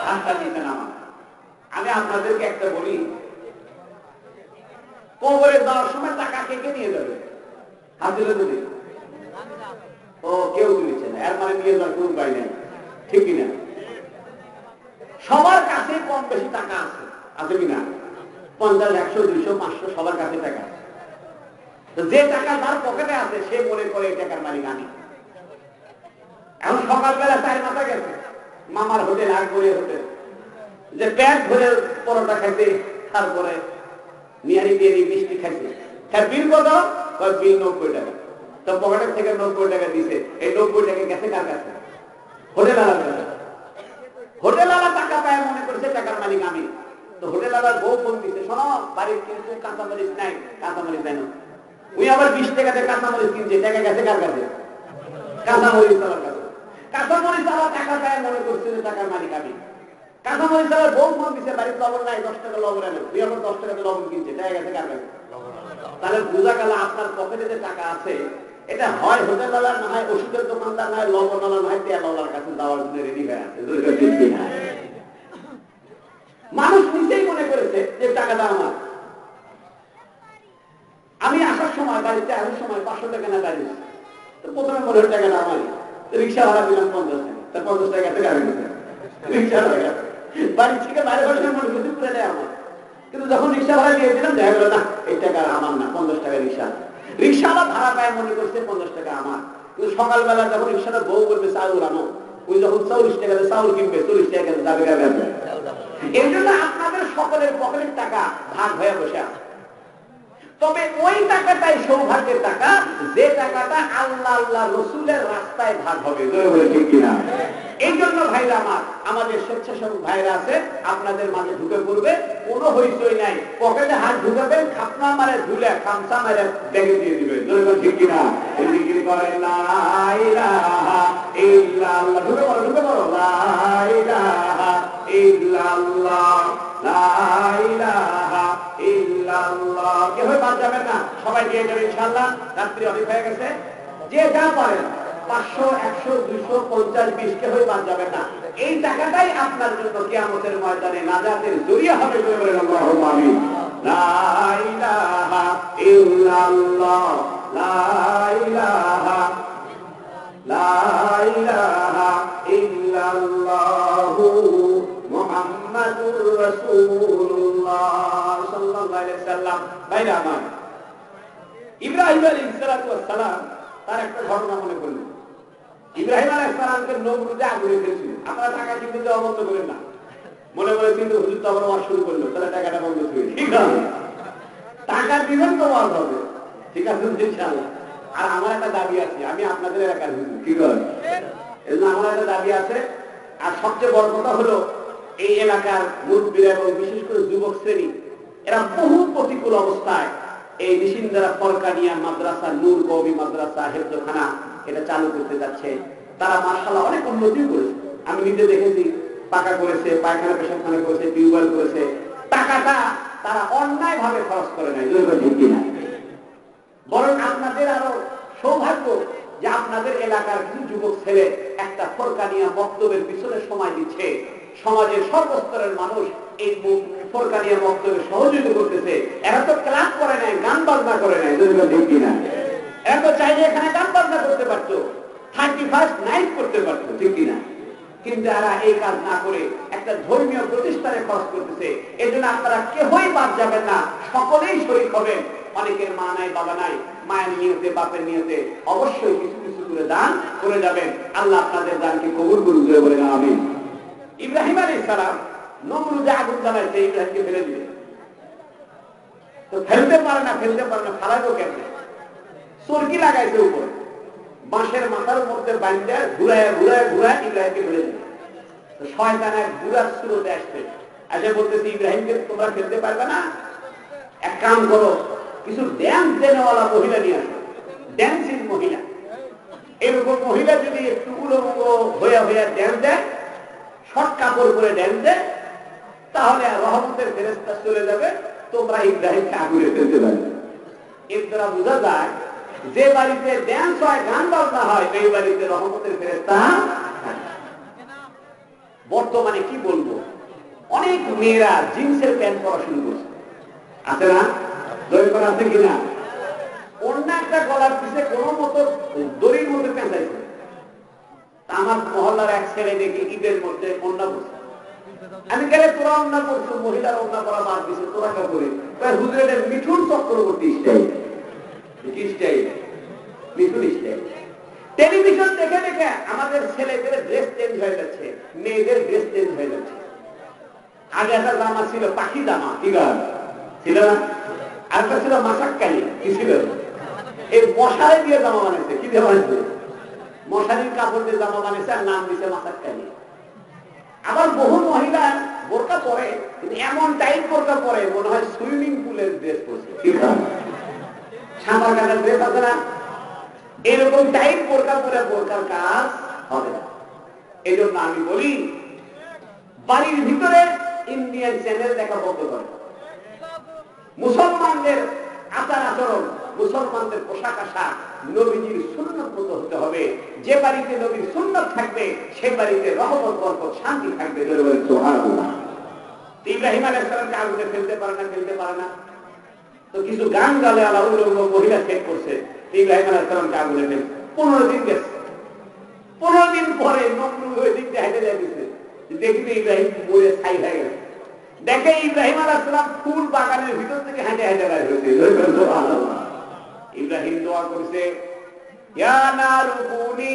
হাতটা দিতেন আমার। আমি আপনাদেরকে একটা বলি, কবরে যাওয়ার সময় টাকা কে কে নিয়ে যাবে? হাত দিলে যদি ও কেউ দিচ্ছে না, এর মানে নিয়ে যাওয়ার কোনো উপায় নেই, ঠিক কিনা? সবার কাছে কম বেশি টাকা আছে, আছে কিনা? 50, 100, 200, 500 সবার কাছে টাকা আছে। যে টাকা তার পকেটে আছে সে মনে করে টাকার মালিক আমি। এখন সকালবেলা 4 মাথা গেছে মামার হোটেল, আকবরী হোটেল, যে প্যাট ভরে পরোটা খাইছে, তারপরে নিয়ারি বিয়ারি মিষ্টি খাইছে, তার বিল কত? বিল 90 টাকা। তো পকেটের থেকে 90 টাকা দিছে, এই 90 টাকা গেছে কার কাছে? হোটেল আলার কাছে। হোটেল আলা টাকা পায় মনে করছে টাকার মালিক আমি। তো হোটেল আবার বউ ফোন দিচ্ছে, শোনো বাড়ির কিন্তু কাঁচামরিচ নাই, কাঁচামরিচ দেন। ওই আবার 20 টাকাতে কাঁচামরিচ কিনছে, টাকা গেছে কার কাছে? কাঁচামরিচ আলার কাছে। কাঁচামরিচ আলার টাকা পায় মনে করছে যে টাকার মালিক আমি। কাঁচামরিচ আলার বউ ফোন দিচ্ছে বাড়ির লবণ নাই, 10 টাকা লবণ আনো। ওই আবার 10 টাকাতে লবণ কিনছে, টাকা গেছে কার কাছে? তাহলে বোঝা গেল আপনার পকেটে যে টাকা আছে এটা হয় হোটেলওয়ালা, না হয় ওষুধের দোকানদার, না হয় লবণওয়ালা, না হয় তেলওয়ালার কাছে দেওয়ার জন্য রেডি হয়ে আছে। মানুষ নিজেই মনে করেছে যে টাকাটা আমার। আমি আসার সময় বাড়িতে আসার সময় 500 টাকা না বাড়ি, তো প্রথমে মনে হয় টাকাটা আমারই। রিক্সা ভাড়া দিলাম 50 টাকা, তার 50 টাকা থেকে আমি রিক্সা ভাড়া বাড়ি থেকে বাইরে বাড়ি মনে করছি পুরো টাকা আমার। কিন্তু যখন রিক্সা ভাড়া দিয়ে দিলাম দেখা গেল না, এই টাকা আমার না, 50 টাকা রিক্সা। রিক্সাওয়ালা ভাড়া পায় মনে করছে 50 টাকা আমার। কিন্তু সকালবেলা যখন রিক্সাটা বউ বলবে চাউল আনো, ওই যখন 40 টাকা চাউল কিনবে, 40 টাকা যাবে যাবে। এই জন্য আপনাদের সকলের পকেটের টাকা ভাগ হয়ে বসে আছে। তবে ওই টাকাটাই সৌভাগ্যের টাকা, যে টাকাটা আল্লাহ আল্লাহ রসুলের রাস্তায় ভাগ হবে। ঠিক কিনা? এই জন্য ভাইরা আমার, আমাদের স্বেচ্ছাসেবক ভাইরা আছে, আপনাদের মাঝে ঢুকে পড়বে, কোনো হইচই নাই। পকেটে হাত ঢুকাবেন, খাপনা মারে ঝুলে খামসা মারে ব্যাগে দিয়ে দিবে। ঠিক কিনা? জিকির করেন লা ইলাহা ইল্লাল্লাহ, ঢুকে পড়ো ঢুকে পড়ো, লা ইলাহা ইল্লাল্লাহ, লা ইলাহা ইল্লাল্লাহ। কেউ বাদ যাবেন না, সবাই দিয়ে যাবে ইনশাআল্লাহ। রাত্রি অনেক হয়ে গেছে, যে যা পারেন 500, 100, 200, 50, 20 কেউ বাদ যাবেন না। এই টাকাটাই আপনার জন্য কিয়ামতের ময়দানে নাজাতের জরিয়া হবে। আল্লাহুম্মা আমিন। লা ইলাহা ইল্লাল্লাহ, লা ইলাহা, লা ইলাহা ইল্লাল্লাহু মুহাম্মাদুর রাসূলুল্লাহ সাল্লাল্লাহু আলাইহি সাল্লাম। ভাইরা আমার, ইব্রাহিম আলাইহিস সালাম তার একটা ঘটনা মনে করল। ইব্রাহিম আলাইহিস সালামকে নমরুদে আগুনে ফেলছিল। আপনারা টাকা কিন্তু দেওয়া বন্ধ করেন না, মনে মনে কিন্তু হুজুর তো আবার ওয়াজ শুরু করলো, তাহলে টাকাটা বন্ধ করে ঠিক আছে, টাকা দিবেন তো ওয়াজ হবে, ঠিক আছে ইনশাআল্লাহ। আর আমার একটা দাবি আছে, আমি আপনাদের এলাকার হুজুর, ঠিক আছে, এজন্য আমার একটা দাবি আছে। আর সবচেয়ে বড় কথা হলো এই এলাকার মুরব্বীরা এবং বিশেষ করে যুবক শ্রেণী, এরা বহু প্রতিকূল অবস্থায় এই নিশিন্দারা ফরকানিয়া মাদ্রাসা, নূর কওমি মাদ্রাসা, হেফজখানা এটা চালু করতে যাচ্ছে। তারা মাশাআল্লাহ অনেক উন্নতি করেছে, আমি নিজে দেখেছি। পাকা করেছে, পায়খানা পেশাবখানা করেছে, টিউবওয়েল করেছে। টাকাটা তারা অন্যায় ভাবে খরচ করে নাই, ঠিক কিনা? বরং আপনাদের আরো সৌভাগ্য যে আপনাদের এলাকার কিছু যুবক ছেলে একটা ফরকানিয়া বক্তব্যের পিছনে সময় দিচ্ছে। সমাজের সর্বস্তরের মানুষ এই ফরকানিয়া বক্তব্যে সহযোগিতা করতেছে। এরা তো ক্লাস করে নাই, গান বাজনা করে নাই, ঠিক কিনা? এরা তো চাইলে এখানে গান বাজনা করতে পারতো, 31st নাইট করতে পারতো, ঠিক কিনা? কিন্তু এরা এই কাজ না করে একটা ধর্মীয় প্রতিষ্ঠানে খরচ করতেছে। এই জন্য আপনারা কেউই বাদ যাবেন না, সকলেই শরীক হবেন। অনেকের মা নাই, বাবা নাই, মায়ের নিয়তে, বাপের নিয়তে অবশ্যই কিছু কিছু করে দান করে যাবেন। আল্লাহ আপনাদের দানকে কবুল করুন, বলেন আমিন। ইব্রাহিম আলাইহিস সালাম নমরুদে আগুন জ্বালাইছে, ইব্রাহিমকে ফেলে দিবে। তো ফেলতে পারে না, ফালাইবো কেমনে? চরকি লাগাইছে উপরে, বাঁশের মাথার মধ্যে বাঁধা ঘুরায় ঘুরায় ঘুরায় ইব্রাহিমকে ফেলে দিবে। শয়তান এক ঘুরার স্রোতে আসছে, এসে বলতেছে ইব্রাহিমকে তোমরা ফেলতে পারবে না, এক কাম করো, কিছু ড্যান্স দেনেওয়ালা মহিলা নিয়ে আসো, ড্যান্সিং মহিলা। এরকম মহিলা যদি একটু উলঙ্গ হইয়া হইয়া ড্যান্স দেয়, শর্ট কাপড় পরে ড্যান্স দেয়, তাহলে রহমতের ফেরেশতা চলে যাবে, তোমরা ইব্রাহিমকে আগুনে ফেলতে পারবে। এর দ্বারা বোঝা যায় যে বাড়িতে ড্যান্স হয়, গান বাজনা হয়, এই বাড়িতে রহমতের ফেরেশতা। বর্তমানে কি বলবো, অনেক মেয়েরা জিন্সের প্যান্ট পরা শুরু করছে, আছে না? দরকার আছে কিনা? অন্য একটা গলার পিছে কোনো মতো দড়ির মধ্যে পেঁচাইছে। আমার মহল্লার এক ছেলে দেখি ঈদের মধ্যে অন্যা করছে। আমি গেলে তোরা অন্যা করছো, মহিলার অন্যা করা বাদ দিছে, তোরা কে করে হুজুরের Mithun Chakraborty style, Mithun style. Television দেখে দেখে আমাদের ছেলেদের ড্রেস চেঞ্জ হয়ে যাচ্ছে, মেয়েদের ড্রেস চেঞ্জ হয়ে যাচ্ছে। আগে একটা জামা ছিল পাখি জামা, কি ছিল না? আর একটা ছিল মাসাক্কালি, কি ছিল? এই মশারি দিয়ে জামা বানাইছে, কি দিয়ে বানাইছে? মশারির কাপড় দিয়ে জামা বানাইছে, আর নাম দিছে মাসাক্কালি। আবার বহু মহিলা বোরকা পরে, কিন্তু এমন টাইট বোরকা পরে মনে হয় সুইমিং পুলের ড্রেস পরছে, সাঁতার কাটার ড্রেস আছে না, এরকম টাইট বোরকা পরে বোরকার কাজ হবে না। এই জন্য আমি বলি বাড়ির ভিতরে ইন্ডিয়ান চ্যানেল দেখা বন্ধ করে, মুসলমানদের আচার আচরণ, মুসলমানদের পোশাক আশাক নবীজির সুন্নত মতো হতে হবে। যে বাড়িতে নবীর সুন্নত থাকবে সে বাড়িতে রহমত বরকত শান্তি থাকবে। ইব্রাহিম আলাইহিস সালামকে আগুনে ফেলতে পারে না, ফেলতে পারে না, তো কিছু গান গালে আলা উলঙ্গ মহিলা সেট করছে, ইব্রাহিম আলাইহিস সালামকে আগুনে ফেল। 15 দিন গেছে, 15 দিন পরে নমরুদ ওই দিক দিয়ে হেঁটে যাইতেছে, দেখতে ইব্রাহিম মরে ছাই হয়ে গেছে। দেখে ইব্রাহিম আলাইহিস সালাম ফুল বাগানের ভিতর থেকে হেঁটে হেঁটে বের হয়েছে। ইব্রাহিম দোয়া করছে, ইয়া নারু কুনি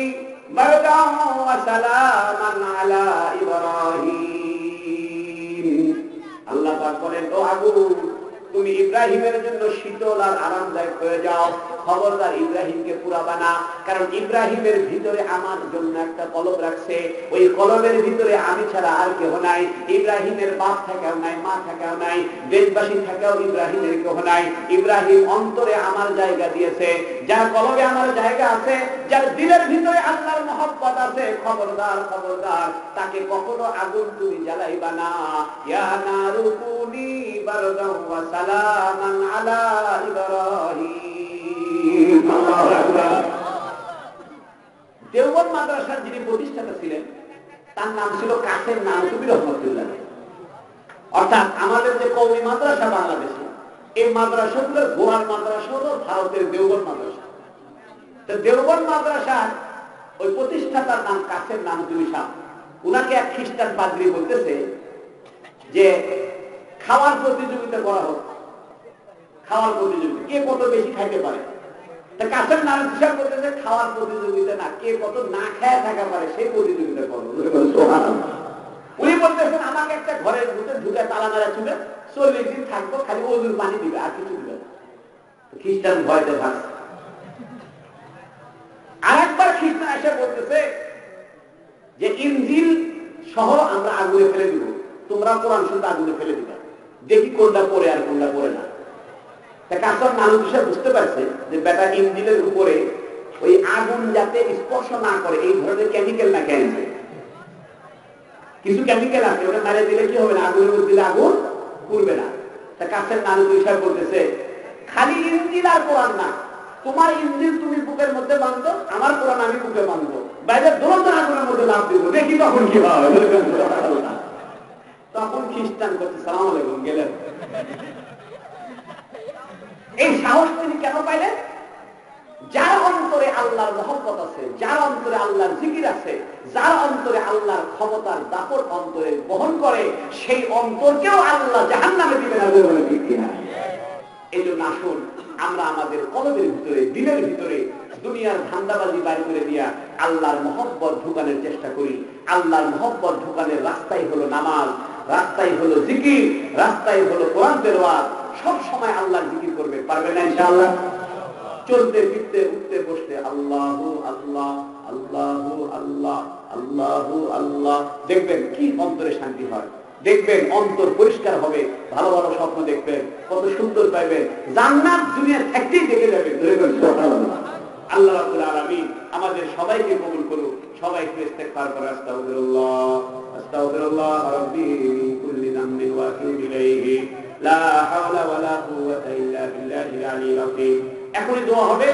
বারদান ওয়া সালামান আলা ইব্রাহিম। আল্লাহ পাক বলেন, ও আগুন তুমি ইব্রাহিমের জন্য শীতল আর আরামদায়ক হয়ে যাও, খবরদার ইব্রাহিমকে পুরাবা না, কারণ ইব্রাহিমের ভিতরে আমার জন্য একটা কলব রাখছে, ওই কলবের ভিতরে আমি ছাড়া আর কেউ নাই। ইব্রাহিমের বাপ থাকাও নাই, মা থাকাও নাই, দেশবাসী থাকাও ইব্রাহিমের কেউ নাই। ইব্রাহিম অন্তরে আমার জায়গা দিয়েছে, যার কলবে আমার জায়গা আছে, যার দিলের ভিতরে আল্লাহর মহব্বত আছে, খবরদার খবরদার তাকে কখনো আগুন তুমি জ্বালাইবা না। ইয়া নারু কুনি বারদান ওয়া সালামান আলা ইব্রাহিম। আল্লাহু আকবার। দেওবন্দ মাদ্রাসার যিনি প্রতিষ্ঠাতা ছিলেন তার নাম ছিল কাসেম নানতুবি রহমাতুল্লাহ। অর্থাৎ আমাদের যে কওমি মাদ্রাসা বাংলাদেশে, এই মাদ্রাসাগুলোর গোড়ার মাদ্রাসা হলো ভারতের দেওবন্দ মাদ্রাসা। তো দেওবন্দ মাদ্রাসার ওই প্রতিষ্ঠাতার নাম কাসেম নানতুবি সাহেব। উনাকে এক খ্রিস্টান পাদ্রী বলতেছে যে খাওয়ার প্রতিযোগিতা করা হোক, খাওয়ার প্রতিযোগিতা, কে কত বেশি খাইতে পারে। কাসেম নানতুবি সাহেব বলতেছে খাওয়ার প্রতিযোগিতা না, কে কত না খেয়ে থাকা পারে সেই প্রতিযোগিতা করবো। উনি বলতেছেন আমাকে একটা ঘরের ভিতরে ঢুকে তালা মেরা ছুটে 40 দিন থাকবো, খালি ওজুর পানি দিবে আর কিছু দিবে না। খ্রিস্টান ভয়তে ভাবছে। আরেকবার খ্রিস্টান এসে বলতেছে যে ইনজিল সহ আমরা আগুনে ফেলে দিব, তোমরা কোরআন শুনতে আগুনে ফেলে দিবে, দেখি কোনটা পড়ে আর কোনটা পড়ে না। কাসেম নানতুবি সাহেব বুঝতে পারছে যে বেটা ইনজিলের উপরে ওই আগুন যাতে স্পর্শ না করে এই ধরনের কেমিক্যাল না কেন, কিছু কেমিক্যাল আছে, ওটা মারে দিলে কি হবে না, আগুনের মধ্যে দিলে আগুন পুড়বে না। তা কাসেম নানতুবি সাহেব বলতেছে খালি ইনজিল আর কোরআন না, তোমার ইনজিল তুমি বুকের মধ্যে বাঁধো, আমার কোরআন আমি বুকে বাঁধবো, বাইরে দুজন আগুনের মধ্যে লাভ দিব, দেখি তখন কি হয়। তখন খ্রিস্টান করছে সালাম আলাইকুম গেলেন। এই সাহস তিনি কেন পাইলেন? যার অন্তরে আল্লাহর মহব্বত আছে, যার অন্তরে আল্লাহর জিকির আছে, যার অন্তরে আল্লাহর ক্ষমতার দাপট অন্তরে বহন করে, সেই অন্তরকেও আল্লাহ জাহান্নামে দিবে না। এই জন্য আসুন আমরা আমাদের কলবের ভিতরে, দিলের ভিতরে দুনিয়ার ধান্দাবাজি বাড়ি করে দিয়া আল্লাহর মহব্বত ঢুকানোর চেষ্টা করি। আল্লাহর মহব্বত ঢুকানোর রাস্তাই হলো নামাজ, রাস্তাই হলো জিকির, রাস্তাই হলো কোরআন তেলাওয়াত। সব সময় আল্লাহর জিকির করবে, পারবেন না ইনশাআল্লাহ? চলতে ফিরতে উঠতে বসতে আল্লাহু আল্লাহ আল্লাহু আল্লাহ আল্লাহু আল্লাহ, দেখবেন কি অন্তরে শান্তি হয়, দেখবেন অন্তর পরিষ্কার হবে, ভালো ভালো স্বপ্ন দেখবেন, কত সুন্দর পাইবেন, জান্নাত দুনিয়া থাকতেই দেখে যাবেন। আল্লাহ রাব্বুল আলামিন আমাদের সবাইকে কবুল করুন। সবাইকে ইস্তেগফার করে আস্তাগফিরুল্লাহ আস্তাগফিরুল্লাহ রাব্বি মিন কুল্লি যামবিন ওয়া আতুবু ইলাইহি লা হাওলা ওয়ালা কুওয়াতা ইল্লা বিল্লাহিল আলিয়্যিল আযীম। এখনই দোয়া হবে,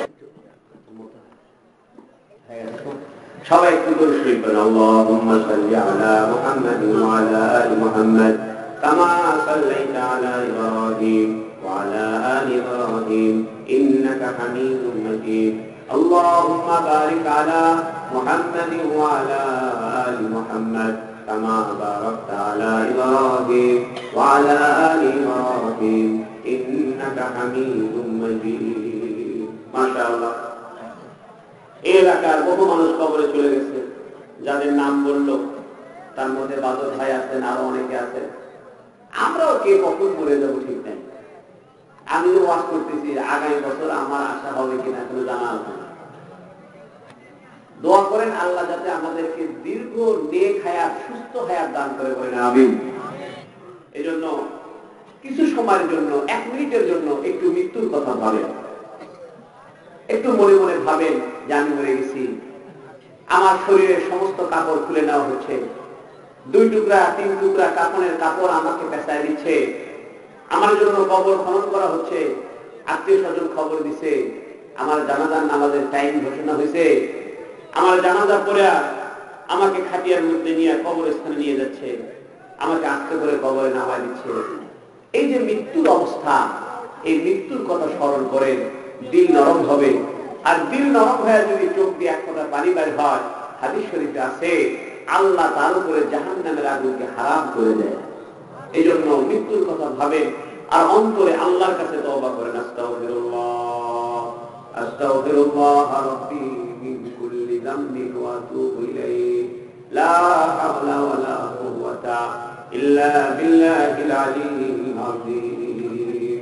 সবাই একটু দরুদ শরীফ পড়ুন। আল্লাহুম্মা সাল্লি আলা মুহাম্মাদিন ওয়া আলা আলি মুহাম্মাদ কামা সাল্লাইতা আলা ইব্রাহিম ওয়া আলা আলি ইব্রাহিম ইন্নাকা হামিদুম মাজিদ। আল্লাহুম্মা বারিক আলা মুহাম্মাদিন ওয়া আলা আলি মুহাম্মাদ কামা বারাকতা আলা ইব্রাহিম ওয়া আলা আলি ইব্রাহিম ইন্নাকা হামিদুম মাজিদ। মাশাআল্লাহ। এই এলাকার বহু মানুষ কবরে চলে গেছে, যাদের নাম বললো তার মধ্যে বাদল ভাই আছেন, আরো অনেকে আছেন। আমরাও কে কখন মরে যাবো ঠিক নাই। আমি যে ওয়াজ করতেছি আগামী বছর আমার আশা হবে কিনা কোনো জানা আছে না। দোয়া করেন আল্লাহ যাতে আমাদেরকে দীর্ঘ নেক হায়াত, সুস্থ হায়াত দান করে, বলেন আমিন। এই জন্য কিছু সময়ের জন্য, 1 মিনিটের জন্য একটু মৃত্যুর কথা ভাবেন, একটু মনে মনে ভাবেন যে আমি মরে গেছি, আমার শরীরের সমস্ত কাপড় খুলে নেওয়া হচ্ছে, 2 টুকরা 3 টুকরা কাপড়ের কাপড় আমাকে পেঁচায় দিচ্ছে, আমার জন্য কবর খনন করা হচ্ছে, আত্মীয় স্বজন খবর দিছে, আমার জানাজার নামাজের টাইম ঘোষণা হয়েছে, আমার জানাজা পড়ে আমাকে খাটিয়ার মধ্যে নিয়ে কবরস্থানে নিয়ে যাচ্ছে, আমাকে আস্তে করে কবরে নামায় দিচ্ছে। এই যে মৃত্যুর অবস্থা, এই মৃত্যুর কথা স্মরণ করেন, দিল নরম হবে। আর দিল নরম হয়ে যদি চোখ দিয়ে এক ফোঁটা পানি বের হয়, হাদিস শরীফে আছে আল্লাহ তার উপরে জাহান্নামের আগুনকে হারাম করে দেয়। এই জন্য মৃত্যুর কথা ভাবেন আর অন্তরে আল্লাহর কাছে তওবা করেন। আস্তাগফিরুল্লাহ আস্তাগফিরুল্লাহ রাব্বি মিন কুল্লি যামবিন ওয়া আতুবু ইলাইহি লা হাওলা ওয়ালা কুওয়াতা ইল্লা বিল্লাহিল আলিয়্যিল আযীম।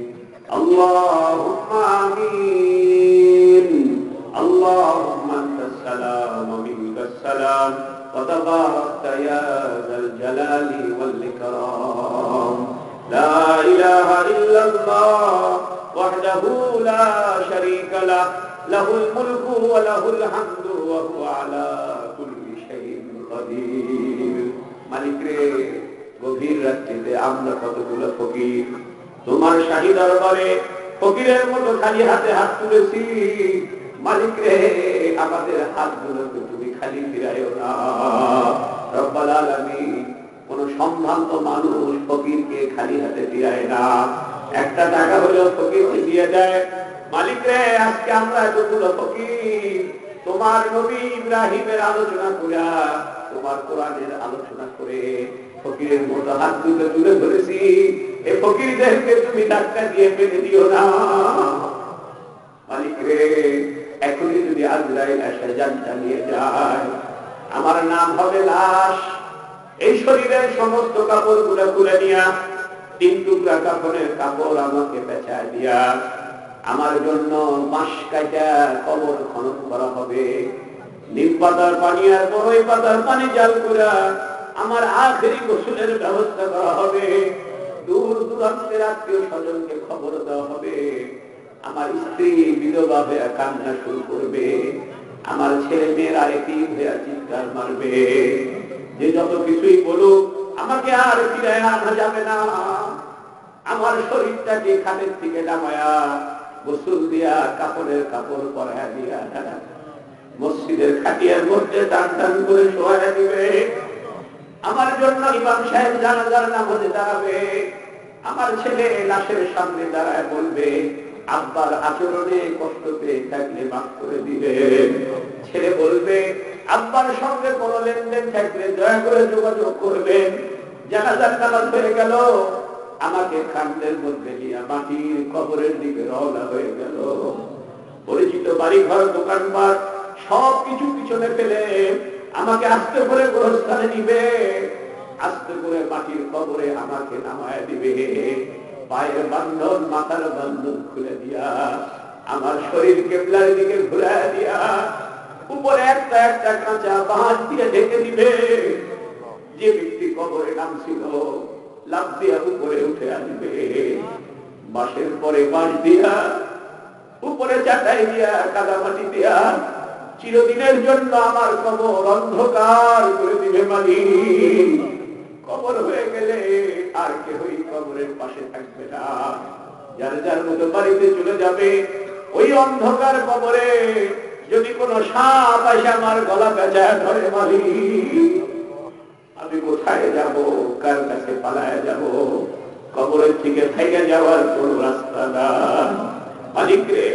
আল্লাহুম্মা আমিন। আল্লাহুম্মা আনতাস সালাম ওয়া মিনকাস সালাম ওয়া তাবারাকতা ইয়া যাল জালালি ওয়াল ইকরাম। লা ইলাহা ইল্লাল্লাহ ওয়াহদাহু লা শারীকা লাহু লাহুল মুলকু ওয়া লাহুল হামদু ওয়া হুয়া আলা কুল্লি শাইইন কাদির। মালিক রে, গভীর রাত্রিতে আমরা কতগুলো ফকির তোমার শাহী দরবারে ফকিরের মতো খালি হাতে হাত তুলেছি। মালিক রে, আমাদের হাতগুলোকে তুমি খালি ফিরাইও না। রব্বুল আলামিন, কোন সম্ভ্রান্ত মানুষ ফকিরকে খালি হাতে ফিরায় না, 1 টাকা হলেও ফকিরকে দিয়ে দেয়। মালিক রে, আজকে আমরা এতগুলো ফকির তোমার নবী ইব্রাহিমের আলোচনা করে, তোমার কোরআনের আলোচনা করে ফকিরের মতো হাত দুটো তুলে ধরেছি। এই ফকিরদেরকে তুমি ধাক্কা দিয়ে ফেলে দিও না। মালিক রে, এখনই যদি আজরাইল এসে জানটা নিয়ে যায়, আমার নাম হবে লাশ। এই শরীরের সমস্ত কাপড় গুলো খুলে নিয়া 3 টুকরা কাপড়ের কাপড় আমাকে পেঁচায় দিয়া আমার জন্য বাঁশ কাটা কবর খনন করা হবে। নিম পাতার পানি আর বড়ই পাতার পানি জাল করে আমার আখেরি গোসলের ব্যবস্থা করা হবে। দূর দূরান্তের আত্মীয় স্বজনকে খবর দেওয়া হবে। আমার স্ত্রী বিধবা হয়ে কান্না শুরু করবে, আমার ছেলে মেয়েরা একই হয়ে চিৎকার মারবে যে যত কিছুই বলুক আমাকে আর ফিরে আনা যাবে না। আমার শরীরটাকে খাটের থেকে নামায়া গোসল দিয়া কাপড়ের কাপড় পরায়া দিয়া মসজিদের খাটিয়ার মধ্যে টান টান করে শোয়া দিবে। আমার জন্য ইমাম সাহেব জানাজার নামাজে দাঁড়াবে। আমার ছেলে লাশের সামনে দাঁড়ায় বলবে, আব্বার আচরণে কষ্ট পেয়ে থাকলে মাফ করে দিবে। ছেলে বলবে, আব্বার সঙ্গে কোনো লেনদেন থাকলে দয়া করে যোগাযোগ করবেন। জানাজার নামাজ হয়ে গেল, আমাকে কান্দের মধ্যে নিয়ে মাটির কবরের দিকে রওনা হয়ে গেল। পরিচিত বাড়ি ঘর দোকানপাট সবকিছু পিছনে ফেলে আমাকে আস্তে করে গোরস্থানে নিবে, আস্তে করে মাটির কবরে আমাকে নামায় দিবে। পায়ের বান্ধন মাথার বান্ধন খুলে দিয়া আমার শরীর কেবলার দিকে ঘুরায় দিয়া উপরে একটা একটা কাঁচা বাঁশ দিয়ে ঢেকে দিবে। যে ব্যক্তি কবরে নামছিল লাফ দিয়া উপরে উঠে আসবে। বাঁশের পরে বাঁশ দিয়া উপরে চাটাই দিয়া কাদামাটি দিয়া চিরদিনের জন্য আমার কবর অন্ধকার করে দিবে। মালিক, কবর হয়ে গেলে আর কেউই কবরের পাশে থাকবে না। যার যার মতো বাড়িতে চলে যাবে। ওই অন্ধকার কবরে যদি কোনো সাপ আসে আমার গলা পেঁচায় ধরে, মালিক আমি কোথায় যাব, কার কাছে পালায় যাব? কবরের থেকে থেকে যাওয়ার কোন রাস্তা না। মালিক রে,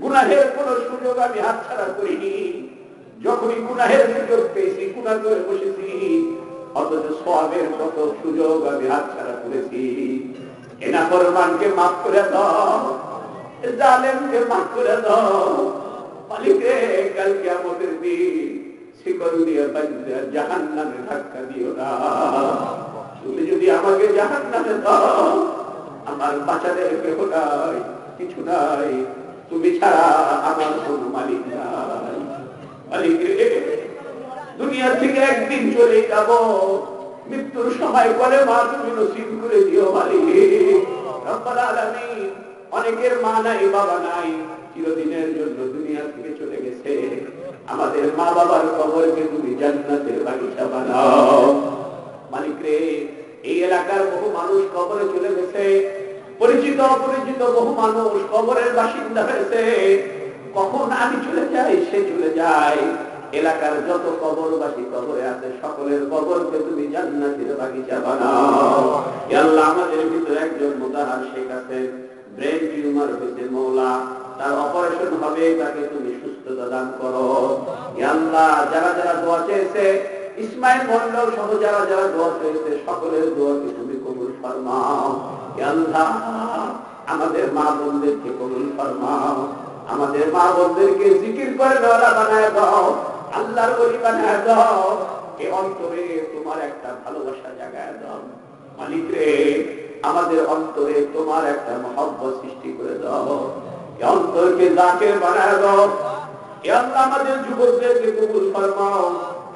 গুনাহের কোন সুযোগ আমি হাতছাড়া করিনি। যখনই গুনাহের সুযোগ পেয়েছি গুনাহ করে বসেছি, অথচ সওয়াবের কত সুযোগ আমি হাতছাড়া করেছি। এনাফরমানকে মাফ করে দাও, জালেমকে মাফ করে দাও। মালিক রে, কাল কিয়ামতের দিন শিকল দিয়ে জাহান্নামে ধাক্কা দিও না। তুমি যদি আমাকে জাহান্নামে দাও, আমার বাঁচাদের কেহ নাই, কিছু নাই, তুমি ছাড়া আমার কোন মালিক নাই। দুনিয়া থেকে একদিন চলে যাব, মৃত্যুর সময় করে মা তুমি নসিব করে দিও মালিক রব্বুল আলামিন। অনেকের মা নাই বাবা নাই, চিরদিনের জন্য দুনিয়া থেকে চলে গেছে। আমাদের মা বাবার কবরকে তুমি জান্নাতের বাগিচা বানাও মালিক রে। এই এলাকার বহু মানুষ কবরে চলে গেছে, পরিচিত অপরিচিত বহু মানুষ কবরের বাসিন্দা হয়েছে। কখন আমি চলে যাই সে চলে যায়। এলাকার যত কবরবাসী কবরে আছে সকলের কবরকে তুমি জান্নাতের বাগিচা বানাও। ইয়া আল্লাহ, আমাদের ভিতরে একজন মুতাহার শেখ আছেন, ব্রেন টিউমার হয়েছে মওলা, তার অপারেশন হবে, তাকে তুমি সুস্থতা দান করো। ইয়া আল্লাহ, যারা যারা দোয়া চেয়েছে, ইসমাইল মন্ডল সহ যারা যারা দোয়া চেয়েছে সকলের দোয়াকে তুমি কবুল ফরমাও। ইয়া আল্লাহ, আমাদের মা বোনদেরকে কবুল ফরমাও, আমাদের মা বোনদেরকে জিকির করে ওয়ালা বানায় দাও, আল্লাহর ওলি বানায় দাও। এই অন্তরে তোমার একটা ভালোবাসা জাগায় দাও মালিক রে। আমাদের অন্তরে তোমার একটা মহব্বত সৃষ্টি করে দাও, এই অন্তরকে জাকের বানায় দাও। ইয়া আল্লাহ, আমাদের যুবকদেরকে কবুল ফরমাও,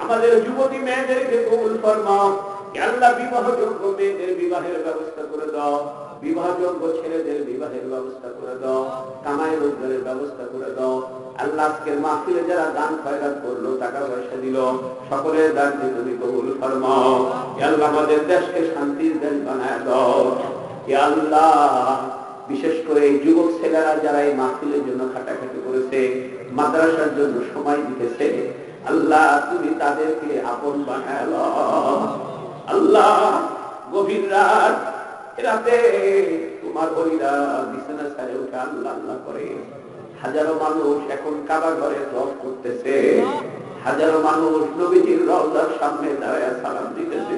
আমাদের যুবতী মেয়েদেরকে কবুল ফরমাও। ইয়া আল্লাহ, বিবাহযোগ্য মেয়েদের বিবাহের ব্যবস্থা করে দাও, বিবাহযোগ্য ছেলেদের বিবাহের ব্যবস্থা করে দাও, কামাই রোজগারের ব্যবস্থা করে দাও। আল্লাহ, আজকের মাহফিলে যারা দান খয়রাত করলো, টাকা পয়সা দিল, সকলের দানকে তুমি কবুল ফরমাও। ইয়া আল্লাহ, আমাদের দেশকে শান্তির দেশ বানায় দাও। ইয়া আল্লাহ, বিশেষ করে এই যুবক ছেলেরা যারা এই মাহফিলের জন্য খাটাখাটি করেছে, মাদ্রাসার জন্য সময় দিতেছে, আল্লাহ তুমি তাদেরকে আপন বানায় দাও। আল্লাহ, গভীর রাত রাতে তোমার ওলিরা বিছানা ছাড়ে উঠে আল্লাহ আল্লাহ করে। হাজারো মানুষ এখন কাবা ঘরে তওয়াফ করতেছে, হাজারো মানুষ নবীজির রওজার সামনে দাঁড়ায় সালাম দিতেছে।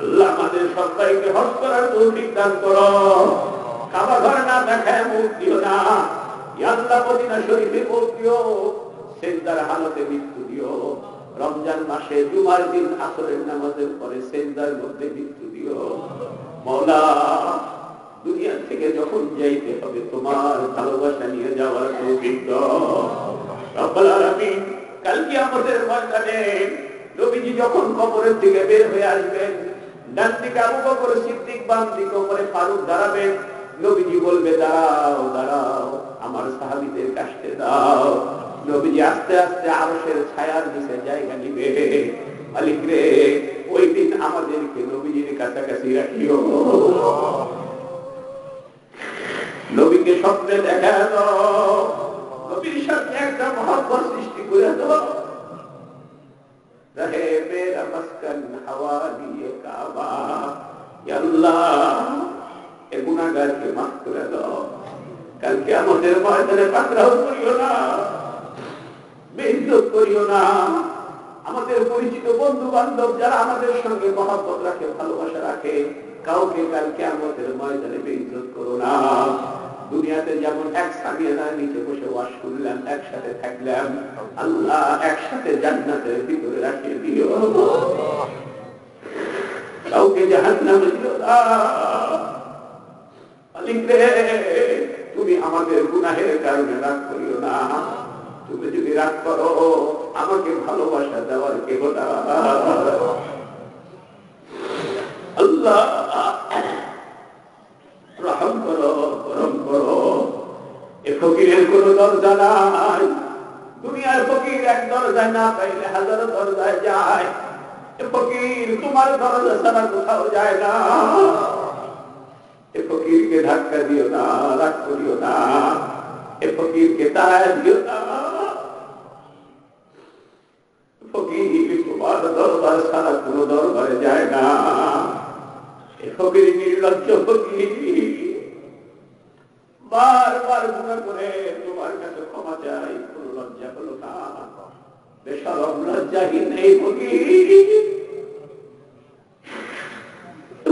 আল্লাহ, আমাদের সবাইকে হজ করার তৌফিক দান করো। কাবা ঘর না দেখায় মুখ দিও না। ইয়া আল্লাহ, মদিনা শরীফে মুখ দিও, সিজদার হালতে মৃত্যু দিও। রমজান মাসে জুমার দিন আসরের নামাজের পরে সিজদার মধ্যে মৃত্যু দিও। মওলা, দুনিয়া থেকে যখন যাইতে হবে তোমার ভালোবাসা নিয়ে যাওয়ার তৌফিক দাও রব্বুল আলামিন। কাল কিয়ামতের ময়দানে নবীজি যখন কবরের থেকে বের হয়ে আসবেন, ডান দিকে আবু বকর সিদ্দিক, বাম দিকে ওমর ফারুক দাঁড়াবেন। নবীজি বলবে দাঁড়াও দাঁড়াও, আমার সাহাবীদের কাছে দাও। নবীজি আস্তে আস্তে আরশের ছায়ার নিচে জায়গা নিবে। মালিক রে, ওই দিন আমাদেরকে নবীজির কাছাকাছি রাখিও। নবীকে স্বপ্নে দেখা দাও, নবীর সাথে একটা মহব্বত সৃষ্টি করে দাও। রহে মেরা মাসকান হাওয়ালি কাবা। ইয়া আল্লাহ, এ গুনাহগারকে মাফ করে দাও। কালকে আমাদের ময়দানে পাকড়াও করিও না, বেইজ্জত করিও না। আমাদের পরিচিত বন্ধু বান্ধব যারা আমাদের সঙ্গে মহব্বত রাখে, ভালোবাসা রাখে, কাউকে কালকে আমাদের ময়দানে বেইজ্জত করো না। দুনিয়াতে যেমন এক সামিয়ানার নিচে বসে ওয়াজ করলাম, একসাথে থাকলাম, আল্লাহ একসাথে জান্নাতের ভিতরে রাখিয়ে দিও। কাউকে জাহান্নামে দিও না। মালিক রে, তুমি আমাদের গুনাহের কারণে রাগ করিও না। তুমি যদি রাগ করো, আমাকে ভালোবাসা দেওয়ার কেহ না। আল্লাহ, রহম করো, করম করো। এ ফকিরের কোন দরজা নাই। দুনিয়ার ফকির এক দরজায় না পাইলে হাজারো দরজায় যায়। এ ফকির তোমার দরজা ছাড়া কোথাও যায় না। এ ফকিরকে ধাক্কা দিও না, রাগ করিও না। এ ফকিরকে তাড়ায় দিও না। ফকির তোমার দরবার ছাড়া কোন দরবারে যায় না। এ ফকির নির্লজ্জ ফকির, বারবার গুনাহ করে তোমার কাছে ক্ষমা চাই, কোন লজ্জা হলো না। বেশরম লজ্জাহীন এই ফকির।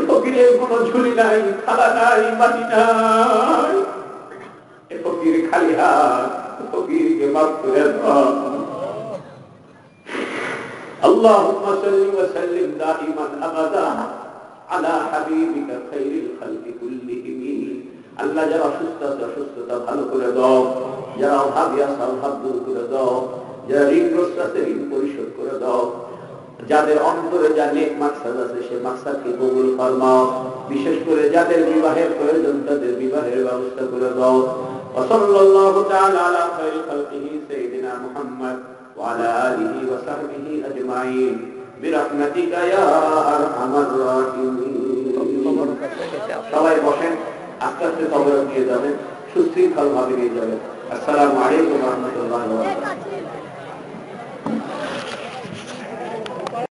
ফকিরের কোন ঝুলি নাই, থালা নাই, বাটি নাই। এ ফকির খালি হাত, ফকিরকে মাফ করে দাও। اللهم صل وسلم دائما ابدا على حبيبك خير الخلق كلهم। আল্লাহ, যারা অসুস্থতা ভালো করে দাও, যারা অভাবী আছে অভাব দূর করে দাও, যারা ঋণগ্রস্ত আছে ঋণ পরিশোধ করে দাও, যাদের অন্তরে যা নেক মাকসাদ আছে সে মাকসাদকে কবুল ফরমাও, বিশেষ করে যাদের বিবাহের প্রয়োজন তাদের বিবাহের ব্যবস্থা করে দাও। সাল্লাল্লাহু তাআলা আলা খায়রি খালকিহি সাইয়্যিদিনা মুহাম্মদ ওয়া আলা আলিহি ওয়া সাহবিহি আজমাইন বিরহমাতিকা ইয়া আরহামার রাহিমিন। সবাই বসেন, আস্তে আস্তে কবরে নিয়ে যাবেন, সুশৃঙ্খল ভাবে নিয়ে যাবেন। আসসালামু আলাইকুম ওয়া রাহমাতুল্লাহি ওয়া বারাকাতুহু।